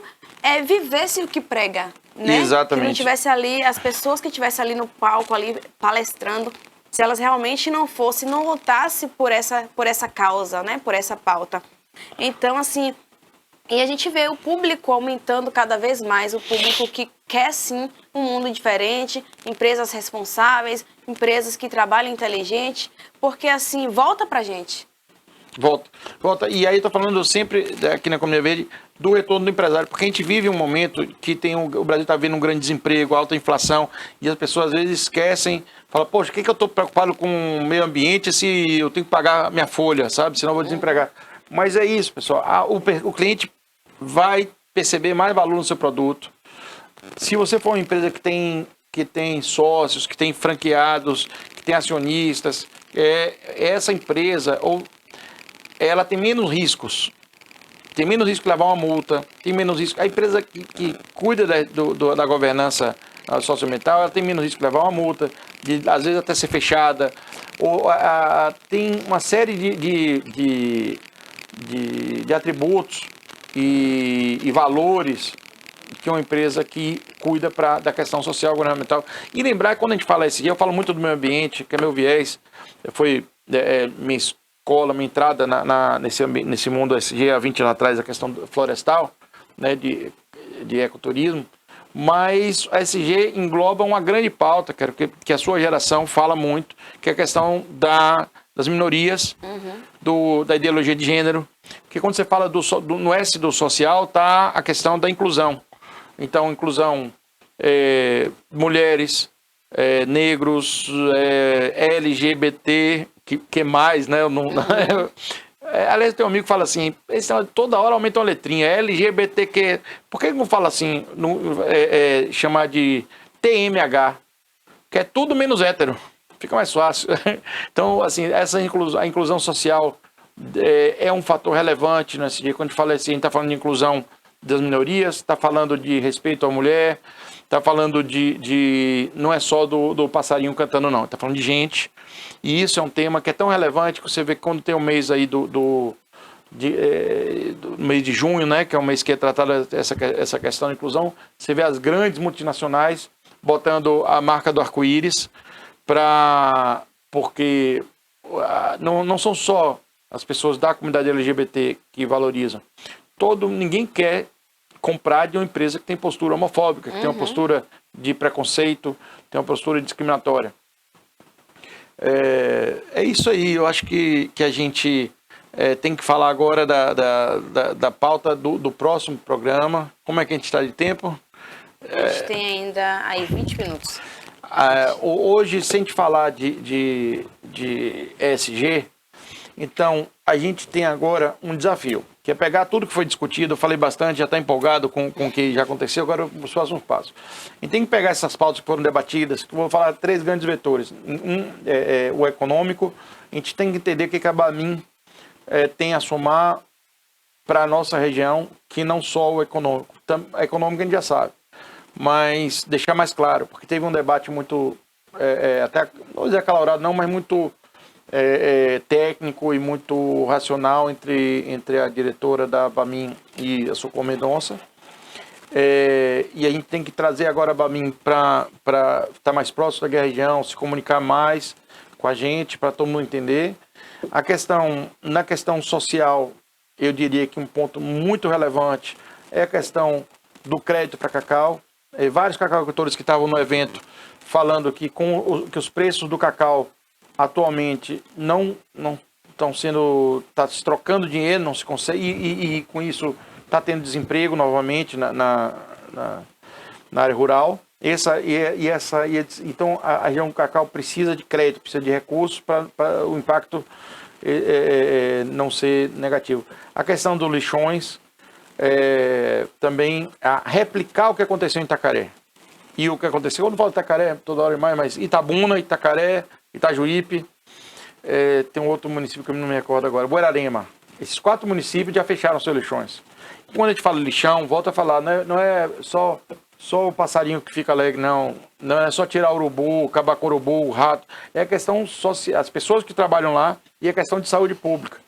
vivesse o que prega, né? Exatamente. Que não tivesse ali, as pessoas que estivessem ali no palco, ali palestrando, se elas realmente não lutassem por essa causa, né? Por essa pauta. Então, assim, E a gente vê o público aumentando cada vez mais, o público que quer sim um mundo diferente, empresas responsáveis, empresas que trabalham inteligente, porque assim, volta pra gente. Volta. E aí eu tô falando sempre, aqui na Comunidade Verde, do retorno do empresário, porque a gente vive um momento que o Brasil está vendo um grande desemprego, alta inflação, e as pessoas às vezes esquecem, falam, poxa, por que eu estou preocupado com o meio ambiente se eu tenho que pagar minha folha, sabe? Senão eu vou desempregar. Mas é isso, pessoal. O cliente vai perceber mais valor no seu produto. Se você for uma empresa que tem sócios, que tem franqueados, que tem acionistas, essa empresa, ela tem menos riscos. Tem menos risco de levar uma multa, tem menos risco. A empresa que cuida da governança socioambiental, ela tem menos risco de levar uma multa, de às vezes até ser fechada. Tem uma série de atributos e valores que uma empresa que cuida da questão social governamental. E lembrar que quando a gente fala ESG, eu falo muito do meio ambiente, que é meu viés, foi minha escola, minha entrada nesse mundo ESG há 20 anos atrás, a questão florestal, né, de ecoturismo, mas a ESG engloba uma grande pauta, que a sua geração fala muito, que é a questão das minorias, da ideologia de gênero, porque quando você fala no S do social, está a questão da inclusão. Então, inclusão mulheres, negros, LGBT, que mais, né? Aliás, tem um amigo que fala assim, toda hora aumenta uma letrinha, LGBTQ. Por que não fala assim, chamar de TMH? Que é tudo menos hétero. Fica mais fácil. Então, assim, a inclusão social é um fator relevante nesse dia. Quando a gente fala assim, a gente está falando de inclusão das minorias, está falando de respeito à mulher, está falando não é só do passarinho cantando, não. Está falando de gente. E isso é um tema que é tão relevante que você vê que quando tem o mês aí do mês de junho, né, que é um mês que é tratada essa questão da inclusão, você vê as grandes multinacionais botando a marca do arco-íris, porque não são só as pessoas da comunidade LGBT que valorizam. Ninguém quer comprar de uma empresa que tem postura homofóbica, que tem uma postura de preconceito, tem uma postura discriminatória. É isso aí, eu acho que a gente tem que falar agora da pauta do próximo programa. Como é que a gente está de tempo? A gente tem ainda aí 20 minutos. Hoje, sem te falar de ESG, então a gente tem agora um desafio, que é pegar tudo que foi discutido. Eu falei bastante, já está empolgado com o que já aconteceu, agora os próximos passos. A gente tem que pegar essas pautas que foram debatidas, que eu vou falar 3 grandes vetores. O econômico, a gente tem que entender o que a Bamin tem a somar para a nossa região, que não só o econômico. A econômica a gente já sabe, mas deixar mais claro, porque teve um debate muito, até, não vou dizer acalorado não, mas muito técnico e muito racional entre a diretora da Bamin e a Socorro Mendonça. E a gente tem que trazer agora a Bamin para estar mais próximo da região, se comunicar mais com a gente, para todo mundo entender. Na questão social, eu diria que um ponto muito relevante é a questão do crédito para cacau. Vários cacaucultores que estavam no evento falando que os preços do cacau atualmente não estão está se trocando dinheiro, não se consegue, e com isso está tendo desemprego novamente na área rural. Então a região do cacau precisa de crédito, precisa de recursos para o impacto não ser negativo. A questão dos lixões, também replicar o que aconteceu em Itacaré. E o que aconteceu, quando eu falo Itacaré, toda hora mais, mas Itabuna, Itacaré, Itajuípe, tem um outro município que eu não me recordo agora, Buerarema. Esses 4 municípios já fecharam seus lixões. Quando a gente fala lixão, volta a falar, não é só o passarinho que fica alegre, não é só tirar o urubu, acabar com o urubu, o rato, é a questão social, as pessoas que trabalham lá e a questão de saúde pública.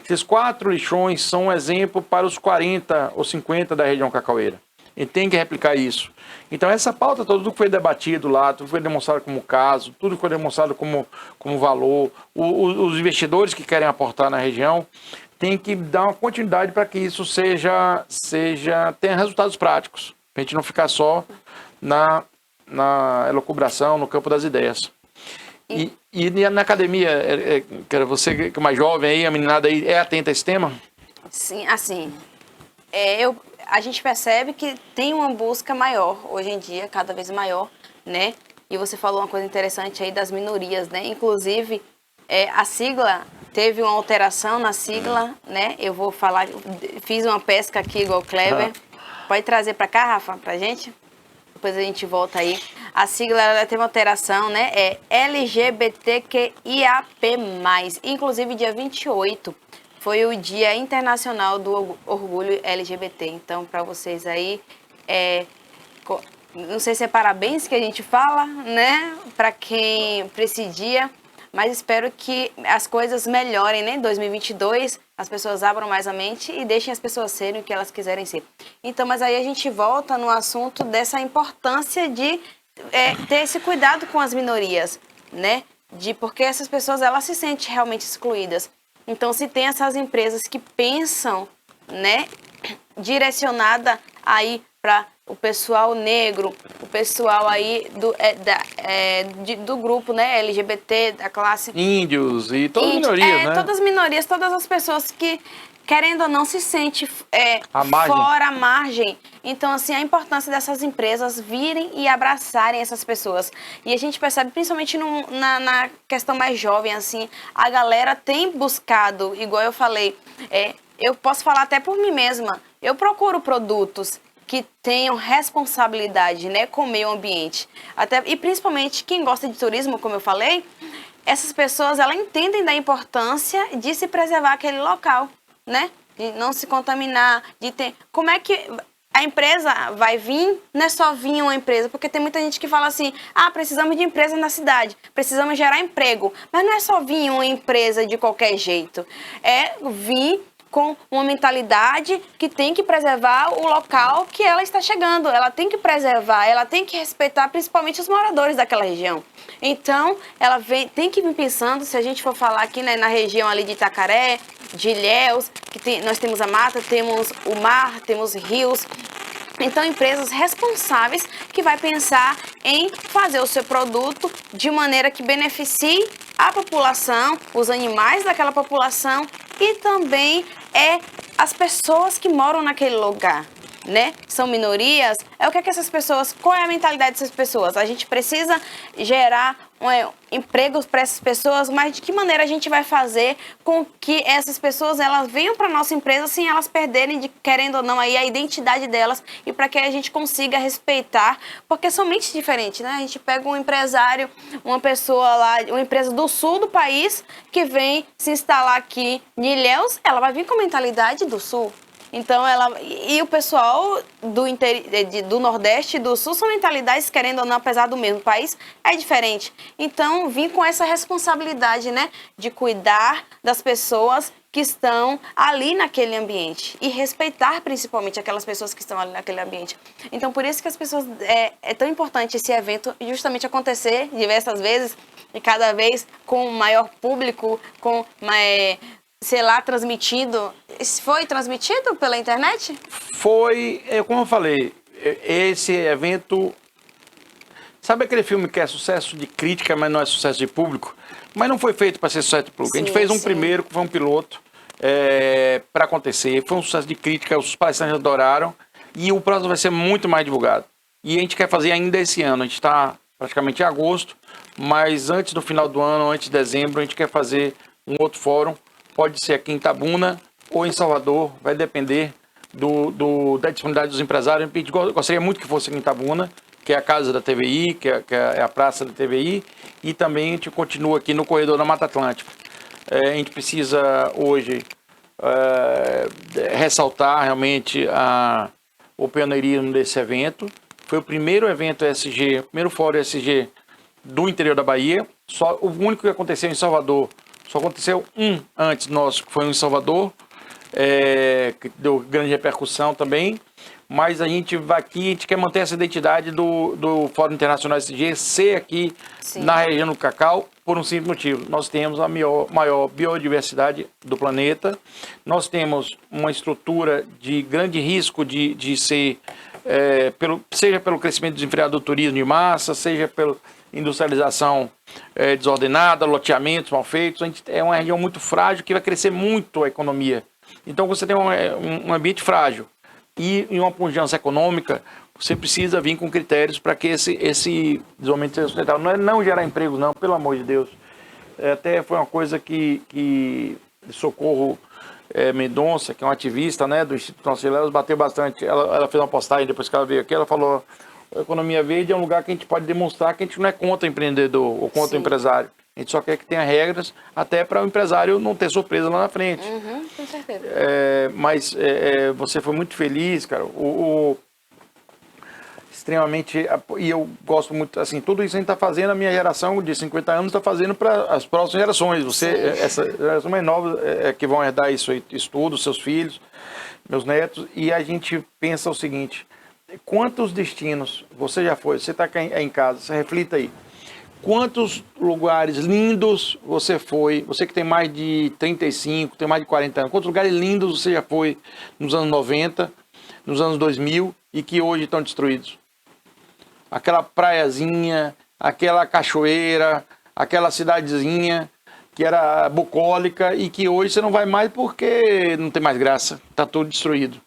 Esses 4 lixões são um exemplo para os 40 ou 50 da região cacaueira. E tem que replicar isso. Então essa pauta, tudo que foi debatido lá, tudo que foi demonstrado como caso, tudo que foi demonstrado como valor, os investidores que querem aportar na região, tem que dar uma continuidade para que isso tenha resultados práticos. Para a gente não ficar só na elucubração, no campo das ideias. E na academia, você que é mais jovem aí, a meninada aí, é atenta a esse tema? Sim, assim, a gente percebe que tem uma busca maior hoje em dia, cada vez maior, né? E você falou uma coisa interessante aí das minorias, né? Inclusive, a sigla, teve uma alteração na sigla, né? Eu vou falar, fiz uma pesca aqui igual o Kleber. Pode trazer para cá, Rafa, pra gente? Depois a gente volta aí. A sigla, ela teve uma alteração, né? É LGBTQIAP+. Inclusive, dia 28 foi o Dia Internacional do Orgulho LGBT. Então, para vocês aí, não sei se é parabéns que a gente fala, né? Para quem presidia, mas espero que as coisas melhorem, né? Em 2022, as pessoas abram mais a mente e deixem as pessoas serem o que elas quiserem ser. Então, mas aí a gente volta no assunto dessa importância de ter esse cuidado com as minorias, né? Porque essas pessoas, elas se sentem realmente excluídas. Então, se tem essas empresas que pensam, né, direcionada aí para o pessoal negro, o pessoal aí do grupo, né, LGBT, da classe... Índios e todas as minorias, né? Todas as minorias, todas as pessoas que, querendo ou não, se sentem fora, à margem. Então, assim, a importância dessas empresas virem e abraçarem essas pessoas. E a gente percebe, principalmente na questão mais jovem, assim, a galera tem buscado, igual eu falei, eu posso falar até por mim mesma, eu procuro produtos que tenham responsabilidade, né, com o meio ambiente. E principalmente quem gosta de turismo, como eu falei, essas pessoas, elas entendem da importância de se preservar aquele local, né? De não se contaminar, de ter... Como é que a empresa vai vir? Não é só vir uma empresa, porque tem muita gente que fala assim, precisamos de empresa na cidade, precisamos gerar emprego. Mas não é só vir uma empresa de qualquer jeito, é vir com uma mentalidade que tem que preservar o local que ela está chegando. Ela tem que preservar, ela tem que respeitar principalmente os moradores daquela região. Então, ela tem que vir pensando, se a gente for falar aqui, né, na região ali de Itacaré, de Ilhéus, nós temos a mata, temos o mar, temos rios. Então, empresas responsáveis que vai pensar em fazer o seu produto de maneira que beneficie a população, os animais daquela população e também as pessoas que moram naquele lugar, né? São minorias. O que é que essas pessoas... Qual é a mentalidade dessas pessoas? A gente precisa gerar empregos para essas pessoas, mas de que maneira a gente vai fazer com que essas pessoas elas venham para nossa empresa sem elas perderem, querendo ou não, aí a identidade delas e para que a gente consiga respeitar, porque são mentes diferentes, né? A gente pega um empresário, uma pessoa lá, uma empresa do sul do país que vem se instalar aqui em Ilhéus, ela vai vir com a mentalidade do sul. Então, e o pessoal do Nordeste e do Sul são mentalidades, querendo ou não, apesar do mesmo país, é diferente. Então, vim com essa responsabilidade, né, de cuidar das pessoas que estão ali naquele ambiente e respeitar principalmente aquelas pessoas que estão ali naquele ambiente. Então, por isso que as pessoas, é tão importante esse evento justamente acontecer diversas vezes e cada vez com maior público, com sei lá, transmitido. Foi transmitido pela internet? Foi, como eu falei, esse evento... Sabe aquele filme que é sucesso de crítica, mas não é sucesso de público? Mas não foi feito para ser sucesso de público. A gente fez um primeiro, que foi um piloto, para acontecer. Foi um sucesso de crítica, os palestrantes adoraram. E o próximo vai ser muito mais divulgado. E a gente quer fazer ainda esse ano. A gente está praticamente em agosto, mas antes do final do ano, antes de dezembro, a gente quer fazer um outro fórum. Pode ser aqui em Itabuna ou em Salvador, vai depender da disponibilidade dos empresários. A gente gostaria muito que fosse aqui em Itabuna, que é a casa da TVI, que é a praça da TVI, e também a gente continua aqui no corredor da Mata Atlântica. A gente precisa hoje ressaltar realmente o pioneirismo desse evento. Foi o primeiro evento ESG, primeiro fórum ESG do interior da Bahia. O único que aconteceu em Salvador. Só aconteceu um antes nosso, que foi em Salvador, que deu grande repercussão também. mas a gente vai aqui, a gente quer manter essa identidade do Fórum Internacional SG ser aqui Sim. na região do Cacau por um simples motivo. Nós temos a maior biodiversidade do planeta, nós temos uma estrutura de grande risco de ser, seja pelo crescimento desenfreado do turismo de massa, seja pela industrialização desordenada, loteamentos mal feitos. A gente é uma região muito frágil que vai crescer muito a economia. Então você tem um ambiente frágil e em uma pujança econômica, você precisa vir com critérios para que esse desenvolvimento seja sustentável. Não é não gerar emprego, não, pelo amor de Deus. Até foi uma coisa que Socorro Mendonça, que é uma ativista, né, do Instituto Nossa Ilha, bateu bastante. Ela fez uma postagem depois que ela veio aqui, ela falou: a economia verde é um lugar que a gente pode demonstrar que a gente não é contra o empreendedor ou contra o empresário. A gente só quer que tenha regras até para o empresário não ter surpresa lá na frente. Uhum, com certeza. Mas você foi muito feliz, cara. Extremamente, e eu gosto muito, assim, tudo isso a gente está fazendo, a minha geração de 50 anos está fazendo para as próximas gerações. Essa geração mais nova que vão herdar isso tudo, seus filhos, meus netos, e a gente pensa o seguinte: quantos destinos você já foi? Você está aqui em casa, você reflita aí. Quantos lugares lindos você foi? Você que tem mais de 35, tem mais de 40 anos. Quantos lugares lindos você já foi nos anos 90, nos anos 2000 e que hoje estão destruídos? Aquela praiazinha, aquela cachoeira, aquela cidadezinha que era bucólica e que hoje você não vai mais porque não tem mais graça. Está tudo destruído.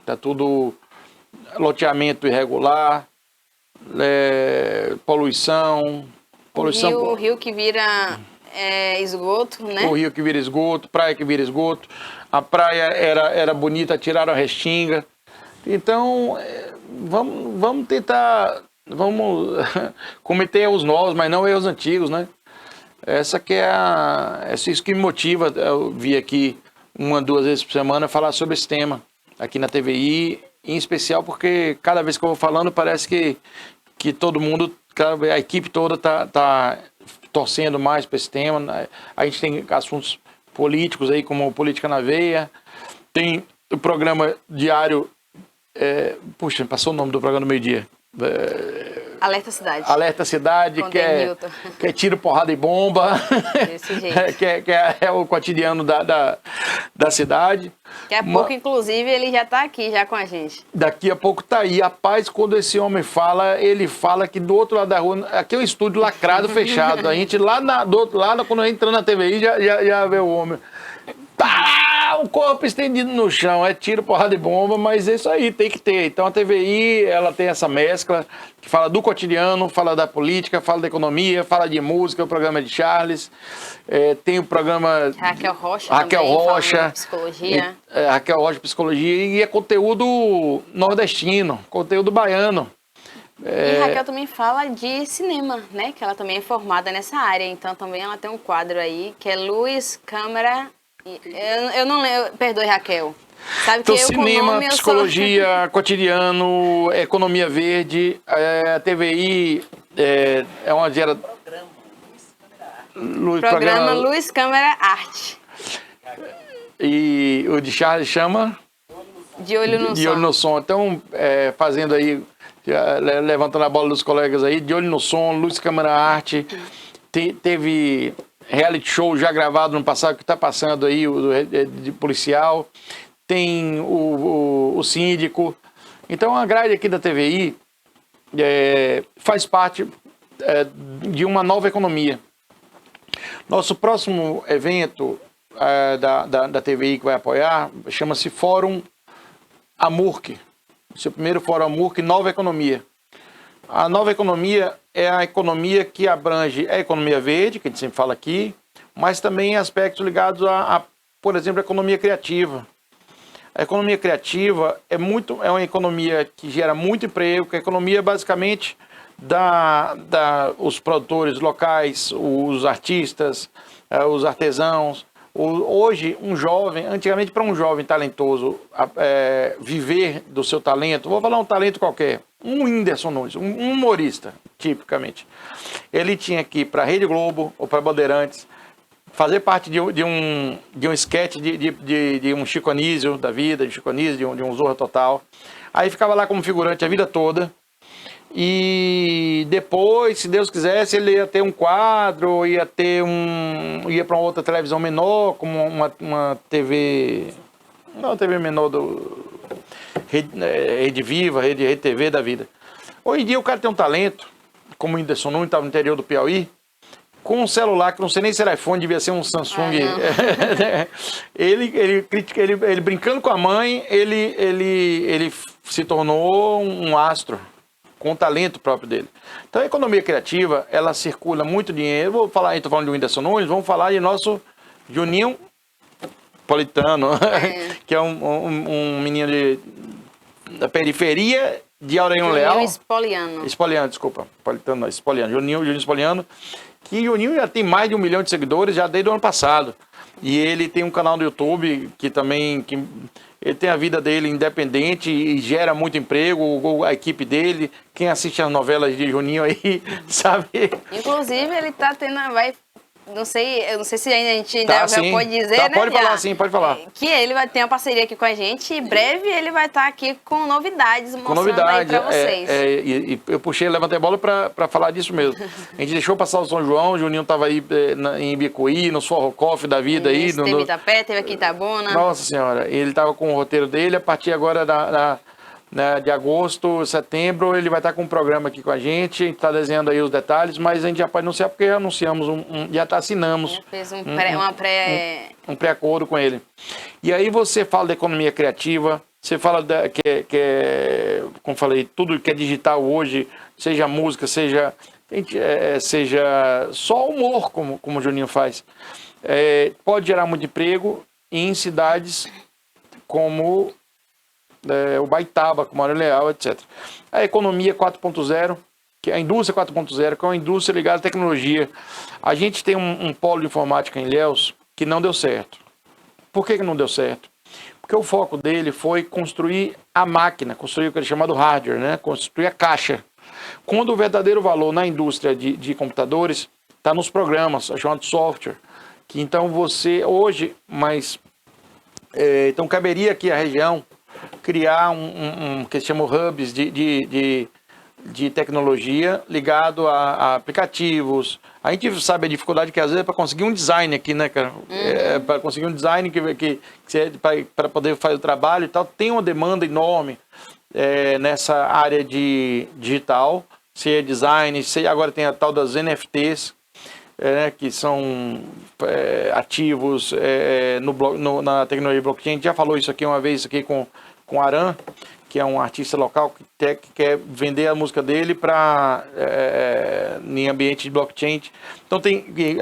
Está tudo loteamento irregular, poluição. O rio que vira esgoto, né? O rio que vira esgoto, praia que vira esgoto. A praia era bonita, tiraram a restinga. Então, vamos tentar, vamos cometer erros novos, mas não erros antigos, né? Essa que é isso que me motiva eu vir aqui 1, 2 vezes por semana falar sobre esse tema aqui na TVI, em especial porque cada vez que eu vou falando parece que todo mundo, a equipe toda tá torcendo mais para esse tema. A gente tem assuntos políticos aí, como Política na Veia, tem o programa diário, puxa, passou o nome do programa no meio-dia. Alerta Cidade. Alerta Cidade, Com que é tiro, porrada e bomba. Desse jeito. que é o cotidiano da cidade. Daqui a pouco, inclusive, ele já está aqui, já com a gente. Daqui a pouco tá aí. Rapaz, quando esse homem fala, ele fala que do outro lado da rua, aqui é um estúdio lacrado, fechado. A gente do outro lado, quando entra na TVI, já vê o homem. Tá, o corpo estendido no chão, tiro, porrada e bomba, mas é isso aí, tem que ter. Então a TVI, ela tem essa mescla que fala do cotidiano, fala da política, fala da economia, fala de música, o programa de Charles, tem o programa Raquel Rocha psicologia. Raquel Rocha Psicologia, e é conteúdo nordestino, conteúdo baiano. E Raquel também fala de cinema, né? Que ela também é formada nessa área, então também ela tem um quadro aí que é Luz, Câmera. Eu não lembro, perdoe, Raquel. Sabe então, que eu, cinema, nome, psicologia, cotidiano, economia verde, a TVI é uma gera... Programa Luz, Câmera, Arte. E o de Charles chama? De Olho no Som. De Olho no Som. Então, fazendo aí, levantando a bola dos colegas aí, De Olho no Som, Luz, Câmera, Arte. Teve reality show já gravado no passado, que está passando aí, de policial. Tem o síndico. Então, a grade aqui da TVI faz parte de uma nova economia. Nosso próximo evento da TVI que vai apoiar chama-se Fórum Amurc. Esse é o primeiro Fórum Amurc, Nova Economia. A nova economia é a economia que abrange a economia verde, que a gente sempre fala aqui, mas também aspectos ligados por exemplo, a economia criativa. A economia criativa é uma economia que gera muito emprego, que a economia basicamente os produtores locais, os artistas, os artesãos. Hoje, antigamente para um jovem talentoso viver do seu talento, vou falar um talento qualquer, um Whindersson Nunes, um humorista, tipicamente. Ele tinha que ir para a Rede Globo ou para Bandeirantes, fazer parte de um sketch de um Chico Anísio da vida, de Chico Anísio, de um Zorra Total. Aí ficava lá como figurante a vida toda. E depois, se Deus quisesse, ele ia ter um quadro, ia para uma outra televisão menor, como uma TV... Não, uma TV menor Rede Viva, Rede TV da vida. Hoje em dia o cara tem um talento, como o Whindersson Nunes estava no interior do Piauí, com um celular, que não sei nem se era iPhone, devia ser um Samsung. Ele brincando com a mãe, ele se tornou um astro, com o talento próprio dele. Então a economia criativa, ela circula muito dinheiro. Estou falando de Whindersson Nunes, vamos falar de nosso Juninho Politano, que é um menino da periferia de Aurélio Leal. Espoliano, desculpa. Politano não, Espoliano. Juninho Espoliano. Que Juninho já tem mais de 1 milhão de seguidores já desde o ano passado. E ele tem um canal no YouTube que também... Ele tem a vida dele independente e gera muito emprego, a equipe dele. Quem assiste as novelas de Juninho aí, sabe? Inclusive, ele tá tendo... eu não sei se ainda a gente ainda pode dizer, né? Pode falar, sim, pode falar. Que ele vai ter uma parceria aqui com a gente e em breve ele vai estar aqui com novidades, mostrando aí pra vocês. E eu puxei, levantei a bola pra falar disso mesmo. A gente deixou passar o São João, o Juninho tava aí em Bicuí, no Forrocoff da vida aí. Teve Itapé, teve aqui Itabuna. Nossa Senhora, ele tava com o roteiro dele, a partir agora de agosto, setembro, ele vai estar com um programa aqui com a gente está desenhando aí os detalhes, mas a gente já pode anunciar porque já anunciamos, assinamos. Já fez um pré-acordo com ele. E aí você fala da economia criativa, você fala como falei, tudo que é digital hoje, seja música, seja só humor, como o Juninho faz. Pode gerar muito emprego em cidades como o Baitaba, como Aurélio Leal, etc. A economia 4.0, que é a indústria 4.0, que é uma indústria ligada à tecnologia. A gente tem um polo de informática em Ilhéus que não deu certo. Por que não deu certo? Porque o foco dele foi construir a máquina, construir o que é chamado hardware, né? Construir a caixa. Quando o verdadeiro valor na indústria de computadores está nos programas, é chamado software. Que então você, hoje, então caberia aqui a região criar que se chama hubs de tecnologia ligado a aplicativos. A gente sabe a dificuldade que às vezes é para conseguir um design aqui, né, cara? Para conseguir um design para poder fazer o trabalho e tal, tem uma demanda enorme nessa área de digital, seja design, agora tem a tal das NFTs, que são ativos na tecnologia blockchain. A gente já falou isso aqui uma vez aqui com o Aran, que é um artista local que quer vender a música dele em ambiente de blockchain. Então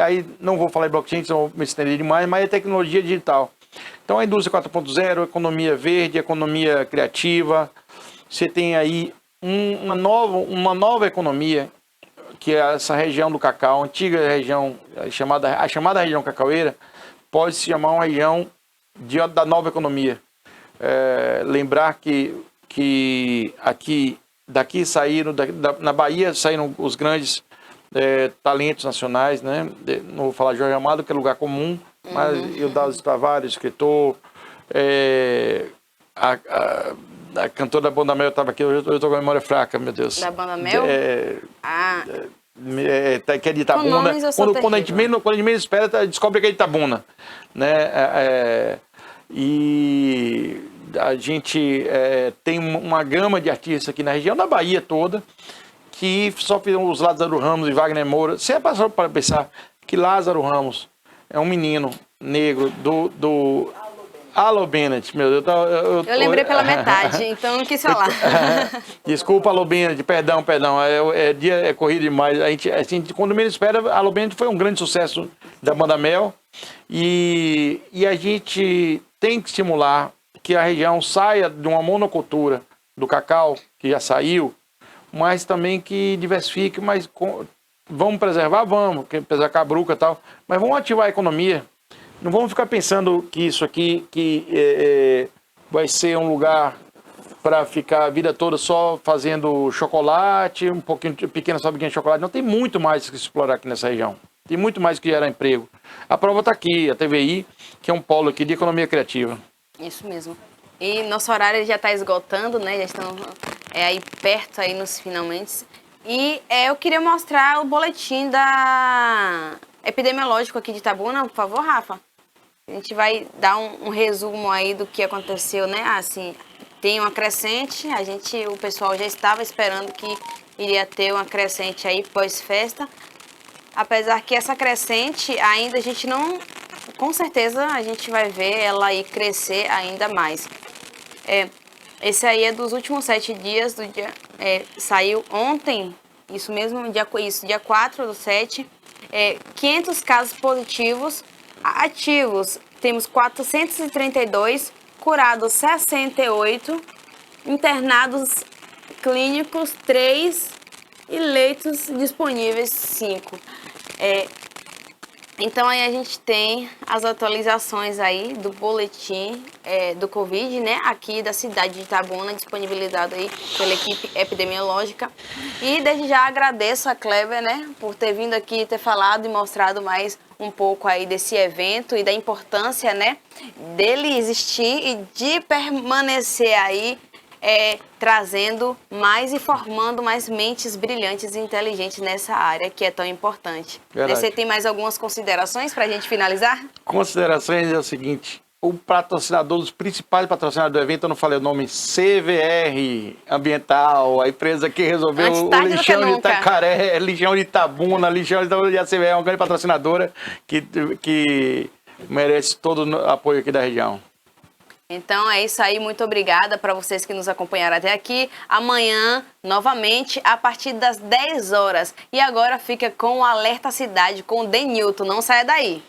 aí não vou falar em blockchain, senão vou me estender demais, mas é tecnologia digital. Então a indústria 4.0, economia verde, economia criativa. Você tem aí uma nova economia, que é essa região do cacau, a antiga região, a chamada região cacaueira, pode se chamar uma região da nova economia. Lembrar que daqui saíram, na Bahia saíram os grandes talentos nacionais, né? Não vou falar Jorge Amado, que é lugar comum, mas Eudaldo Tavares, escritor, a cantora da Banda Mel estava aqui, eu estou com a memória fraca, meu Deus. Da Banda Mel? Que é de Itabuna. Quando a gente menos espera, descobre que é de Itabuna, né? E a gente tem uma gama de artistas aqui na região da Bahia toda, que só fizeram os Lázaro Ramos e Wagner Moura. Você passou para pensar que Lázaro Ramos é um menino negro do Alô Bennett, meu Deus. Eu lembrei pela metade, então não quis falar. Desculpa, Alô Bennett, perdão. É corrido demais. A gente, quando menos espera, Alô Bennett foi um grande sucesso da Banda Mel. E a gente tem que estimular que a região saia de uma monocultura do cacau, que já saiu, mas também que diversifique, vamos preservar, preservar a cabruca e tal, mas vamos ativar a economia. Não vamos ficar pensando que isso aqui vai ser um lugar para ficar a vida toda só fazendo chocolate, um pouquinho, pequena fábrica de chocolate. Não, tem muito mais que explorar aqui nessa região. Tem muito mais que gerar emprego. A prova está aqui, a TVI, que é um polo aqui de economia criativa. Isso mesmo. E nosso horário já está esgotando, né? Já estamos aí perto aí nos finalmente. E eu queria mostrar o boletim epidemiológico aqui de Itabuna, por favor, Rafa. A gente vai dar um resumo aí do que aconteceu, né? Assim, tem uma crescente, o pessoal já estava esperando que iria ter uma crescente aí pós-festa. Apesar que essa crescente ainda a gente não, com certeza a gente vai ver ela aí crescer ainda mais. Esse aí é dos últimos 7 dias, saiu ontem, isso mesmo, dia 4/7, 500 casos positivos, ativos temos 432, curados 68, internados clínicos 3 e leitos disponíveis 5. Então aí a gente tem as atualizações aí do boletim do Covid, né, aqui da cidade de Itabuna, disponibilizado aí pela equipe epidemiológica. E desde já agradeço a Kleber, né, por ter vindo aqui, ter falado e mostrado mais um pouco aí desse evento e da importância, né, dele existir e de permanecer aí trazendo mais e formando mais mentes brilhantes e inteligentes nessa área que é tão importante. Verdade. Você tem mais algumas considerações para a gente finalizar? Considerações é o seguinte, o patrocinador, os principais patrocinadores do evento, eu não falei o nome, CVR Ambiental, a empresa que resolveu Antes o tarde do que lixão de nunca. Itacaré, lixão de Itabuna, lixão de Itabuna, e a CVR é uma grande patrocinadora que merece todo o apoio aqui da região. Então é isso aí, muito obrigada para vocês que nos acompanharam até aqui. Amanhã, novamente, a partir das 10 horas. E agora fica com o Alerta Cidade, com o Denilton. Não saia daí.